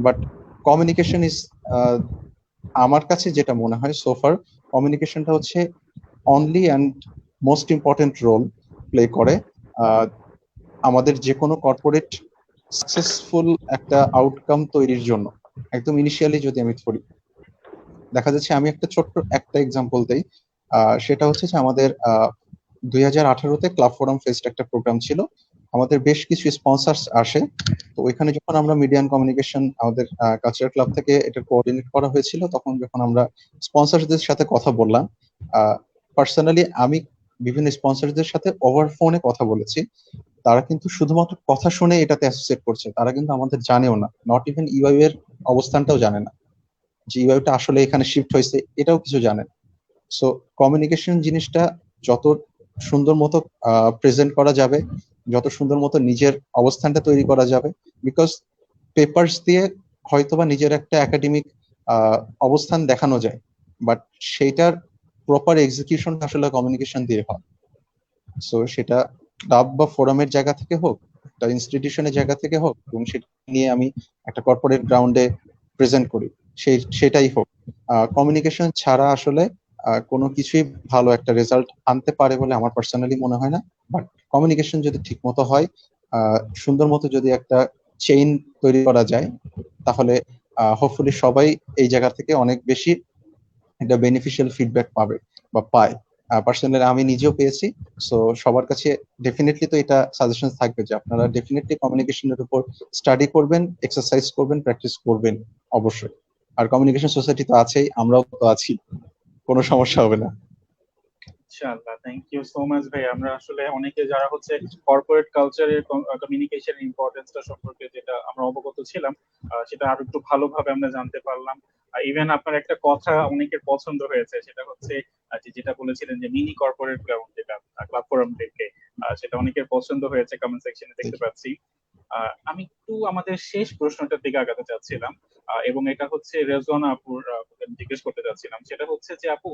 বাট কমিউনিকেশন ইজ, আমার কাছে যেটা মনে হয় সোফার, কমিউনিকেশনটা হচ্ছে only and most important role play করে আমাদের যে কোনো কর্পোরেট সাকসেসফুল একটা আউটকাম তৈরির জন্য, একদম ইনিশিয়ালি যদি আমি ধরি। দেখা যাচ্ছে আমি একটা ছোট্ট একটা এক্সাম্পল দেই, সেটা হচ্ছে যে আমাদের 2018-তে ক্লাব ফোরাম ফেস্ট একটা প্রোগ্রাম ছিল, আমাদের বেশ কিছু স্পন্সর্স আসে। তো ওইখানে যখন আমরা মিডিয়া এন্ড কমিউনিকেশন আমাদের কালচারাল ক্লাব থেকে এটা কোঅর্ডিনেট করা হয়েছিল, তখন যখন আমরা স্পন্সরদের সাথে কথা বললাম, পার্সোনালি আমি বিভিন্ন স্পন্সরদের সাথে ওভার ফোনে কথা বলেছি। তারা কিন্তু শুধুমাত্র কথা শুনে এটাতে অ্যাসোসিয়েট করছে, তারা কিন্তু আমাদের জানেও না, নট ইভেন ইউআই এর অবস্থানটাও জানে না, যে ইউআইটা আসলে এখানে শিফট হয়েছে এটাও কিছু জানে না। সো কমিউনিকেশন জিনিসটা যত সুন্দর মতো প্রেজেন্ট করা যাবে, যত সুন্দর মতো নিজের অবস্থানটা তৈরি করা যাবে, বিকজ পেপারস দিয়ে হয়তোবা নিজের একটা একাডেমিক অবস্থান দেখানো যায়, বাট সেইটার প্রপার এক্সিকিউশন আসলে কমিউনিকেশন দিয়ে হয়। সো সেটা ক্লাব বা ফোরামের জায়গা থেকে হোক, একটা ইনস্টিটিউশনের জায়গা থেকে হোক, এবং সেটা নিয়ে আমি একটা কর্পোরেট গ্রাউন্ডে প্রেজেন্ট করি, সেটাই হোক, কমিউনিকেশন ছাড়া আসলে কোনো কিছুই ভালো একটা রেজাল্ট আনতে পারে বলে আমার পার্সোনালি মনে হয় না। বাট কমিউনিকেশন যদি ঠিক মতো হয়, সুন্দর মতো যদি একটা চেইন তৈরি করা যায়, তাহলে হোপফুলি সবাই এই জায়গা থেকে অনেক বেশি একটা বেনিফিশিয়াল ফিডব্যাক পাবে বা পায়। পার্সোনালি আমি নিজেও পেয়েছি। সো সবার কাছে ডেফিনেটলি তো এটা সাজেশন থাকবে যে আপনারা ডেফিনেটলি কমিউনিকেশনের উপর স্টাডি করবেন, এক্সারসাইজ করবেন, প্র্যাকটিস করবেন অবশ্যই। আর কমিউনিকেশন সোসাইটি তো আছেই, আমরাও তো আছি, কোনো সমস্যা হবে না।
ইনশাআল্লাহ, থ্যাংক ইউ সো মাচ ভাই। আমরা আসলে অনেকে যারা হচ্ছে কর্পোরেট কালচারের কমিউনিকেশনের ইম্পর্টেন্সটা সম্পর্কে যেটা আমরা অবগত ছিলাম, সেটা আরো একটু ভালোভাবে আমরা জানতে পারলাম। ইভেন আপনার একটা কথা অনেকের পছন্দ হয়েছে, সেটা হচ্ছে যেটা বলেছিলেন যে মিনি কর্পোরেট গ্রাউন্ড, যেটা ক্লাব ফোরাম থেকে, সেটা অনেকের পছন্দ হয়েছে, কমেন্ট সেকশনে দেখতে পাচ্ছি। আমি একটু আমাদের শেষ প্রশ্নটার দিকে আগাতে চাচ্ছিলাম, এবং এটা হচ্ছে রেজওয়ানা আপুর জিজ্ঞেস করতে চাচ্ছিলাম। সেটা হচ্ছে যে আপু,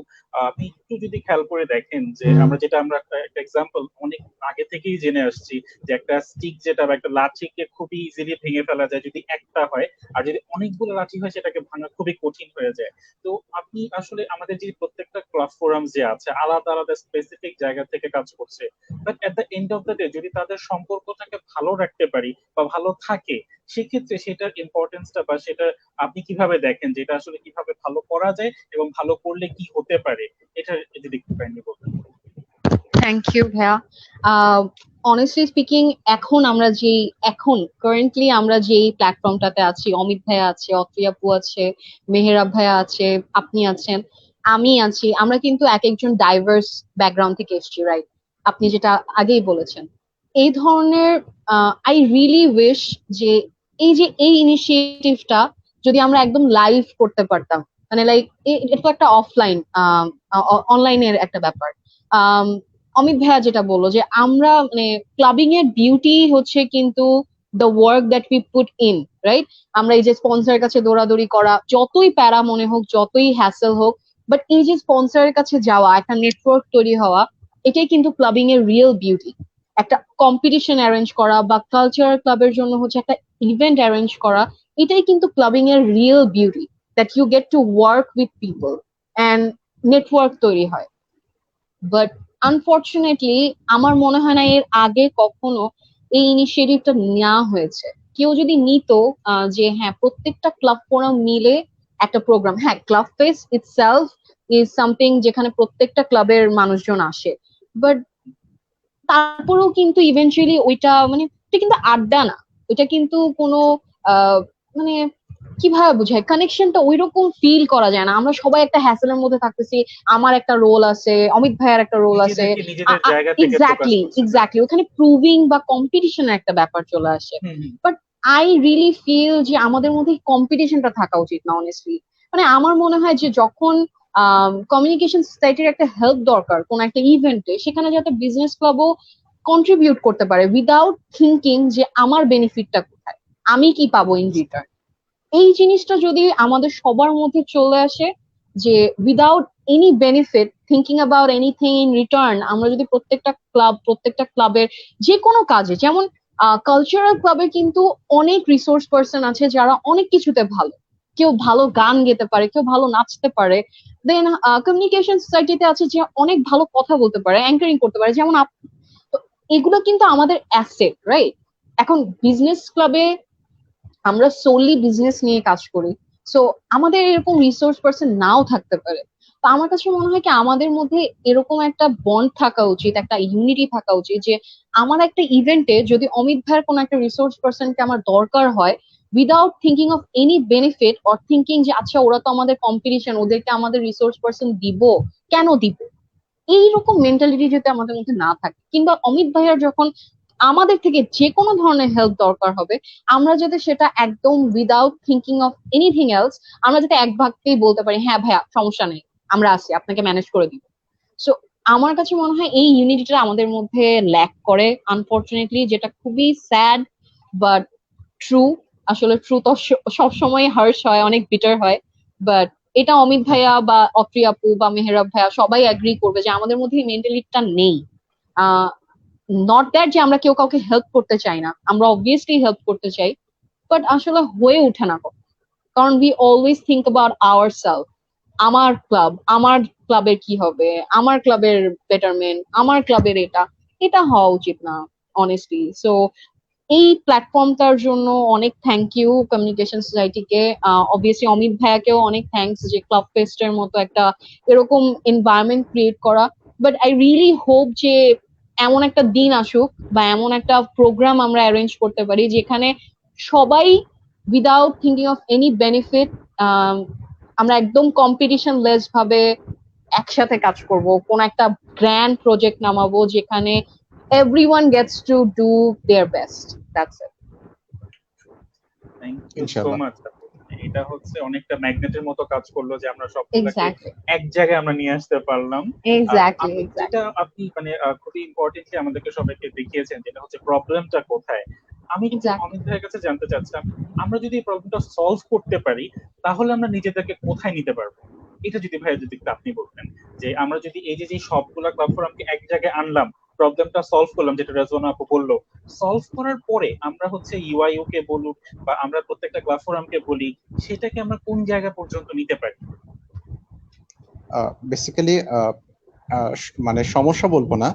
আপনি একটু যদি খেয়াল করে দেখেন যে আমরা একটা এক্সাম্পল অনেক আগে থেকেই জেনে আসছি, যে একটা স্টিক যেটা বা একটা লাঠিকে খুবই ইজিলি ভেঙে ফেলা যায় যদি একটা হয়, আর যদি অনেকগুলো লাঠি হয় সেটাকে ভাঙা খুবই কঠিন হয়ে যায়। তো আপনি আসলে আমাদের যে প্রত্যেকটা ক্লাব ফোরাম যে আছে আলাদা আলাদা স্পেসিফিক জায়গা থেকে কাজ করছে, but at the end of the day যদি তাদের সম্পর্কটাকে ভালো রাখতে পারি বা ভালো থাকে, সেক্ষেত্রে সেটার ইম্পর্টেন্সটা বা সেটা আপনি কিভাবে দেখেন, যে এটা আসলে কিভাবে ভালো করা যায় এবং ভালো করলে কি হতে পারে, এটা যদি একটু কাইন্ডলি বলতেন।
থ্যাংক ইউ ভাইয়া। অনেস্টলি স্পিকিং, এখন কারেন্টলি আমরা যেই প্ল্যাটফর্মটাতে আছি, অমিত ভাইয়া আছে, অত্রি আপু আছে, মেহেরাব ভাইয়া আছে, আপনি আছেন, আমি আছি, আমরা কিন্তু এক একজন ডাইভার্স ব্যাকগ্রাউন্ড থেকে এসেছি, রাইট? আপনি যেটা আগেই বলেছেন, এই ধরনের আই রিয়েলি উইশ যে এই ইনিশিয়েটিভটা যদি আমরা একদম লাইভ করতে পারতাম, মানে লাইক এটা একটা অফলাইন অনলাইনের একটা ব্যাপার। অমিত ভাইয়া যেটা বললো যে আমরা মানে ক্লাবিং এর বিউটি হচ্ছে কিন্তু the work that we put in, right? আমরা এই যে স্পন্সরের কাছে দৌড়াদৌড়ি করা, যতই প্যারা মনে হোক, যতই হ্যাসেল হোক, বাট এই যে স্পন্সরের কাছে যাওয়া, একটা নেটওয়ার্ক তৈরি হওয়া, এটাই কিন্তু ক্লাবিং এর রিয়েল বিউটি। একটা কম্পিটিশন অ্যারেঞ্জ করা বা কালচারাল ক্লাবের জন্য হচ্ছে একটা ইভেন্ট অ্যারেঞ্জ করা, এটাই কিন্তু ক্লাবিং এর real beauty, that you get to work with people and network তৈরি হয়। বাট আনফর্চুনেটলি আমার মনে হয় না এর আগে কখনো এই ইনিশিয়েটিভটা নেওয়া হয়েছে। কেউ যদি নিত, যে হ্যাঁ প্রত্যেকটা ক্লাব ফোরাম মিলে একটা প্রোগ্রাম, হ্যাঁ club fest itself is something যেখানে প্রত্যেকটা ক্লাবের মানুষজন আসে, বাট তারপরেও কিন্তু ইভেন্চুয়ালি ওইটা মানে ওটা কিন্তু আড্ডা না, ওইটা কিন্তু কোনো মানে কিভাবে বোঝায়, কানেকশনটা ওই রকম ফিল করা যায় না। আমরা সবাই একটা হ্যাসেলের মধ্যে থাকতেছি, আমার একটা রোল আছে, অমিত ভাইয়ের একটা রোল আছে, এক্স্যাক্টলি ওখানে প্রুভিং বা কম্পিটিশনের একটা ব্যাপার চলে আসে। বাট আই রিয়েলি ফিল যে আমাদের মধ্যে কম্পিটিশনটা থাকা উচিত না অনেস্টলি। মানে আমার মনে হয় যে যখন কমিউনিকেশন সোসাইটির একটা হেল্প দরকার কোন একটা ইভেন্টে, সেখানে যাতে বিজনেস ক্লাবও কন্ট্রিবিউট করতে পারে উইদাউট থিঙ্কিং যে আমার বেনিফিটটা কোথায়, আমি কি পাবো ইন রিটার্ন। এই জিনিসটা যদি আমাদের সবার মধ্যে চলে আসে, যে without any benefit thinking about anything in return, আমরা যদি প্রত্যেকটা ক্লাবের যে কোনো কাজে, যেমন কালচারাল ক্লাবে কিন্তু অনেক রিসোর্স পার্সন আছে যারা অনেক কিছুতে ভালো, কেউ ভালো গান গেতে পারে, কেউ ভালো নাচতে পারে, দেন কমিউনিকেশন সোসাইটিতে আছে যে অনেক ভালো কথা বলতে পারে, অ্যাঙ্কারিং করতে পারে, যেমন এগুলো কিন্তু আমাদের অ্যাসেট, রাইট? এখন বিজনেস ক্লাবে আমরা সোলি বিজনেস নিয়ে কাজ করি, সো আমাদের এরকম রিসোর্স পার্সন নাও থাকতে পারে। তো আমার কাছে মনে হয় কি আমাদের মধ্যে এরকম একটা বন্ড থাকা উচিত, একটা ইউনিটি থাকা উচিত, যে আমার একটা ইভেন্টে যদি অমিত ভাইয়ের কোনো একটা রিসোর্স পার্সনকে আমার দরকার হয়, without thinking of any benefit or thinking যে আচ্ছা ওরা তো আমাদের কম্পিটিশন, ওদেরকে আমাদের রিসোর্স পার্সন দিব, কেন দিব, এইরকম মেন্টালিটি যদি আমাদের মধ্যে না থাকে, কিংবা অমিত ভাইয়ার যখন আমাদের থেকে যে কোনো ধরনের হেল্প দরকার হবে, আমরা যাতে সেটা একদম without thinking of anything else, আমরা যাতে এক ভাগতেই বলতে পারি হ্যাঁ ভাইয়া সমস্যা নেই, আমরা আছি, আপনাকে ম্যানেজ করে দিব। সো আমার কাছে মনে হয় এই ইউনিটিটা আমাদের মধ্যে ল্যাক করে আনফরচুনেটলি, যেটা খুবই স্যাড বাট ট্রু। আসলে ট্রু তো সবসময় হার্শ হয়, অনেক বিটার হয়, বাট এটা অমিত ভাইয়া বা অত্রি আপু বা মেহেরাব ভাইয়া সবাই এগ্রি করবে যে আমাদের মধ্যে এই মেন্টালিটিটা নেই। নট দ্যাট যে আমরা কেউ কাউকে হেল্প করতে চাই না, আমরা অবভিয়াসলি হেল্প করতে চাই, বাট আসলে হয়ে ওঠে না, কারণ we always think about our self. আমার ক্লাব, আমার ক্লাবের কি হবে, আমার ক্লাবের বেটারমেন্ট, আমার ক্লাবের এটা এটা হওয়া উচিত না অনেস্টলি। সো এই প্ল্যাটফর্মটার জন্য অনেক থ্যাংক ইউ কমিউনিকেশন সোসাইটিকে, অবভিয়াসলি অমিত ভাইয়াকেও অনেক থ্যাংকস যে ক্লাব ফেস্টের মতো একটা এরকম এনভায়রনমেন্ট ক্রিয়েট করা। বাট আই রিয়েলি হোপ যে এমন একটা দিন আসুক বা এমন একটা প্রোগ্রাম আমরা অ্যারেঞ্জ করতে পারি যেখানে সবাই without thinking of any benefit আমরা একদম কম্পিটিশন লেস ভাবে একসাথে কাজ করব, কোন একটা গ্র্যান্ড প্রজেক্ট নামাবো যেখানে everyone gets to do their best. That's it.
Thank you so much. এটা হচ্ছে অনেকটা ম্যাগনেটের মতো কাজ করলো যে আমরা সবগুলোকে এক জায়গায় আমরা নিয়ে আসতে পারলাম। যেটা আপনি মানে খুবই ইম্পর্টেন্টলি আমাদেরকে সবাইকে দেখিয়েছেন, যেটা হচ্ছে প্রবলেমটা কোথায়। আমি কিন্তু অমিত ভাইয়ের কাছে জানতে চাচ্ছিলাম, আমরা যদি এই প্রবলেমটা সলভ করতে পারি তাহলে আমরা নিজেদেরকে কোথায় নিতে পারবো, এটা যদি ভাইয়া যদি আপনি বলতেন, যে আমরা যদি এই যে সবগুলা ক্লাব ফোরামকে এক জায়গায় আনলাম, প্রবলেমটা সলভ করলাম, যেটা রেজওয়ানা আপু বললো, সলভ করার পরে আমরা হচ্ছে ইউআইইউ কে বলুক বা আমরা প্রত্যেকটা ক্লাব ফোরামকে বলি, সেটাকে আমরা কোন জায়গা পর্যন্ত নিতে পারি?
বেসিক্যালি মানে সমস্যা বলবো না,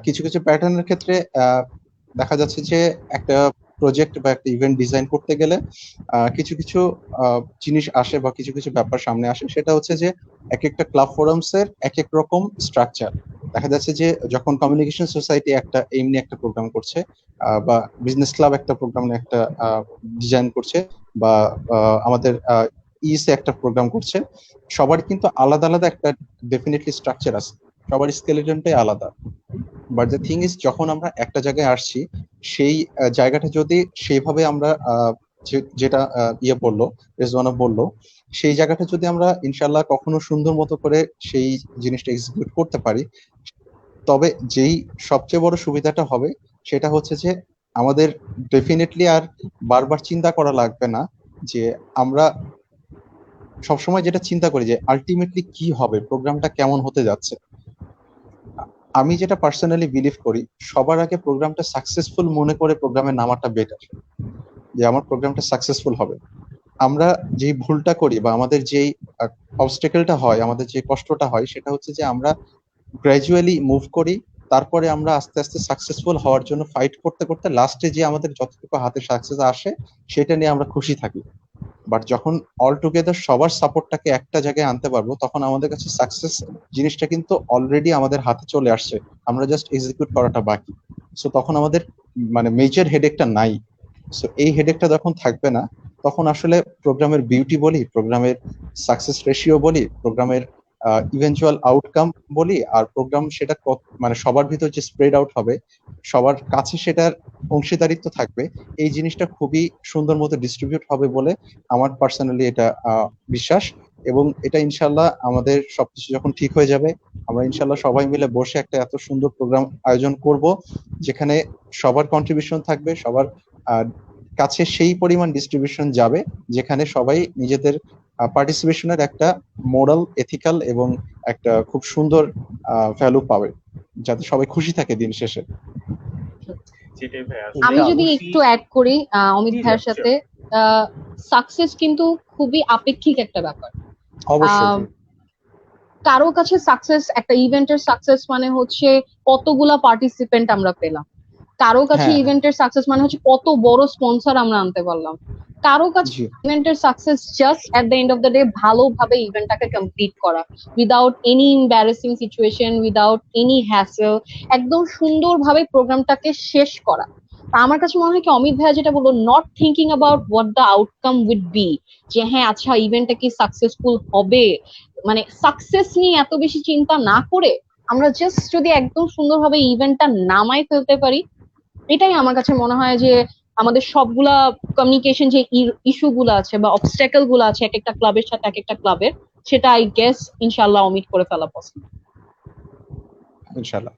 কিছু কিছু প্যাটার্নের ক্ষেত্রে দেখা যাচ্ছে যে একটা প্রজেক্ট বা একটা ইভেন্ট ডিজাইন করতে গেলে কিছু কিছু জিনিস আসে বা কিছু কিছু ব্যাপার সামনে আসে। সেটা হচ্ছে যে এক একটা ক্লাব ফোরামস এর এক এক রকম স্ট্রাকচার। দেখা যাচ্ছে যে যখন কমিউনিকেশন সোসাইটি একটা এমনি একটা প্রোগ্রাম করছে বা বিজনেস ক্লাব একটা প্রোগ্রাম একটা ডিজাইন করছে বা আমাদের ইসে একটা প্রোগ্রাম করছে, সবার কিন্তু আলাদা আলাদা একটা ডেফিনেটলি স্ট্রাকচার আছে, সবার স্কেলেটনটাই আলাদা। বাট দ্য থিং ইজ, যখন আমরা একটা জায়গায় আসছি, সেই জায়গাটা যদি সেইভাবে আমরা যেটা ইয়ে বললো, রেজওয়ানা বললো, সেই জায়গাটা যদি আমরা ইনশাল্লাহ কখনো সুন্দর মতো করে সেই জিনিসটা এক্সিকিউট করতে পারি, তবে যেই সবচেয়ে বড় সুবিধাটা হবে সেটা হচ্ছে যে আমাদের ডেফিনেটলি আর বারবার চিন্তা করা লাগবে না যে আমরা সবসময় যেটা চিন্তা করি যে আলটিমেটলি কি হবে, প্রোগ্রামটা কেমন হতে যাচ্ছে। আমি যেটা পার্সোনালি বিলিভ করি, সবার আগে প্রোগ্রামটা সাকসেসফুল মনে করে প্রোগ্রামে নামাটা বেটার, যে আমার প্রোগ্রামটা সাকসেসফুল হবে। আমরা যেই ভুলটা করি বা আমাদের যেই অবস্টেকেলটা হয়, আমাদের যে কষ্টটা হয়, সেটা হচ্ছে যে আমরা গ্র্যাজুয়ালি মুভ করি, তারপরে আমরা আস্তে আস্তে সাকসেসফুল হওয়ার জন্য ফাইট করতে করতে লাস্টে যে আমাদের যতটুকু হাতে সাকসেস আসে সেটা নিয়ে আমরা খুশি থাকি। বাট যখন অল টুগেদার সবার সাপোর্টটাকে একটা জায়গায় আনতে পারবো, তখন আমাদের কাছে সাকসেস জিনিসটা কিন্তু অলরেডি আমাদের হাতে চলে আসছে, আমরা জাস্ট এক্সিকিউট করাটা বাকি। সো তখন আমাদের মানে মেজর হেডেকটা নাই। সো এই হেডেকটা যখন থাকবে না, তখন আসলে প্রোগ্রামের বিউটি বলি, প্রোগ্রামের সাকসেস রেশিও বলি, প্রোগ্রামের ইভেনচুয়াল আউটকাম বলি, আর প্রোগ্রাম সেটা মানে সবার ভিতর যে স্প্রেড আউট হবে, সবার কাছে সেটার অংশীদারিত্ব থাকবে, এই জিনিসটা খুবই সুন্দর মতো ডিস্ট্রিবিউট হবে বলে আমার পার্সোনালি এটা বিশ্বাস। এবং এটা ইনশাল্লাহ আমাদের সবকিছু যখন ঠিক হয়ে যাবে, আমরা ইনশাল্লাহ সবাই মিলে বসে একটা এত সুন্দর প্রোগ্রাম আয়োজন করব যেখানে সবার কন্ট্রিবিউশন থাকবে, সবার কাছে সেই পরিমাণ ডিস্ট্রিবিউশন যাবে যেখানে সবাই নিজেদের পার্টিসিপেশনের একটা মোরাল, এথিক্যাল এবং একটা খুব সুন্দর ভ্যালু পাবে, যাতে সবাই খুশি থাকে দিন শেষে।
আমি যদি একটু অ্যাড করি অমিত ভাইয়ের সাথে, সাকসেস কিন্তু খুবই আপেক্ষিক একটা ব্যাপার।
অবশ্যই
কারো কাছে সাকসেস, একটা ইভেন্টের সাকসেস মানে হচ্ছে কতগুলা পার্টিসিপেন্ট আমরা পেলাম, কারো কাছে ইভেন্টের সাকসেস মানে হচ্ছে কত বড় স্পন্সর আমরা আনতে পারলাম, কারো কাছে ইভেন্টের success just at the end of the day ভালোভাবে ইভেন্টটাকে কমপ্লিট করা without any embarrassing situation, without any hassle, একদম সুন্দরভাবে প্রোগ্রামটাকে শেষ করা। আমার কাছে মনে হয় কি অমিত ভাইয়া যেটা বললো, not thinking about what the outcome would be, যে হ্যাঁ আচ্ছা ইভেন্টটা কি সাকসেসফুল হবে, মানে সাকসেস নিয়ে এত বেশি চিন্তা না করে আমরা জাস্ট যদি একদম সুন্দরভাবে ইভেন্টটা নামাই ফেলতে পারি, এটাই আমার কাছে মনে হয় যে আমাদের সবগুলা কমিউনিকেশন যে ইস্যু গুলো আছে বা অবস্ট্যাকল গুলো আছে এক একটা ক্লাবের সাথে এক একটা ক্লাবের, সেটা আই গেস ইনশাআল্লাহ অমিট করে ফেলা পসিবল
ইনশাআল্লাহ।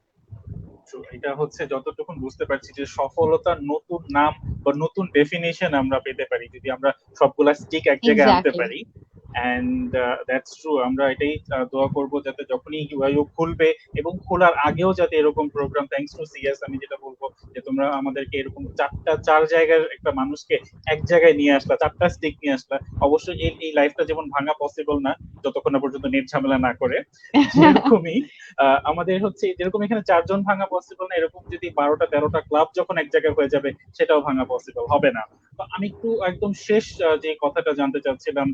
এটা হচ্ছে যতটুকু বুঝতে পারছি যে সফলতার নতুন নাম বা নতুন ডেফিনেশন আমরা পেতে পারি যদি আমরা সবগুলা স্টিক এক জায়গায় আনতে পারি। And that's true. আমরা এটাই দোয়া করব যাতে যখনই ইউআইও খুলবে এবং খোলার আগেও যাতে এরকম প্রোগ্রাম, থ্যাঙ্কস টু সিএস, আমি যেটা বলবো যে তোমরা আমাদেরকে এরকম চার জায়গার একটা মানুষকে এক জায়গায় নিয়ে আসলা, চারটা স্টিক নিয়ে আসলা। অবশ্যই এই লাইফটা যেমন ভাঙা পসিবল না যতক্ষণ না পর্যন্ত নেট ঝামেলা না করে, সেরকমই আমাদের হচ্ছে যেরকম এখানে 4 জন ভাঙা পসিবল না, এরকম যদি 12টা 13টা ক্লাব যখন এক জায়গায় হয়ে যাবে সেটাও ভাঙা পসিবল হবে না। তো আমি একটু একদম শেষ যে কথাটা জানতে চাচ্ছিলাম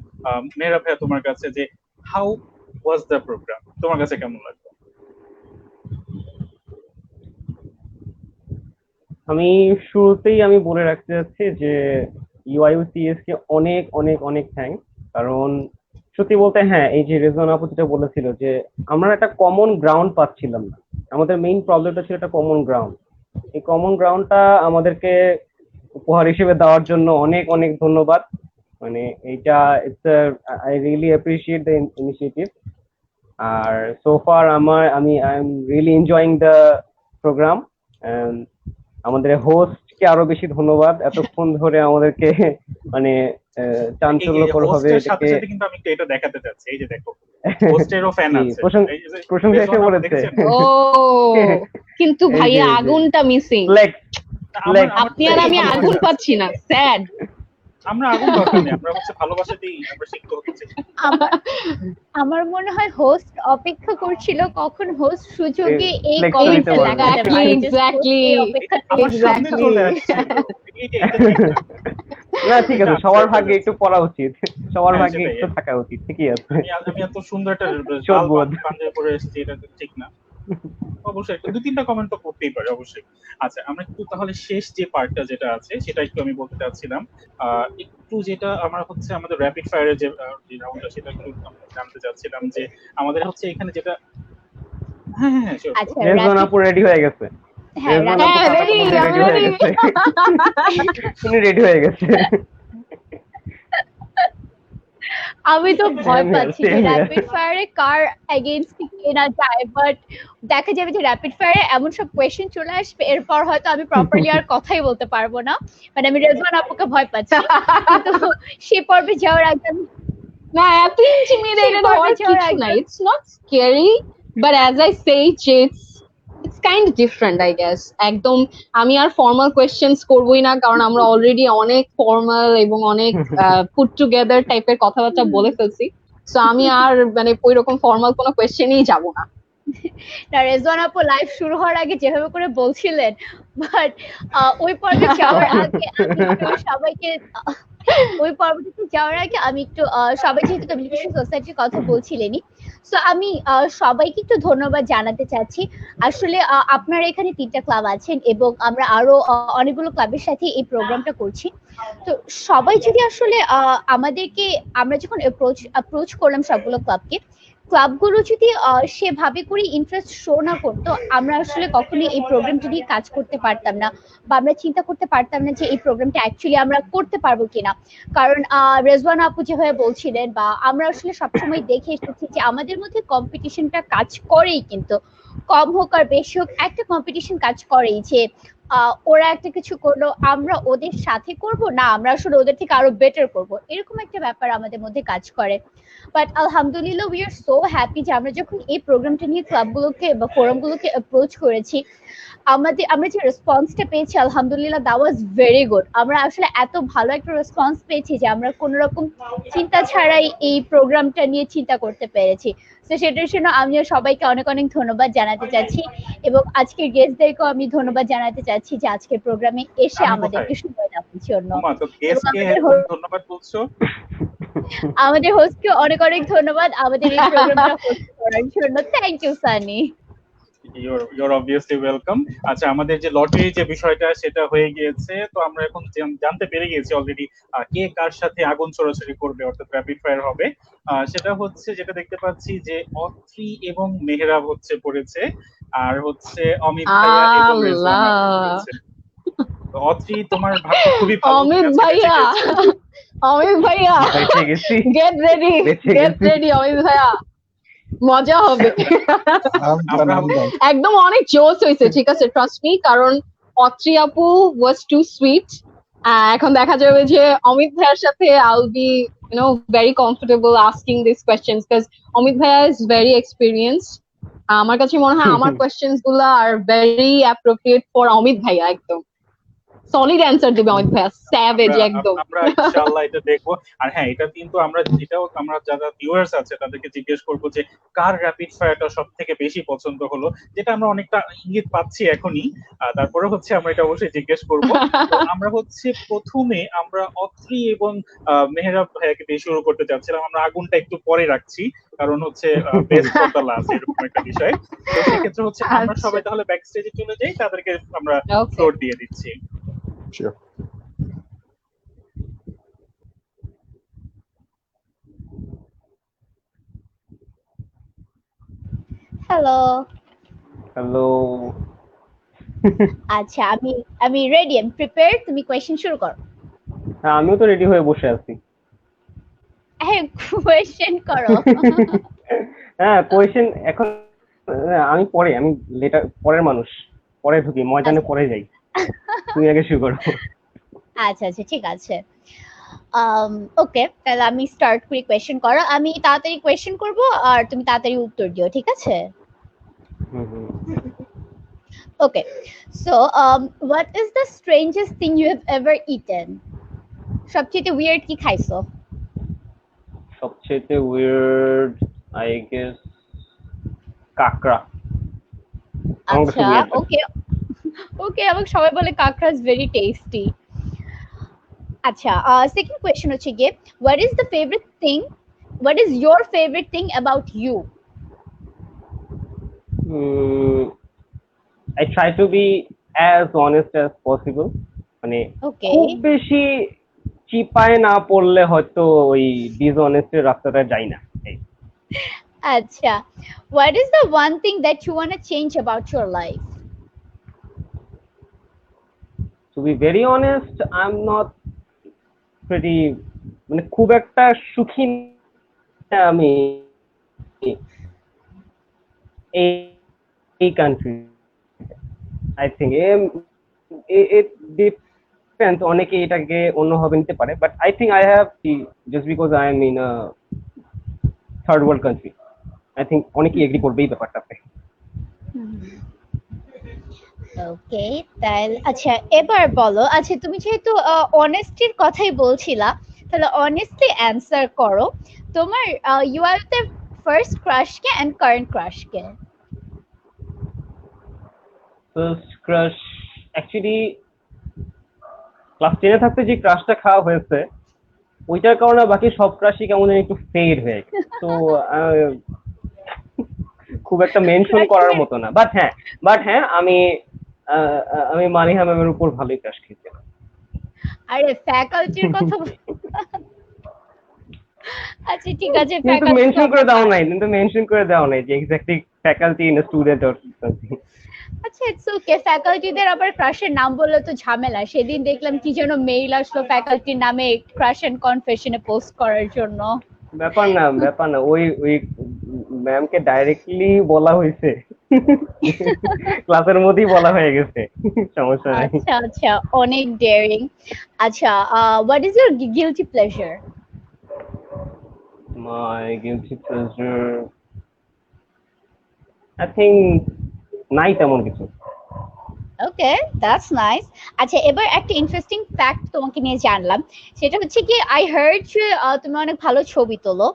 মেহরা ভাইয়া তোমার কাছে, যে হাউ ওয়াজ দ্য প্রোগ্রাম, তোমার কাছে কেমন লাগলো?
আমি শুরুতেই আমি বলে রাখতে যাচ্ছি যে ইউআইউসিএস কে অনেক অনেক অনেক থ্যাঙ্কস। কারণ সত্যি বলতে হ্যাঁ, এই যে রেজন আপু যেটা বলেছিল যে আমরা একটা কমন গ্রাউন্ড পাচ্ছিলাম না, আমাদের মেইন প্রবলেমটা ছিল একটা কমন গ্রাউন্ড। এই কমন গ্রাউন্ডটা আমাদেরকে উপহার হিসেবে দেওয়ার জন্য অনেক অনেক ধন্যবাদ। মানে এইটা I really appreciate the initiative. আর so far I am really enjoying the programme. আমাদের হোস্টকে আরো বেশি ধন্যবাদ এতক্ষণ ধরে আমাদেরকে মানে চাঞ্চল্যকর ভাবে
সাথে সাথে কিন্তু আমি এটা দেখাতে চাচ্ছি, এই যে দেখো হোস্টেরও ফ্যান আছে,
প্রশংসা এসে বলেছে।
ও কিন্তু ভাইয়া আগুনটা মিসিং, আপনি আর আমি আগুন পাচ্ছি না, স্যাড।
আমরা আগুন দরকার নেই, আমরা হচ্ছে ভালোবাসা দিই, আমরা শিখতে হচ্ছে।
আমার মনে হয় হোস্ট অপেক্ষা করছিল কখন হোস্ট সুযোগে এই কমেন্টটা লাগাতে পারে।
এক্স্যাক্টলি
আমার সামনে চলে আসছে।
না ঠিক আছে, সবার ভাগ্যে একটু পড়া উচিত, সবার ভাগ্যে একটু থাকা উচিত, ঠিকই আছে।
আমি এত সুন্দর একটা পাঞ্জাবি পরে এসেছি, এটা ঠিক না? অবশ্যই একটু 2-3টা কমেন্ট তো করতেই পারে অবশ্যই। আচ্ছা, আমরা একটু তাহলে শেষ যে পার্টটা যেটা আছে সেটা একটু আমি বলতে চাচ্ছিলাম, একটু যেটা আমরা হচ্ছে আমাদের র্যাপিড ফায়ারের যে রাউন্ডটা সেটা একটু জানতে চাচ্ছিলাম যে আমাদের হচ্ছে এখানে যেটা
রেজন আপু রেডি হয়ে গেছে, উনি রেডি হয়ে গেছে।
আমি তো ভয় পাচ্ছি র্যাপিড ফায়ারে কার এগেইনস্ট কেনা যায়, বাট দেখা যাবে যে র্যাপিড ফায়ারে এমন সব কোয়েশ্চেন চলে আসবে এরপর হয়তো আমি প্রপারলি আর কথাই বলতে পারবো না। মানে আমি রেজওয়ান আপুকে ভয় পাচ্ছি, কিন্তু সে পর্বে যাওয়ার আগে
না, এত ইন্টিমিডেটেড হওয়ার কিছু না, it's not scary, but as I say it's kind of different I guess. একদম আমি আর ফর্মাল কোয়েশ্চেনস করবই না, কারণ আমরা অলরেডি অনেক ফর্মাল এবং অনেক পুট টুগেদার টাইপের কথাবার্তা বলে ফেলছি, সো আমি আর মানে ওই রকম ফর্মাল কোনো কোয়েশ্চেনই যাব না।
রেজওয়ান আপু লাইভ শুরু হওয়ার আগে যেভাবে করে বলছিলেন, বাট ওই পর্বে যাওয়ার আগে আমি সবাইকে ওই পর্বটিতে যাওয়ার আগে আমি একটু সবাই যেহেতু কমিউনিকেশন সোসাইটির কথা বলছিলেনই, সো আমি সবাইকে একটু ধন্যবাদ জানাতে চাচ্ছি। আসলে আপনারা এখানে 3টা ক্লাব আছেন এবং আমরা আরো অনেকগুলো ক্লাবের সাথে এই প্রোগ্রামটা করছি। তো সবাই যদি আসলে আমাদেরকে, আমরা যখন অ্যাপ্রোচ করলাম সবগুলো ক্লাবগুলো যদি সেভাবে করে ইন্টারেস্ট শো না করতো, আমরা আসলে কখনোই এই প্রোগ্রামটি নিয়ে কাজ করতে পারতাম না, বা আমরা চিন্তা করতে পারতাম না যে এই প্রোগ্রামটা অ্যাকচুয়ালি আমরা করতে পারবো কিনা। কারণ রেজওয়ান আপু যেভাবে বলছিলেন, বা আমরা আসলে সবসময় দেখে এসেছি যে আমাদের মধ্যে কম্পিটিশনটা কাজ করেই, কিন্তু কম হোক আর বেশি হোক একটা কম্পিটিশন কাজ করেই, যে ওরা একটা কিছু করলো আমরা ওদের সাথে করব না, আমরা আসলে ওদের থেকে আরো বেটার করব, এরকম একটা ব্যাপার আমাদের মধ্যে কাজ করে। বাট আলহামদুলিল্লাহ উই আর সো হ্যাপি যে আমরা যখন এই প্রোগ্রামটা নিয়ে ক্লাবগুলোকে বা ফোরামগুলোকে অ্যাপ্রোচ করেছি, আমরা যে রেসপন্সটা পেয়েছি আলহামদুলিল্লাহ দ্যাট ওয়াজ ভেরি গুড। আমরা আসলে এত ভালো একটা রেসপন্স পেয়েছি যে আমরা কোনো রকম চিন্তা ছাড়াই এই প্রোগ্রামটা নিয়ে চিন্তা করতে পেরেছি। সো তো সেটার জন্য আমিও সবাইকে অনেক অনেক ধন্যবাদ জানাতে চাচ্ছি এবং আজকের গেস্টদেরকেও আমি ধন্যবাদ জানাতে চাচ্ছি যে আজকের প্রোগ্রামে এসে আমাদেরকে সময় দেওয়ার জন্য।
ধন্যবাদ বলছো?
আমাদের হোস্টকে অনেক অনেক ধন্যবাদ আমাদের এই প্রোগ্রামটা হোস্ট করার জন্য। Thank you Sunny.
You're obviously welcome. আচ্ছা, আমাদের যে লটারি যে বিষয়টা সেটা হয়ে গিয়েছে, তো আমরা এখন জানতে পেরে গিয়েছি অলরেডি কে কার সাথে আগুন ছড়াছড়ি করবে, অর্থাৎ র্যাপিড ফায়ার হবে। সেটা হচ্ছে যেটা দেখতে পাচ্ছি যে অত্রি এবং মেহরাব হচ্ছে পড়েছে, আর হচ্ছে অমিত ভাইয়া এবং রেজওয়ান পড়েছে। তো অত্রি, তোমার ভাগ্য খুবই ভালো।
অমিত ভাইয়া, অমিত ভাইয়া, get ready, get ready Amit ভাইয়া, মজা হবে। একদম অনেক জোস হয়েছে, ঠিক আছে, ট্রাস্ট মি, কারণ অত্রি আপু ওয়াজ টু সুইট। এখন দেখা যাবে যে অমিত ভাইয়ার সাথে I'll be very comfortable asking these questions because Amit ভাইয়া is very experienced. আমার কাছে মনে হয় আমার কোয়েশ্চেনস গুলা are very appropriate for Amit ভাইয়া। একদম সলিড অ্যানসার দিবে অমিত ভাইয়া, স্যাভেজ একদম।
আমরা ইনশাআল্লাহ এটা দেখবো। আর হ্যাঁ, এটা কিন্তু আমরা যারা ভিউয়ার্স আছে তাদেরকে জিজ্ঞেস করবো যে কার র্যাপিড ফায়ারটা সবথেকে বেশি পছন্দ হলো, যেটা আমরা অনেকটা ইঙ্গিত পাচ্ছি এখনই। তারপরে হচ্ছে আমরা এটা অবশ্যই জিজ্ঞেস করবো। তো আমরা হচ্ছে প্রথমে আমরা অত্রি এবং মেহরাব ভাইয়াকে দিয়ে শুরু করতে চাচ্ছিলাম। আমরা আগুনটা একটু পরে রাখছি, কারণ হচ্ছে বেস্ট অফ দ্য লাস্ট এরকম একটা বিষয়। তো সেক্ষেত্রে হচ্ছে আমরা সবাই তাহলে ব্যাক স্টেজে চলে যাই, তাদেরকে আমরা ফ্লোর দিয়ে দিচ্ছি।
Sure.
হ্যালো।
হ্যালো।
আচ্ছা, আমি রেডি, আমি প্রিপেয়ার্ড, তুমি কোয়েশ্চেন শুরু করো।
হ্যাঁ, আমিও তো রেডি হয়ে বসে আছি।
হ্যাঁ, কোয়েশ্চেন করো।
হ্যাঁ, কোয়েশ্চেন এখন আমি লেটার পরের মানুষ, পরে ঢুকি, ময়দানে পরে যাই। তুমি আগে শুরু করো।
আচ্ছা আচ্ছা, ঠিক আছে। ওকে, তাহলে আমি স্টার্ট করি কোয়েশ্চেন করো। আমি তাড়াতাড়ি কোয়েশ্চেন করব আর তুমি তাড়াতাড়ি উত্তর দিও, ঠিক আছে? Okay, so what is the strangest thing you have ever eaten? সবচেয়ে উইয়ার্ড কি খাইছো?
সবচেয়ে উইয়ার্ড আই গেস কাকড়া।
আচ্ছা, ওকে ওকে, আমাকে সবাই বলে কাকড়া ইজ ভেরি টেস্টি। আচ্ছা, সেকেন্ড কোয়েশ্চেন হচ্ছে গিয়ে what is your favourite thing about you?
I try to be as honest as possible. মানে খুব বেশি চিপায় না পড়লে হয়তো ওই ডিসঅনেস্টের রাস্তাটা যাই না।
আচ্ছা, what is the one thing that you want to change about your life?
To be very honest, I'm not pretty, মানে খুব একটা সুখী না আমি এই country. I think it depends, অনেকে এটাকে অন্যভাবে নিতে পারে, but I think I have just because I am in a third world country, I think অনেকে এগ্রি করবে এই ব্যাপারটাতে।
ওকে, তাহলে আচ্ছা এবার বলো, আচ্ছা তুমি যেহেতু অনেস্টির কথাই বলছিলা, তাহলে অনেস্টলি অ্যানসার করো, তোমার you are the first crush কে এন্ড কারেন্ট ক্রাশ কে?
ফার্স্ট ক্রাশ অ্যাকচুয়ালি ক্লাস 10 থাকতে যে ক্রাশটা খাওয়া হয়েছে ওইটার কারণে বাকি সব ক্রাশই কেমন একটু ফেড হয়ে গেছে, তো খুব একটা মেনশন করার মতো না। বাট হ্যাঁ আমি মানিহা ম্যামের উপর ভালোই ক্রাশ খেয়েছিলাম।
আরে ফ্যাকাল্টির কথা আচ্ছা ঠিক আছে,
কিন্তু মেনশন করে দাও নাই যে exactly faculty in student or something.
আচ্ছা, ইটস ওকে। ফ্যাকাল্টিদের আবার ক্রাশের নাম বললে তো ঝামেলা। সেদিন দেখলাম কি যেন মেইল আসলো ফ্যাকাল্টির নামে ক্রাশ এন্ড কনফেশনে পোস্ট করার জন্য।
ব্যাপার না, ওই ম্যামকে ডাইরেক্টলি বলা হয়েছে, ক্লাসের মধ্যেই বলা হয়ে গেছে, সমস্যা নাই।
আচ্ছা, অনেক ডেয়ারিং। আচ্ছা, what is your guilty pleasure?
My guilty pleasure, I think নাই তেমন কিছু।
ওকে, দ্যাটস নাইস। আচ্ছা, এবার একটা ইন্টারেস্টিং ফ্যাক্ট তোমাকে নিয়ে জানলাম, সেটা হচ্ছে কি আই হার্ড তুমি অনেক ভালো ছবি তোলো।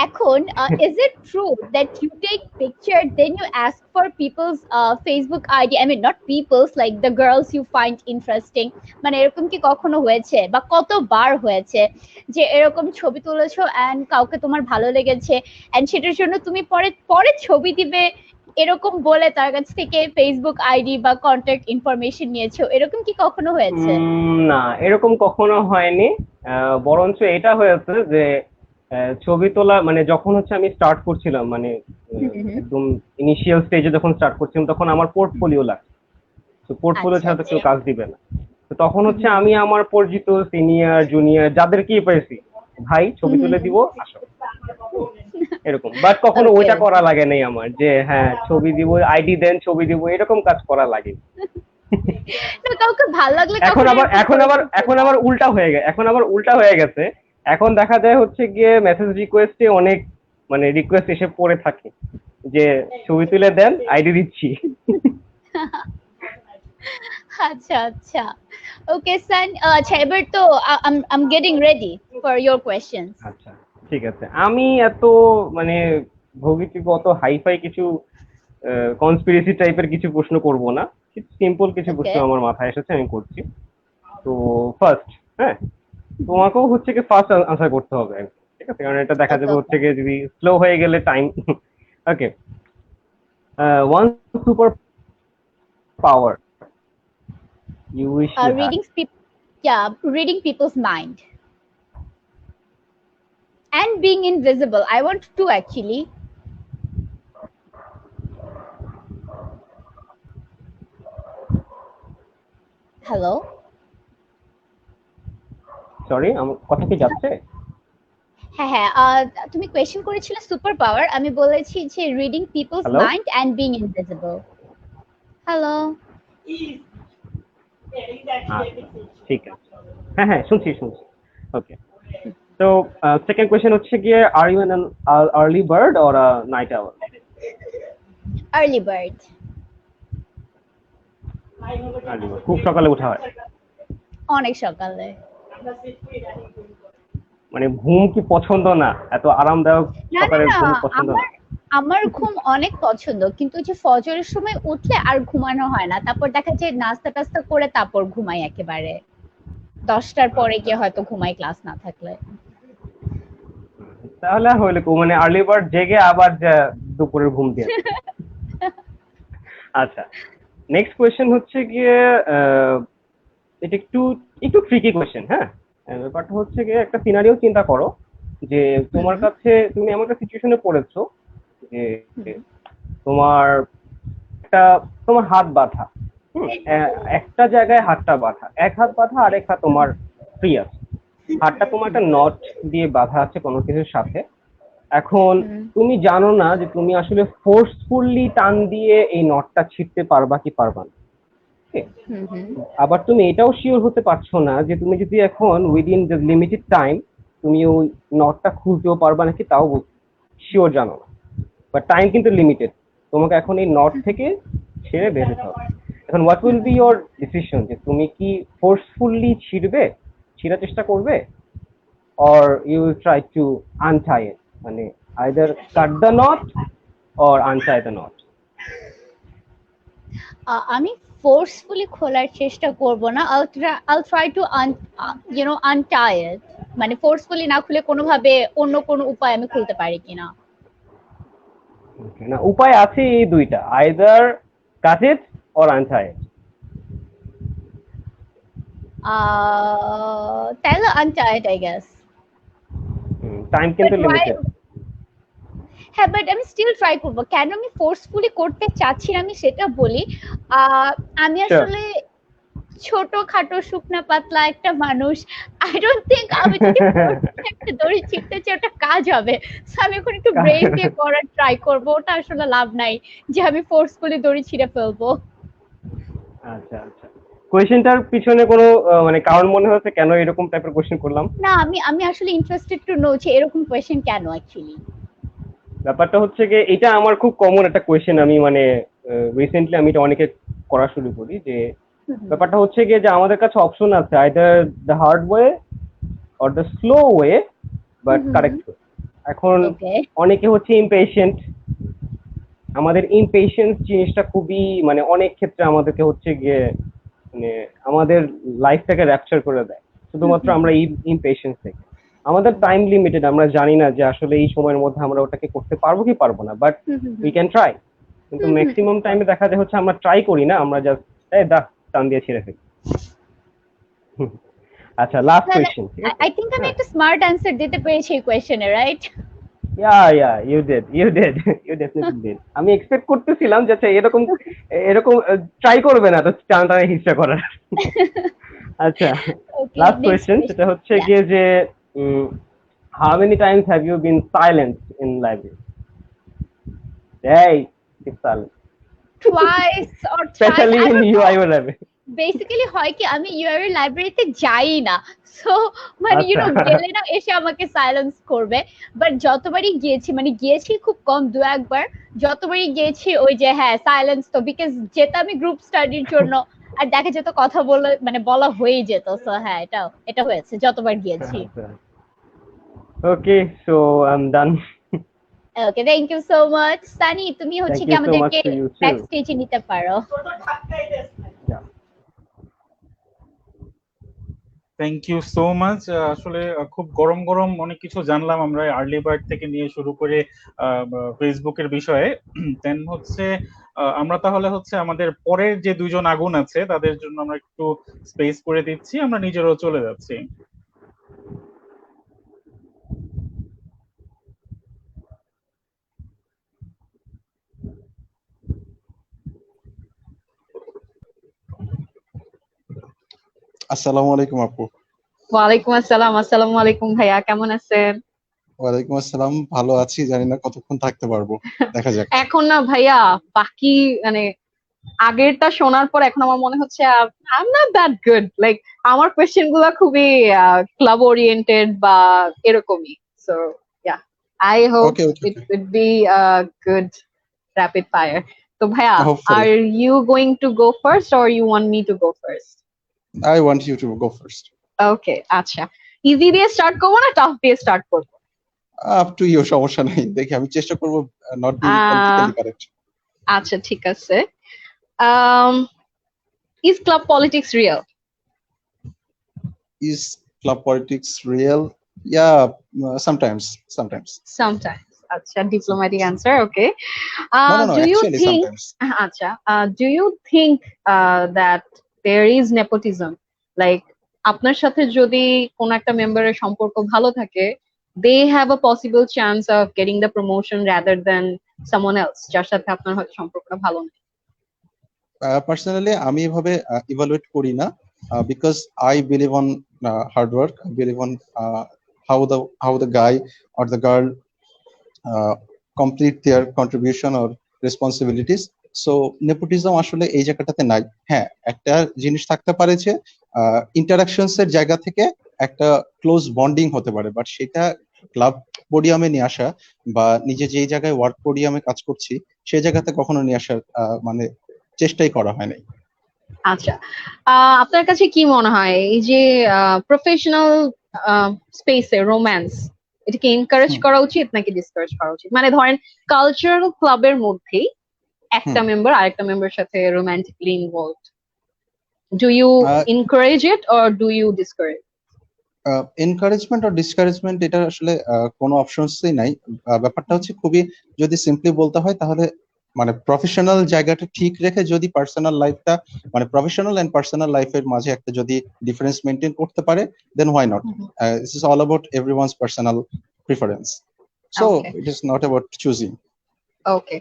এখন is it true that you take picture then you ask for people's Facebook ID? I mean not people's, like the girls you find interesting. মানে এরকম কি কখনো হয়েছে বা কতবার হয়েছে যে এরকম ছবি তুলেছো এন্ড কাউকে তোমার ভালো লেগেছে এন্ড সেটার জন্য তুমি পরে পরে ছবি দিবে এরকম বলে তার কাছ থেকে ফেসবুক আইডি বা কন্টাক্ট ইনফরমেশন নিয়েছো, এরকম কি কখনো হয়েছে?
না, এরকম কখনো হয়নি। বরঞ্চ এটা হয়েছে যে ছবি তোলা মানে যখন হচ্ছে আমি স্টার্ট করছিলাম, মানে একদম ইনিশিয়াল স্টেজে যখন স্টার্ট করছিলাম, তখন আমার পোর্টফোলিও লাগছে। তো পোর্টফোলিও ছাড়া তো কেউ কাজ দিবে না। তো তখন হচ্ছে আমি আমার পরিচিত সিনিয়র জুনিয়র যাদেরকেই পেয়েছি, ভাই ছবি তুলে দিব আসো, এরকম। বাট কখনো ওইটা করা লাগে নাই আমার, যে হ্যাঁ ছবি দিব, আইডি দেন, ছবি দিব, এরকম কাজ করা লাগে।
কাউকে ভালো লাগলে
এখন আবার উল্টা হয়ে গেছে। এখন দেখা যায় হচ্ছে গিয়ে মেসেজ রিকোয়েস্টে অনেক মানে রিকোয়েস্ট এসে পড়ে থাকে যে ছবি তুলে দেন, আইডি দিচ্ছি।
আচ্ছা আচ্ছা, ওকে সান। আচ্ছা, এবার তো I am getting ready for your questions.
আচ্ছা ঠিক আছে, আমি এত মানে ভৌগোলিকগত হাইফাই কিছু কনস্পিরেসি টাইপের কিছু প্রশ্ন করব না, সিম্পল কিছু প্রশ্ন আমার মাথায় এসেছে আমি করছি। তো ফার্স্ট, হ্যাঁ তোমাকেও হচ্ছে কি ফার্স্ট আনসার করতে হবে, ঠিক আছে? কারণ এটা দেখা যাবে হচ্ছে কি যদি স্লো হয়ে গেলে time. Okay, one super power you wish you
reading people's mind and being invisible. I want to actually. Hello,
sorry আমার কথা কি যাচ্ছে?
হ্যাঁ হ্যাঁ, তুমি কোয়েশ্চেন করেছিলে সুপার পাওয়ার, আমি বলেছি যে reading people's mind and being invisible. Hello,
ঠিক আছে, হ্যাঁ হ্যাঁ শুনছি। ওকে, তো সেকেন্ড কোয়েশ্চেন হচ্ছে গিয়ে are you an early bird or a night owl?
Early bird.
খুব সকালে ওঠা হয়?
অনেক সকালে।
মানে ঘুম কি পছন্দ না? এত আরামদায়ক সকালের ঘুম পছন্দ না?
আমার ঘুম অনেক পছন্দ, কিন্তু যে ফজরের সময় উঠলে আর ঘুমানো হয় না, তারপর দেখা যায় নাস্তা টাস্তা করে তারপর ঘুমাই একেবারে 10টার পরে গিয়ে হয়তো ঘুমাই ক্লাস না থাকলে।
তাহলে হইলে মানে আর্লি বার্ড জেগে আবার দুপুরের ঘুম দিয়ে। আচ্ছা, নেক্সট কোয়েশ্চেন হচ্ছে গিয়ে এটা একটু ট্রিকি কোয়েশ্চেন। হ্যাঁ, ব্যাপারটা হচ্ছে গিয়ে একটা সিনারিও চিন্তা করো যে তোমার কাছে, তুমি এমন একটা সিচুয়েশনে পড়েছো যে তোমার হাত বাঁধা, একটা জায়গায় হাতটা বাঁধা, এক হাত বাঁধা আর এক হাত তোমার ফ্রি আছে, হাতটা তোমার একটা নট দিয়ে বাঁধা আছে কোনো কিছুর সাথে। এখন তুমি জানো না যে তুমি আসলে ফোর্সফুলি টান দিয়ে এই নটটা ছিঁড়তে পারবা কি পারবা না। আবার তুমি এটাও শিওর হতে পারছো না যে তুমি যদি এখন উইদিন দ্য লিমিটেড টাইম তুমি ওই নটটা খুলতেও পারবা নাকি, তাও শিওর জানো না। বাট টাইম কিন্তু লিমিটেড, তোমাকে এখন এই নট থেকে ছেড়ে বের হতে হবে। এখন what will be your decision, যে তুমি কি ফোর্সফুলি ছিঁড়ার চেষ্টা করবে, or you will try to untie it, মানে either cut the knot or untie the knot?
আমি ফোর্সফুলি খোলার চেষ্টা করব না, I'll try to untie it, মানে ফোর্সফুলি না খুলে কোনোভাবে অন্য কোনো উপায় আমি খুলতে পারি কিনা।
না, উপায় আছে এই দুইটা, আইদার কাট ইট অর আনটাই ইট।
তাহলে untie it, I guess.
Time কিন্তু লিমিটেড।
হ্যাঁ, বাট আমি স্টিল ট্রাই করবো। কেন আমি ফোর্সফুলি করতে চাচ্ছি না আমি সেটা বলি। আমি আসলে ছোটখাটো শুকনা পাতলা একটা মানুষ, আই ডোন্ট থিঙ্ক আমি যদি একটা দড়ি ছিঁড়তে চাই ওটা কাজ হবে। সো আমি এখন একটু ব্রেন দিয়ে করার ট্রাই করবো, ওটা আসলে লাভ নাই যে আমি ফোর্সফুলি দড়ি ছিঁড়ে ফেলবো।
আচ্ছা আচ্ছা, কোয়েশ্চেনটার পিছনে কোনো মানে কারণ মনে হচ্ছে কেন এরকম টাইপের কোয়েশ্চেন করলাম?
না, আমি আসলে ইন্টারেস্টেড টু নো যে এরকম কোয়েশ্চেন কেন অ্যাকচুয়ালি।
ব্যাপারটা হচ্ছে যে এটা আমার খুব কমন একটা কোয়েশ্চেন, আমি মানে রিসেন্টলি আমি এটা অনেকে করা শুরু করি, যে ব্যাপারটা হচ্ছে গিয়ে যে আমাদের কাছে অপশন আছে, either the hard way or the slow way but correct way. এখন অনেকে হচ্ছে ইমপেশেন্ট, আমাদের ইমপেশেন্স জিনিসটা খুবই মানে অনেক ক্ষেত্রে আমাদেরকে হচ্ছে গিয়ে মানে আমাদের লাইফটাকে র্যাপচার করে দেয়, শুধুমাত্র আমরা ইমপেশেন্স থেকে। আমাদের টাইম লিমিটেড, আমরা জানি না যে আসলে এই সময়ের মধ্যে আমরা ওটাকে করতে পারবো কি পারবো না, বাট উই ক্যান ট্রাই। কিন্তু ম্যাক্সিমাম টাইমে দেখা যায় হচ্ছে আমরা ট্রাই করি না, আমরা জাস্ট টান দিয়ে ছেড়ে ফেলি। আচ্ছা, লাস্ট কোয়েশ্চেন।
আই থিংক আমি একটা স্মার্ট অ্যানসার দিতে পেরেছি এই কোয়েশ্চেনে, right?
Yeah, you did. You definitely did. আমি এক্সপেক্ট করতেছিলাম যে আচ্ছা এরকম ট্রাই করবে না তো টানা হিসা করার। আচ্ছা, লাস্ট কোয়েশ্চেন, সেটা হচ্ছে গিয়ে যে how many times have you been silent in library? Hey, keep silent.
Twice or
especially in UIO library.
Basically হয় কি, আমি ইউআরএ লাইব্রেরিতে যাই না, সো মানে গেলে না এসে আমাকে সাইলেন্স করবে। বাট যতবারই গিয়েছি, মানে গিয়েছি খুব কম, 2-1 বার, যতবারই গিয়েছি ওই যে হ্যাঁ সাইলেন্স, তো বিকজ যেটা আমি গ্রুপ স্টাডির জন্য, আর দেখা যেত কথা বলে মানে বলা হয়ে যেত, সো হ্যাঁ এটা হয়েছে যতবার গিয়েছি।
Okay, so I am done.
Okay, thank you so much. Sunny, তুমি হচ্ছে কি আমাদেরকে ব্যাক স্টেজে নিতে পারো।
Thank you so much. আসলে খুব গরম গরম অনেক কিছু জানলাম আমরা, আর্লি বার্ড থেকে নিয়ে শুরু করে ফেসবুকের বিষয়ে। দেন হচ্ছে আমরা তাহলে হচ্ছে আমাদের পরের যে দুইজন আগুন আছে তাদের জন্য আমরা একটু স্পেস করে দিচ্ছি, আমরা নিজেরও চলে যাচ্ছি।
আসসালামু আলাইকুম আপু।
ওয়ালাইকুম আসসালাম। আসসালামু আলাইকুম ভাইয়া, কেমন আছেন?
ওয়ালাইকুম আসসালাম, ভালো আছি, জানি না কতক্ষণ থাকতে পারবো, দেখা যাক।
এখন না ভাইয়া, বাকি মানে আগেরটা শোনার পর এখন আমার মনে হচ্ছে I am not that good, like আমার কোয়েশ্চেন গুলো খুবই ক্লাব ওরিয়েন্টেড বা এরকমই। So yeah, I hope it would be good rapid fire. তো ভাইয়া, are you going to go first or you want me to go first?
I want you to go first.
Okay, আচ্ছা, easy দিয়ে start করবো না tough দিয়ে start করব?
Up to you, সমস্যা নাই, দেখি আমি চেষ্টা করব নট বিং পলিটিক্যালি কারেক্ট।
আচ্ছা, ঠিক আছে। Is club politics real?
Is club politics real? Yeah, sometimes.
Sometimes. Acha, diplomatic answer. Okay.
No,
do you
actually
think?
Sometimes.
Acha, do you think that there is nepotism? Like, আপনার সাথে যদি কোন একটা মেম্বারের সম্পর্ক ভালো থাকে, they have a possible chance of getting the promotion rather than someone else যার সাথে আপনার হয়তো সম্পর্কটা ভালো না?
Personally, আমি এভাবে evaluate করি না, because I believe on hard work. I believe on how the guy or the girl complete their contribution or responsibilities. So nepotism আসলে এই জায়গাটাতে নাই। হ্যাঁ, একটা জিনিস থাকতে পারে যে ইন্টারাকশনস এর জায়গা থেকে একটা ক্লোজ বন্ডিং হতে পারে, বাট সেটা ক্লাব পোডিয়ামে নিয়ে আসা বা নিজে যেই জায়গায় ওয়ার্ক পোডিয়ামে কাজ করছি সেই জায়গাতে কখনো নিয়ে আসার মানে চেষ্টাই করা হয় নাই।
আচ্ছা, আপনার কাছে কি মনে হয় এই যে প্রফেশনাল স্পেসে রোম্যান্স, এটাকে এনকারেজ করা উচিত নাকি ডিসকারেজ করা উচিত? মানে ধরেন কালচারাল ক্লাবের মধ্যেই একটা মেম্বার আরেকটা মেম্বারের সাথে romantically involved, do you encourage it or do you discourage?
Encouragement আর ডিসকারেজমেন্ট এটা আসলে কোনো অপশনসই নাই। ব্যাপারটা হচ্ছে খুবই, যদি সিম্পলি বলতে হয় তাহলে মানে প্রফেশনাল জায়গাটা ঠিক রেখে যদি পার্সোনাল লাইফটা মানে প্রফেশনাল এন্ড পার্সোনাল লাইফের মাঝে একটা যদি ডিফারেন্স মেইনটেইন করতে পারে, then why not? This is all about everyone's personal preference, so it is not about choosing.
Okay,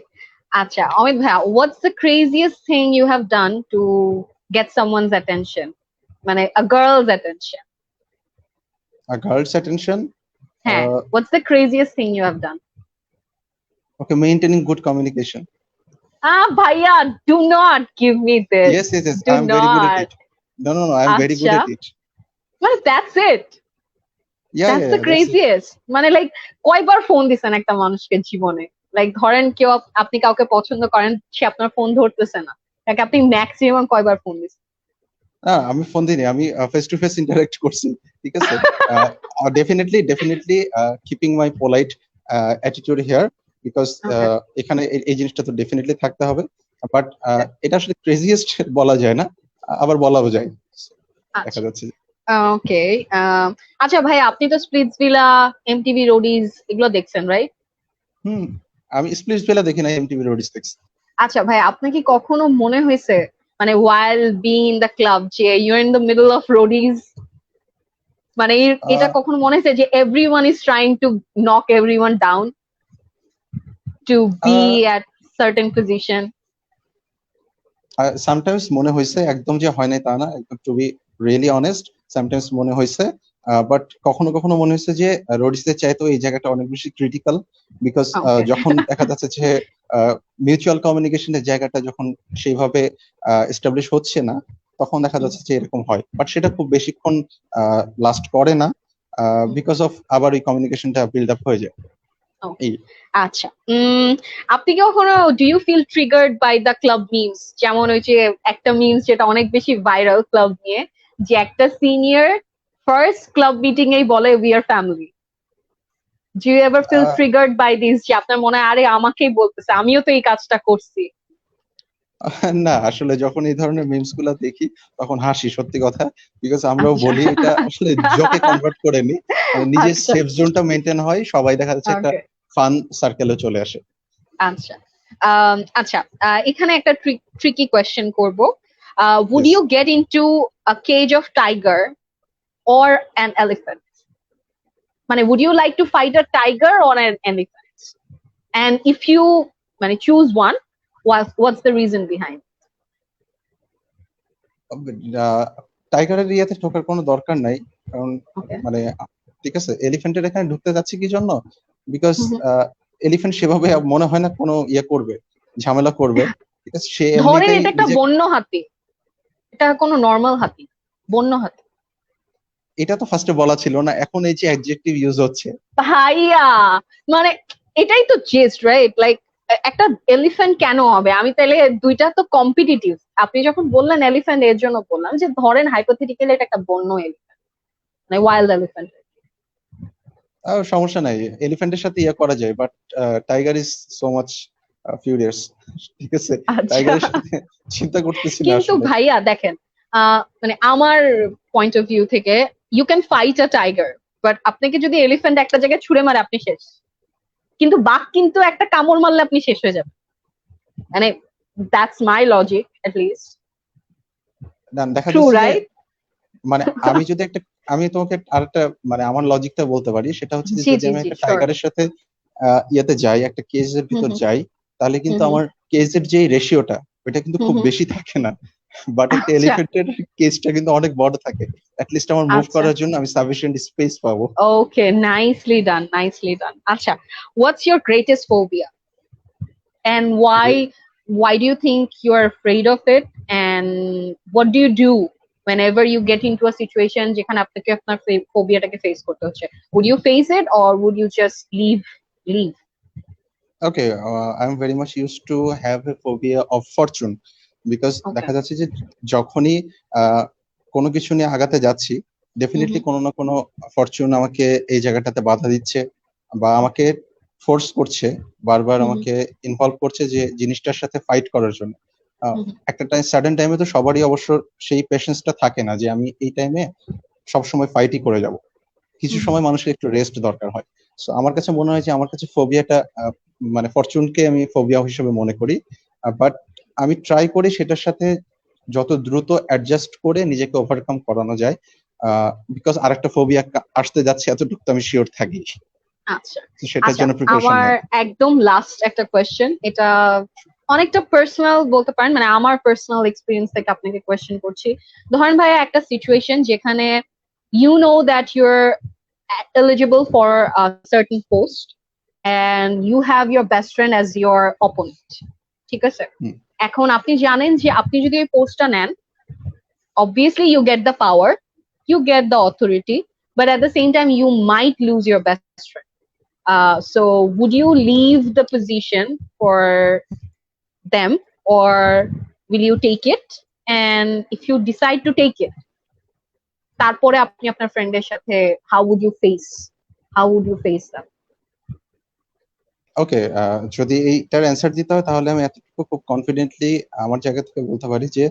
আচ্ছা অমিত ভাইয়া, what's the craziest thing you have done to get someone's attention, মানে a girl's attention?
A girl's attention?
What's the craziest thing you have done?
Okay, maintaining good communication.
Bhaiya, do not give me this.
Yes. I'm very good at it. No, I'm very good at it.
Well, that's it. That's the craziest. মানে like কয়বার phone দিছেন একটা মানুষকে জীবনে? Like ধরেন কেউ, আপনি কাউকে পছন্দ করেন, সে আপনার ফোন ধরতেছে না, আপনি ম্যাক্সিমাম কয়বার ফোন দিচ্ছেন?
আমি ফোন দিইনি, আমি ফেস টু ফেস ইন্টারঅ্যাক্ট করছি, ঠিক আছে। Definitely keeping my polite attitude here, because এখানে এই জিনিসটা তো ডেফিনেটলি থাকতে হবে, বাট এটা আসলে ক্রেজিয়েস্ট বলা যায় না, আবার বলাও যায়, দেখা যাচ্ছে।
ওকে, আচ্ছা ভাই, আপনি তো স্প্লিটসভিলা, এমটিভি রোডিজ এগুলো দেখছেন, রাইট?
আমি স্প্লিটসভিলা দেখি না, এমটিভি রোডিজ দেখছি।
আচ্ছা ভাই, আপনার কি কখনো মনে হয়েছে মানে while being in the club যে you're in the middle of roadies, মানে এটা কখনো মনে হয়েছে যে everyone is trying to knock everyone down to be at certain position?
Sometimes মনে হয়েছে, একদম যে হয় নাই তা না, একদম to be really honest, sometimes মনে হয়েছে, বাট কখনো কখনো মনে হয়েছে যে রোডিসের চাইতেও এই জায়গাটা অনেক বেশি ক্রিটিক্যাল, বিকজ যখন দেখা যাচ্ছে যে মিউচুয়াল কমিউনিকেশনের জায়গাটা যখন সেইভাবে এস্টাবলিশ হচ্ছে না, তখন দেখা যাচ্ছে যে এরকম হয়, বাট সেটা খুব বেশিক্ষণ লাস্ট করে না, বিকজ অফ আবার ওই কমিউনিকেশনটা বিল্ড আপ হয়ে যায়।
আচ্ছা, আপনি কি কখনো do you feel triggered by the club memes? যেমন ওই যে একটা মিমস যেটা অনেক বেশি ভাইরাল ক্লাব নিয়ে, যে একটা সিনিয়র ফার্স্ট ক্লাব মিটিং এই বলে we are family. Do you ever feel triggered by this, যে আপনার মনে হয় আরে আমাকেই বলতেছে, আমিও তো এই কাজটা করছি?
না, আসলে যখন এই ধরনের মিমস গুলা দেখি তখন হাসি, সত্যি কথা, বিকজ আমরাও বলি এটা আসলে জোকে কনভার্ট করে নি, মানে নিজের সেফ জোনটা মেইনটেইন হয়, সবাই দেখা যাচ্ছে একটা ফান সার্কেলে চলে আসে।
আচ্ছা, আচ্ছা, এখানে একটা ট্রিকি কোয়েশ্চেন করব। would you get into a cage of tiger or an elephant? মানে would you like to fight a tiger or an elephant? And if you মানে choose one, what's the reason behind?
টাইগারের ইয়েতে ঢোকার কোনো দরকার নাই, কারণ মানে ঠিক আছে, এলিফ্যান্টের এখানে ঢুকতে যাচ্ছে কি জন্য, বিকজ এলিফ্যান্ট সেভাবে মনে হয় না কোনো ইয়ে করবে, ঝামেলা করবে, ঠিক আছে। সে
ধরেন এটা একটা বন্য হাতি, এটা কোনো নরমাল হাতি, বন্য হাতি।
এটা তো ফার্স্টে বলা ছিল না, এখন এই যে অ্যাডজেক্টিভ ইউজ হচ্ছে
ভাইয়া, মানে এটাই তো জেস্ট, রাইট? লাইক একটা এলিফ্যান্ট কেন হবে? আমি তাহলে দুইটা তো কম্পিটিটিভ। আপনি যখন বললেন এলিফ্যান্ট, এর জন্য বললাম যে ধরেন হাইপোথেটিক্যালি এটা একটা বন্য এলিফ্যান্ট, মানে ওয়াইল্ড এলিফ্যান্ট।
সমস্যা নাই, এলিফ্যান্টের সাথে ইয়ে করা যায়, but tiger is so much furious, ঠিক আছে, টাইগারের সাথে চিন্তা করতেছি না।
কিন্তু ভাইয়া দেখেন, মানে আমার পয়েন্ট অফ ভিউ থেকে you can fight a tiger, but আপনাকে যদি এলিফ্যান্ট একটা জায়গায় ছুড়ে মারে আপনি শেষ, কিন্তু বাঘ কিন্তু একটা কামড় মারলে আপনি শেষ হয়ে যাবেন, মানে that's my logic at least.
দেখা যাচ্ছে মানে আমি যদি একটা, আমি তোমাকে আরেকটা মানে আমার লজিকটা বলতে পারি, সেটা হচ্ছে যে যদি আমি একটা টাইগারের সাথে ইয়েতে যাই, একটা কেজের ভিতর যাই, তাহলে কিন্তু আমার কেজের যে রেশিওটা ওটা কিন্তু খুব বেশি থাকে না, বাট একটা এলিফ্যান্টের কেজটা কিন্তু অনেক বড় থাকে, অ্যাট লিস্ট আমার মুভ করার জন্য আমি সাফিশিয়েন্ট স্পেস পাবো।
ওকে, নাইসলি ডান, নাইসলি ডান। আচ্ছা, what's your greatest phobia and why do you think you are afraid of it, and what do you do whenever you get into a situation যেখানে আপনাকে আপনার ফোবিয়াটাকে face করতে হচ্ছে? would you face it or would you just leave?
Okay, I'm very much used to have a phobia of fortune, because দেখা যাচ্ছে যে যখনই কোনো কিছু নিয়ে আগাতে যাচ্ছি, ডেফিনেটলি কোনো না কোনো ফরচুন আমাকে এই জায়গাটাতে বাধা দিচ্ছে, বা আমাকে ফোর্স করছে, বারবার আমাকে ইনভলভ করছে যে জিনিসটার সাথে ফাইট করার জন্য। একটা সাডেন টাইমে তো সবারই অবশ্য সেই পেশেন্সটা থাকে না যে আমি এই টাইমে সবসময় ফাইটই করে যাব, কিছু সময় মানুষের একটু রেস্ট দরকার হয়। সো আমার কাছে মনে হয় যে আমার কাছে ফোবিয়াটা মানে ফরচুনকে আমি ফোবিয়া হিসেবে মনে করি, বাট আমি ট্রাই করি সেটার সাথে যত দ্রুত অ্যাডজাস্ট করে নিজেকে ওভারকাম করানো যায়, বিকজ আরেকটা ফোবিয়া আসতে যাচ্ছে এতটুকু তো আমি শিওর থাকি।
আচ্ছা,
সেটার জন্য প্রিপারেশন।
আমার একদম লাস্ট একটা কোয়েশ্চেন, এটা অনেকটা পার্সোনাল বলতে পারেন, মানে আমার পার্সোনাল এক্সপেরিয়েন্স থেকে আপনাকে কোয়েশ্চেন করছি। ধরেন ভাইয়া একটা সিচুয়েশন যেখানে you know that you're eligible for a certain post and you have your best friend as your opponent, ঠিক আছে? এখন আপনি জানেন যে আপনি যদি এই পোস্টটা নেন, obviously you get the power, you get the authority, but at the same time you might lose your best friend. So would you leave the position for them, or will you take it, and if you decide to take it, তারপরে আপনি আপনার ফ্রেন্ডের সাথে how would you face that?
ওকে, যদি এইটার answer দিতে হয় তাহলে আমি এতটুকু খুব কনফিডেন্টলি আমার জায়গা থেকে বলতে পারি যে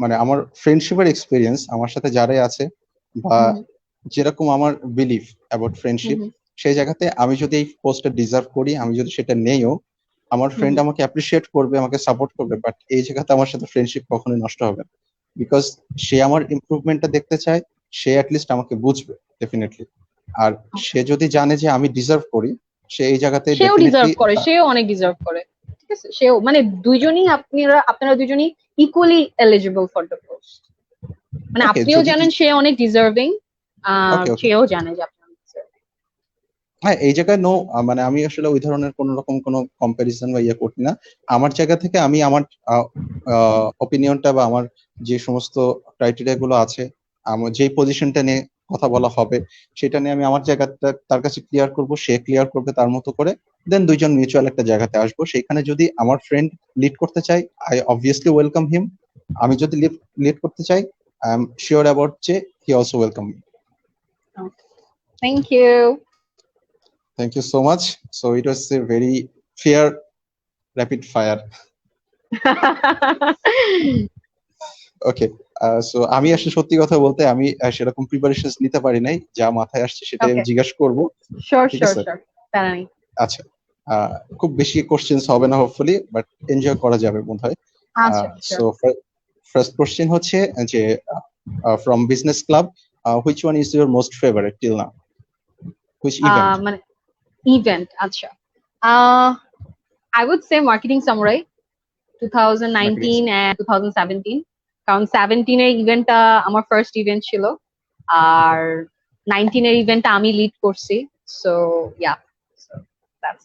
মানে আমার ফ্রেন্ডশিপের এক্সপিরিয়েন্স আমার সাথে যারাই আছে বা যেরকম আমার বিলিফ অ্যাবাউট ফ্রেন্ডশিপ, সেই জায়গাতে আমি যদি এই পোস্টটা ডিজার্ভ করি, আমি যদি সেটা নেইও, আমার ফ্রেন্ড আমাকে অ্যাপ্রিসিয়েট করবে, আমাকে সাপোর্ট করবে, বাট এই জায়গাতে আমার সাথে ফ্রেন্ডশিপ কখনোই নষ্ট হবে না, বিকজ সে আমার ইমপ্রুভমেন্টটা দেখতে চায়, সে অ্যাটলিস্ট আমাকে বুঝবে ডেফিনেটলি। আর সে যদি জানে যে আমি ডিজার্ভ করি, সে এই জায়গাতে
সেও ডিজার্ভ করে, সেও অনেক ডিজার্ভ করে, ঠিক আছে? সেও মানে দুইজনই আপনারা দুইজনই equally eligible for the post, মানে আপনিও জানেন সে অনেক ডিজার্ভিং, সেও জানে যে আপনি অনেক ডিজার্ভিং।
হ্যাঁ, এই জায়গায় নো, মানে আমি আসলে ওই ধরনের কোন রকম কোনো কম্পারিজন বা ইয়ে করি না। আমার জায়গা থেকে আমি আমার অপিনিয়নটা বা আমার যে সমস্ত ক্রাইটেরিয়া গুলো আছে, আমার যে পজিশনটা নিয়ে কথা বলা হবে সেটা নিয়ে আমি আমার জায়গাটা তার কাছে ক্লিয়ার করব, সে ক্লিয়ার করবে তার মতো করে, দেন দুইজন মিউচুয়াল একটা জায়গাতে আসবো। সেখানে যদি আমার ফ্রেন্ড লিড করতে চাই, আই অবভিয়াসলি ওয়েলকাম হিম। আমি যদি লিড করতে চাই, আই এম শিওর অ্যাবাউট যে he also welcome me.
Thank you.
Thank you so much. So it was a very fair rapid fire. Okay. So আমি আসলে সত্যি কথা বলতে আমি সেরকম প্রিপারেশনস নিতে পারি নাই, যা মাথায় আসছে সেটাই আমি জিজ্ঞাসা করব।
শিওর।
আচ্ছা, খুব বেশি কোশ্চেনস হবে না হোপফুলি, বাট এনজয় করা যাবে বোধহয়। সো ফার্স্ট কোশ্চেন হচ্ছে যে from business club, which one is your most favorite till now? Which event?
মানে ইভেন্ট, আচ্ছা, I would say Marketing Samurai 2019 and 2017, কারণ 17 এর ইভেন্টটা আমার ফার্স্ট ইভেন্ট ছিল, আর 19 এর ইভেন্টটা আমি লিড করছি, so yeah, so that's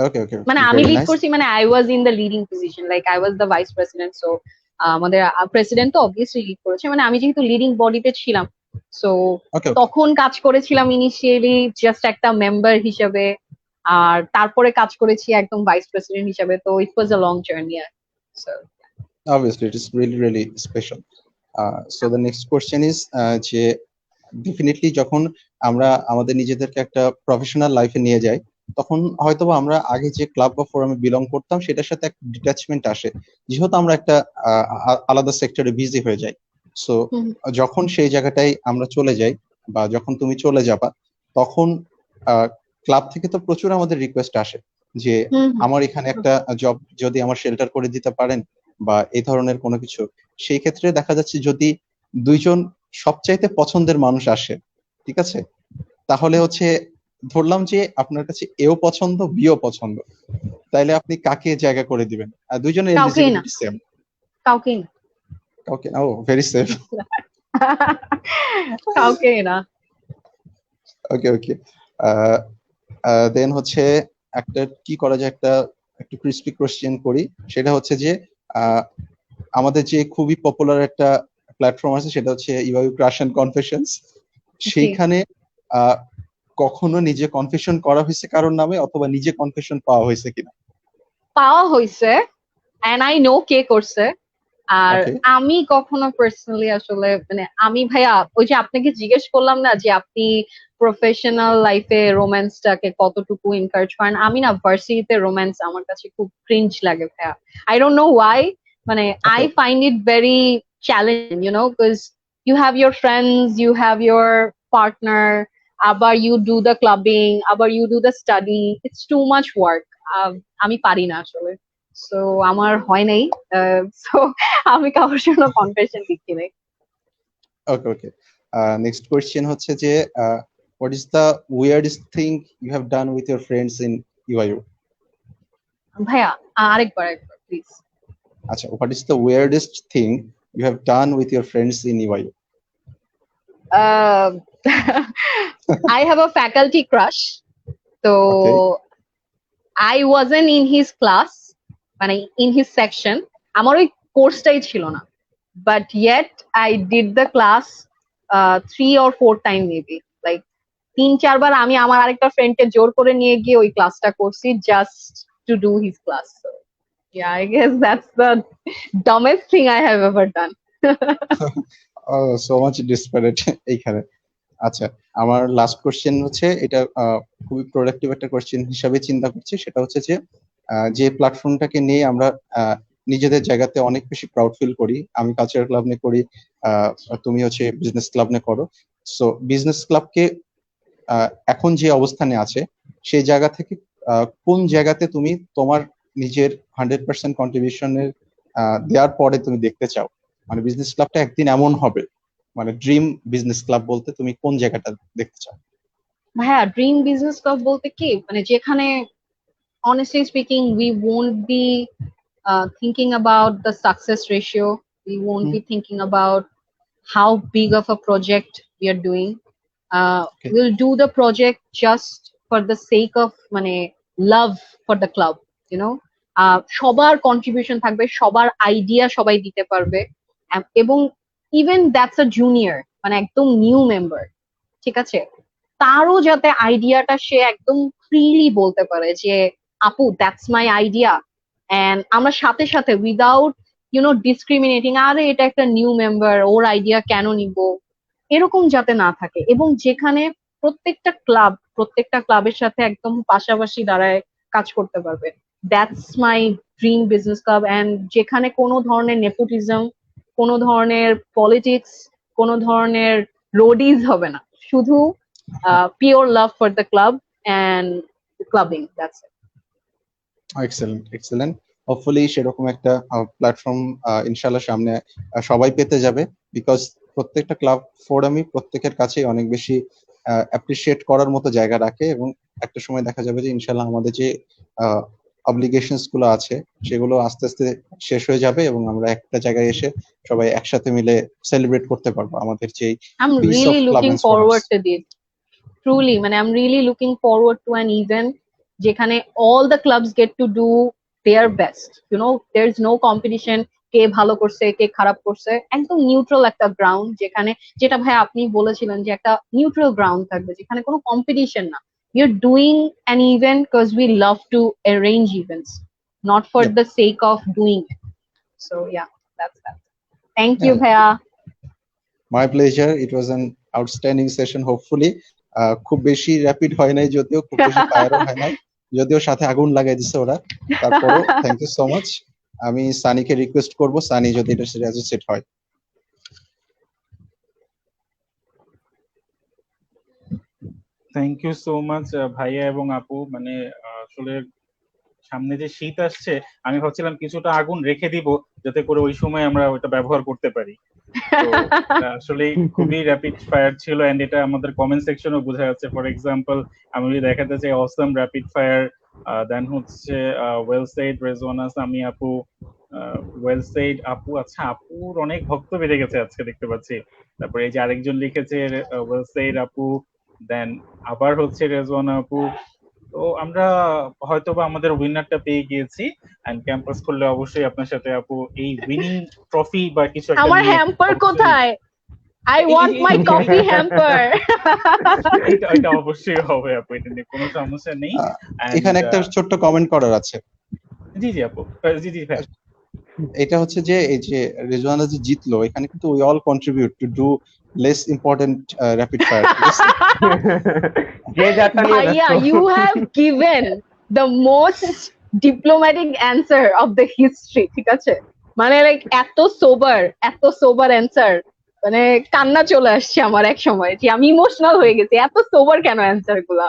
Okay.
মানে আমি লিড করছি, মানে I was in the leading position, like I was the vice president, so আমাদের প্রেসিডেন্ট তো অবভিয়াসলি লিড করেছে, মানে আমি যেহেতু লিডিং বডিতে ছিলাম, সো তখন কাজ করেছিলাম ইনিশিয়ালি জাস্ট একটা মেম্বার হিসেবে, আর তারপরে কাজ করেছি একদম ভাইস প্রেসিডেন্ট হিসেবে, তো it was a long journey. So
obviously it is really special. So the next question is যে ডেফিনেটলি যখন আমরা আমাদের নিজেদেরকে একটা প্রফেশনাল লাইফে নিয়ে যাই, তখন হয়তোবা আমরা আগে যে ক্লাব বা ফোরামে বিলং করতাম সেটার সাথে একটা ডিটাচমেন্ট আসে, যেহেতু আমরা একটা আলাদা সেক্টরে বিজি হয়ে যাই। সো যখন সেই জায়গাটায় আমরা চলে যাই বা যখন তুমি চলে যাবা, তখন ক্লাব থেকে তো প্রচুর আমাদের রিকোয়েস্ট আসে যে আমার এখানে একটা জব যদি আমার শেল্টার করে দিতে পারেন বা এই ধরনের কোনো কিছু। সেই ক্ষেত্রে দেখা যাচ্ছে যদি দুইজন সবচাইতে পছন্দের মানুষ আসে, ঠিক আছে, তাহলে হচ্ছে ধরলাম যে আপনার কাছে এও পছন্দ, বিও পছন্দ, তাইলে আপনি কাকে জায়গা করে দিবেন? আর দুইজনের এলিজিবিলিটি সেম।
কাউকে
ও ভেরি সেফ।
কাউকে না।
ওকে। দেন হচ্ছে একটা কি করা যায়, একটা একটু ক্রিস্পি কোশ্চেন করি। সেটা হচ্ছে যে আমাদের যে খুবই পপুলার একটা প্ল্যাটফর্ম আছে, সেটা হচ্ছে ইভাইউ ক্রাশ এন্ড কনফেশনস। সেইখানে কখনো নিজে কনফেশন করা হয়েছে কারোর নামে, অথবা নিজে কনফেশন পাওয়া হয়েছে কিনা?
পাওয়া হয়েছে, এন্ড আই নো কে করছে। আর আমি কখনো পার্সোনালি আসলে মানে আমি ভাইয়া ওই যে আপনাকে জিজ্ঞেস করলাম না যে আপনি প্রফেশনাল লাইফে রোম্যান্সটাকে কতটুকু এনকারেজ করেন, আমি না ভার্সিটিতে রোম্যান্স আমার কাছে খুব ক্রিঞ্জ লাগে ভাইয়া। আই ডোন্ট নো ওয়াই, মানে I find it very challenging, you know, because you have your friends, you have your partner, আবার ইউ ডু দ্য ক্লাবিং, আবার you do the study, it's too much work. আমি পারি না আসলে, so আমার হয় নাই, সো আমি কারোর জন্য কনফেশন দিচ্ছি নাই।
ওকে। নেক্সট কোয়েশ্চেন হচ্ছে যে what is the weirdest thing you have done with your friends in UIU?
ভাইয়া আরেকবার প্লিজ।
আচ্ছা, what is the weirdest thing you have done with your friends in UIU?
I have a faculty crush, so I wasn't in his class, মানে in his section, আমার ওই কোর্সটাই ছিল না, but yet I did the class 3 or 4 time maybe, like 3-4 বার আমি আমার আরেকটা ফ্রেন্ডকে জোর করে নিয়ে গিয়ে ওই ক্লাসটা করছি just to do his class. So Yeah, I guess that's the dumbest thing I have ever done.
So much desperate এইখানে। আচ্ছা, আমার লাস্ট কোশ্চেন হচ্ছে, এটা খুবই প্রোডাক্টিভ একটা কোশ্চেন হিসাবে চিন্তা করছি, সেটা হচ্ছে যে প্ল্যাটফর্মটাকে নিয়ে আমরা নিজেদের জায়গাতে অনেক বেশি প্রাউড ফিল করি। আমি কালচারাল ক্লাব নিয়ে করি, তুমি হচ্ছে বিজনেস ক্লাব নিয়ে করো। সো বিজনেস ক্লাবকে এখন যে অবস্থানে আছে সেই জায়গা থেকে কোন জায়গাতে তুমি তোমার নিজের 100% কন্ট্রিবিউশনের দেওয়ার পরে তুমি দেখতে চাও, মানে বিজনেস ক্লাবটা একদিন এমন হবে, মানে ড্রিম বিজনেস ক্লাব বলতে তুমি কোন জায়গাটা দেখতে চাও?
ভাইয়া ড্রিম বিজনেস ক্লাব বলতে কি, মানে যেখানে honestly speaking we won't be thinking about the success ratio, we won't be thinking about how big of a project we are doing.
Okay.
We'll do the project just for the sake of মানে love for the club, you know. সবার contribution থাকবে, সবার idea সবাই দিতে পারবে, এবং even that's a junior, মানে একদম নিউ মেম্বার, ঠিক আছে, তারও যাতে আইডিয়াটা সে একদম ফ্রিলি বলতে পারে যে আপু দ্যাটস মাই আইডিয়া, এন্ড আমরা সাথে সাথে উইদাউট ডিসক্রিমিনেটিং, আরে এটা একটা নিউ মেম্বার, ওর আইডিয়া কেন নিব, এরকম যাতে না থাকে, এবং যেখানে প্রত্যেকটা ক্লাবের সাথে একদম পাশাপাশি দাঁড়ায় কাজ করতে পারবে, that's my dream business club. And যেখানে কোনো ধরনের নেপোটিজম, কোনো ধরনের পলিটিক্স, কোনো ধরনের রোডিজ হবে না, শুধু pure love for the club and clubbing, that's it.
Excellent, excellent. Hopefully সেরকম একটা প্ল্যাটফর্ম ইনশাআল্লাহ সামনে সবাই পেতে যাবে, বিকজ প্রত্যেকটা ক্লাব ফোরামই প্রত্যেকের কাছেই অনেক বেশি অ্যাপ্রিসিয়েট করার মতো জায়গা রাখে, এবং একটা সময় দেখা যাবে যে ইনশাআল্লাহ আমাদের যে অব্লিগেশনস গুলো আছে সেগুলো আস্তে আস্তে শেষ হয়ে যাবে, এবং আমরা একটা জায়গায় এসে সবাই একসাথে মিলে সেলিব্রেট করতে পারবো আমাদের যে
I'm really looking forward to this. Truly, মানে I'm really looking forward to an event যেখানে all the clubs get to do their best. You know, there's no competition, কে ভালো করছে কে খারাপ করছে, একদম নিউট্রাল একটা গ্রাউন্ড, যেখানে যেটা ভাই আপনি বলেছিলেন যে একটা নিউট্রাল গ্রাউন্ড থাকবে, যেখানে কোনো কম্পিটিশন না। We're doing an event because we love to arrange events, not for
Yep.
the sake of doing it. So yeah, that's that. Thank you, Bhaiya.
My pleasure. It was an outstanding session. Hopefully, খুব বেশি rapid হয় নাই, যদিও খুব বেশি ফায়ারও হয় নাই, যদিও সাথে আগুন লাগাই দিছে ওরা, তারপরও থ্যাংক ইউ সো মাচ। আমি সানিকে রিকোয়েস্ট করব, সানি যদি এটা অ্যাসোসিয়েট হয়।
থ্যাংক ইউ সো মাচ ভাইয়া এবং আপু। মানে আসলে সামনে যে শীত আসছে, আমি ভাবছিলাম কিছুটা আগুন রেখে দিব যাতে করে ওই সময় আমরা ওটা ব্যবহার করতে পারি। তো আসলে খুবই র্যাপিড ফায়ার ছিল, এন্ড এটা আমাদের কমেন্ট সেকশনও বোঝা যাচ্ছে। ফর এক্সাম্পল আমি যদি দেখাতে চাই, অসম র্যাপিড ফায়ার, দেন হচ্ছে ওয়েল সেড রেজওয়ানা সামি আপু, ওয়েল সেড আপু। আচ্ছা, আপুর অনেক ভক্ত বেড়ে গেছে আজকে দেখতে পাচ্ছি। তারপরে এই যে আরেকজন লিখেছে ওয়েল সেড আপু, দেন আবার হচ্ছে রেজওয়ানা আপু। তো আমরা হয়তোবা আমাদের উইনারটা পেয়ে গিয়েছি, এন্ড ক্যাম্পাস খুললে অবশ্যই আপনার সাথে আপু এই উইনিং ট্রফি বা কিছু একটা
আমার হ্যাম্পার কোথায়? I want my coffee hamper.
এটা অবশ্যই হবে আপু, এটা নিয়ে কোনো সমস্যা নেই।
এখানে একটা ছোট্ট কমেন্ট করার আছে।
জি জি আপু, জি জি ভাই।
এটা হচ্ছে যে এই যে রেজওয়ানা যে জিতলো, এখানে কিন্তু we all contribute to do less important rapid fire.
Bhaiya, you have given the most diplomatic answer of the history, ঠিক আছে? মানে লাইক এত সোবার অ্যান্সার, মানে কান্না চলে আসছে আমার এক সময়, যে আমি ইমোশনাল হয়ে গেছি, এত সোবার কেন অ্যান্সার গুলা।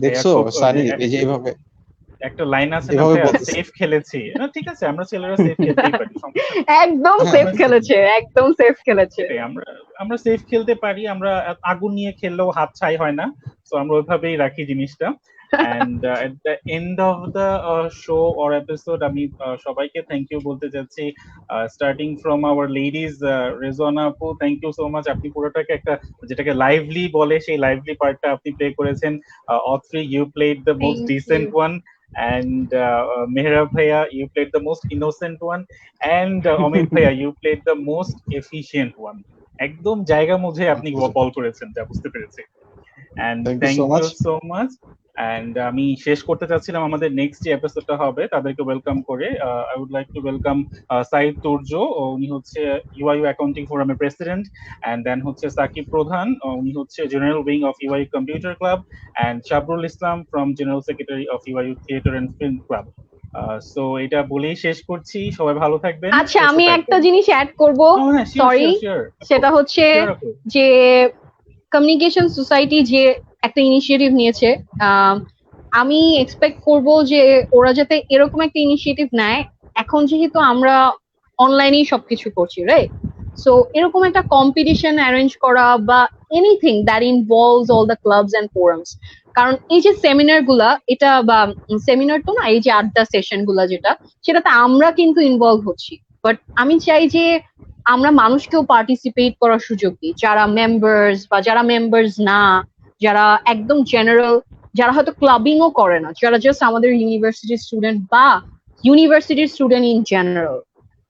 দেখছো সানি, এই যে এইভাবে
একটা লাইন আছে না, সেফ খেলেছি না, ঠিক আছে, আমরা ছেলেরা সেফ খেলতেই পারি,
একদম সেফ খেলেছে, একদম সেফ খেলেছে।
আমরা সেফ খেলতে পারি, আমরা আগুন নিয়ে খেললেও হাত ছাই হয় না, তো আমরা ওইভাবেই রাখি জিনিসটা। and at the end of the show or episode আমি সবাইকে থ্যাংক ইউ বলতে যাচ্ছি, starting from our ladies, Rezwana আপু, থ্যাংক ইউ সো মাচ। আপনি পুরোটাকে একটা যেটাকে লাইভলি বলে সেই লাইভলি পার্টটা আপনি প্লে করেছেন। অথ্রি, you played the most decent one, and Mehrab Bhaiya, you played the most innocent one, and Amit Bhaiya, you played the most efficient one. একদম জায়গা মুঝে আপনি বল করেছেন, যা বুঝতে পেরেছি। And thank you so much. And আমি শেষ করতে চাচ্ছিলাম আমাদের নেক্সট যে এপিসোডটা হবে তাদেরকে ওয়েলকাম করে। I would like to welcome Sayed Turjo, উনি হচ্ছে ইউআইউ অ্যাকাউন্টিং ফোরামের প্রেসিডেন্ট, অ্যান্ড দেন হচ্ছে সাকিব প্রধান, উনি হচ্ছে general wing of UIU computer club, and Shabrul Islam from general secretary of UIU theatre and film club. So এটা বলেই শেষ করছি, সবাই ভালো থাকবেন।
আচ্ছা, আমি একটা জিনিস অ্যাড করব, সরি, সেটা হচ্ছে যে কমিউনিকেশন সোসাইটি যে একটা ইনিশিয়েটিভ নিয়েছে, আমি এক্সপেক্ট করব যে ওরা যাতে এরকম একটা ইনিশিয়েটিভ নেয়। এখন যেহেতু আমরা অনলাইনেই সবকিছু করছি, রাইট? সো এরকম একটা কম্পিটিশন অ্যারেঞ্জ করা বা anything that involves all the clubs and forums. কারণ এই যে সেমিনার গুলা, এটা বা সেমিনার তো না, এই যে আড্ডা সেশন গুলা যেটা, সেটাতে আমরা কিন্তু ইনভলভ হচ্ছি, বাট আমি চাই যে আমরা মানুষকেও পার্টিসিপেট করার সুযোগ দিই, যারা মেম্বার্স বা যারা মেম্বার্স না, যারা একদম জেনারেল, যারা হয়তো ক্লাবিংও করে না, যারা জাস্ট আমাদের ইউনিভার্সিটির স্টুডেন্ট বা ইউনিভার্সিটির স্টুডেন্ট ইন জেনারেল।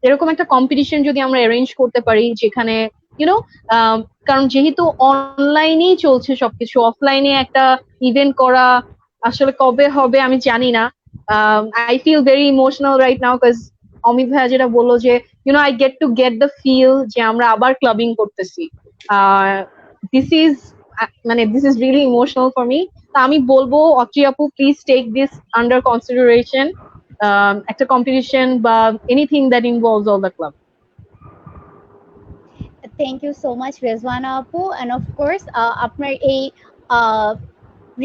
এরকম একটা কম্পিটিশন যদি আমরা অ্যারেঞ্জ করতে পারি যেখানে ইউনো, কারণ যেহেতু অনলাইনেই চলছে সবকিছু, অফলাইনে একটা ইভেন্ট করা আসলে কবে হবে আমি জানি না। I feel very emotional right now, because Amit ভাইয়া যেটা বললো যে আই গেট দ্য ফিল যে আমরা আবার ক্লাবিং করতেছি। This is really emotional for me. তা আমি বলবো অত্রি আপু, please take this under consideration, একটা কম্পিটিশন বা anything that involves all the club.
Thank you so much Rezwana আপু, এন্ড অফ কোর্স আপনার এই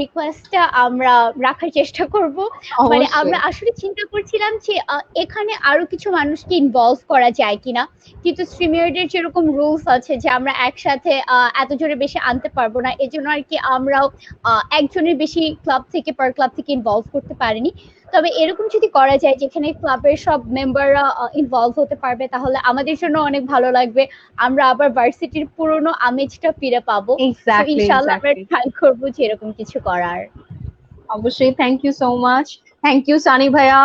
রিকোয়েস্টটা আমরা রাখার চেষ্টা করব। মানে আমরা আসলে চিন্তা করছিলাম যে এখানে আরো কিছু মানুষকে ইনভলভ করা যায় কিনা, কিন্তু স্ট্রিমিয়ার্ডের যেরকম রুলস আছে যে আমরা একসাথে এত জনের বেশি আনতে পারবো না, এজন্য আর কি আমরাও একজনের বেশি ক্লাব থেকে পার ক্লাব থেকে ইনভলভ করতে পারিনি। তবে এরকম যদি করা যায় যেখানে ক্লাবের সব মেম্বাররা ইনভলভ হতে পারবে, তাহলে আমাদের জন্য অনেক ভালো লাগবে। আমরা আবার ভার্সিটির পুরনো আমেজটা ফিরে পাবো। ইনশাআল্লাহ আমরা ট্রাই করবো যে এরকম কিছু করার।
অবশ্যই। Thank you so much. Thank you Sunny ভাইয়া,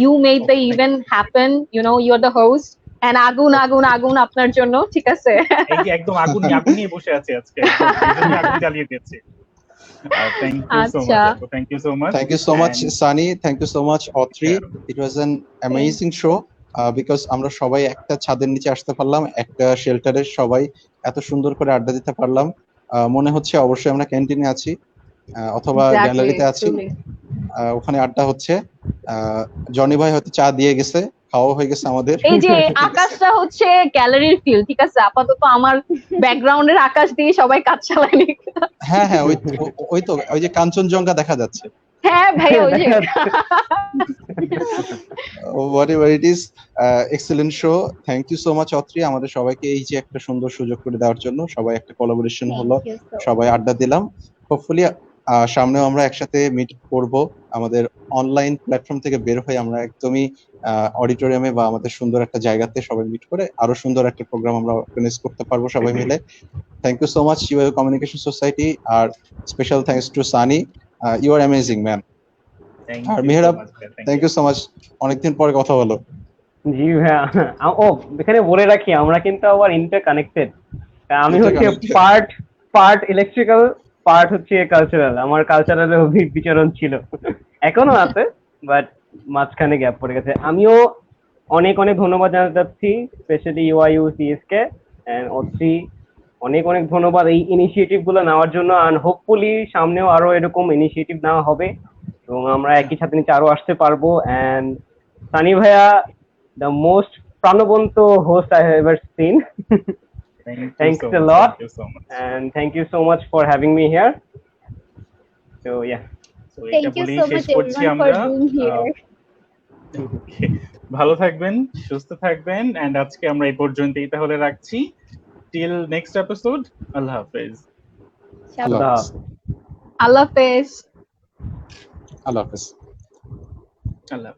you made the event happen, you are the host, and আগুন আগুন আগুন আপনার জন্য, ঠিক আছে?
এই যে একদম আগুন নিয়ে বসে আছে আজকে, আগুন জ্বালিয়ে দিয়েছে। Thank you so much
Sani, thank you so much Otri. It was an amazing show because আমরা সবাই একটা ছাদের নিচে আসতে পারলাম, একটা শেল্টারে সবাই এত সুন্দর করে আড্ডা দিতে পারলাম। মনে হচ্ছে অবশ্যই আমরা ক্যান্টিনে আছি অথবা গ্যালারিতে আছি, ওখানে আড্ডা হচ্ছে। জনি ভাই হয়তো চা দিয়ে গেছে, খাওয়া হয়ে গেছে আমাদের।
এই যে আকাশটা হচ্ছে গ্যালারির ফিল, ঠিক আছে? আপাতত আমার ব্যাকগ্রাউন্ডের আকাশ দিয়ে সবাই কাজ চালায়নি।
হ্যাঁ হ্যাঁ, ওই তো ওই যে কাঞ্চনজঙ্ঘা দেখা যাচ্ছে।
হ্যাঁ ভাই, ওই যে
whatever it is, excellent show. Thank you so much Otri, আমাদের সবাইকে এই যে একটা সুন্দর সুযোগ করে দেওয়ার জন্য। সবাই একটা কোলাবোরেশন হলো, সবাই আড্ডা দিলাম। হোপফুলি সামনেও আমরা একসাথে মিট করব, আমাদের অনলাইন প্ল্যাটফর্ম থেকে বের হয়ে আমরা একদমই অডিটোরিয়ামে বা আমাদের সুন্দর একটা জায়গাতে সবাই মিট করে আরো সুন্দর একটা প্রোগ্রাম আমরা অর্গানাইজ করতে পারবো সবাই মিলে। Thank you so much UIU communication society, আর special thanks to Sunny, you are amazing man. আর Mehrab, thank you so much, অনেকদিন পরে কথা হলো।
জি ভাইয়া, ও এখানে বলে রাখি আমরা কিন্তু আবার ইন্টার কানেক্টেড। আমি হচ্ছে পার্ট ইলেকট্রিক্যাল, পার্ট হচ্ছে কালচারাল। আমার কালচারালে বিচরণ ছিল, এখনো আছে, বাট মাঝখানে গ্যাপ পড়ে গেছে। আমিও অনেক অনেক ধন্যবাদ জানাতে চাচ্ছি, specially UIU CSK and Atri, অনেক অনেক ধন্যবাদ এই ইনিশিয়েটিভ গুলো নেওয়ার জন্য। আর হোপফুলি সামনেও আরো এরকম ইনিশিয়েটিভ নেওয়া হবে এবং আমরা একই সাথে নিচে আরো আসতে পারবো। এন্ড সানি ভাইয়া, দ্য মোস্ট প্রাণবন্ত host I have ever seen. Thanks a lot, and thank you so much for having me here. So yeah,
thank you so much everyone for being here.
ভালো থাকবেন, সুস্থ থাকবেন, and আজকে আমরা এই পর্যন্তই তাহলে রাখছি। Till next episode, আল্লাহ হাফেজ।
আল্লাহ হাফেজ।
আল্লাহ হাফেজ।
আল্লাহ হাফেজ।
আল্লাহ।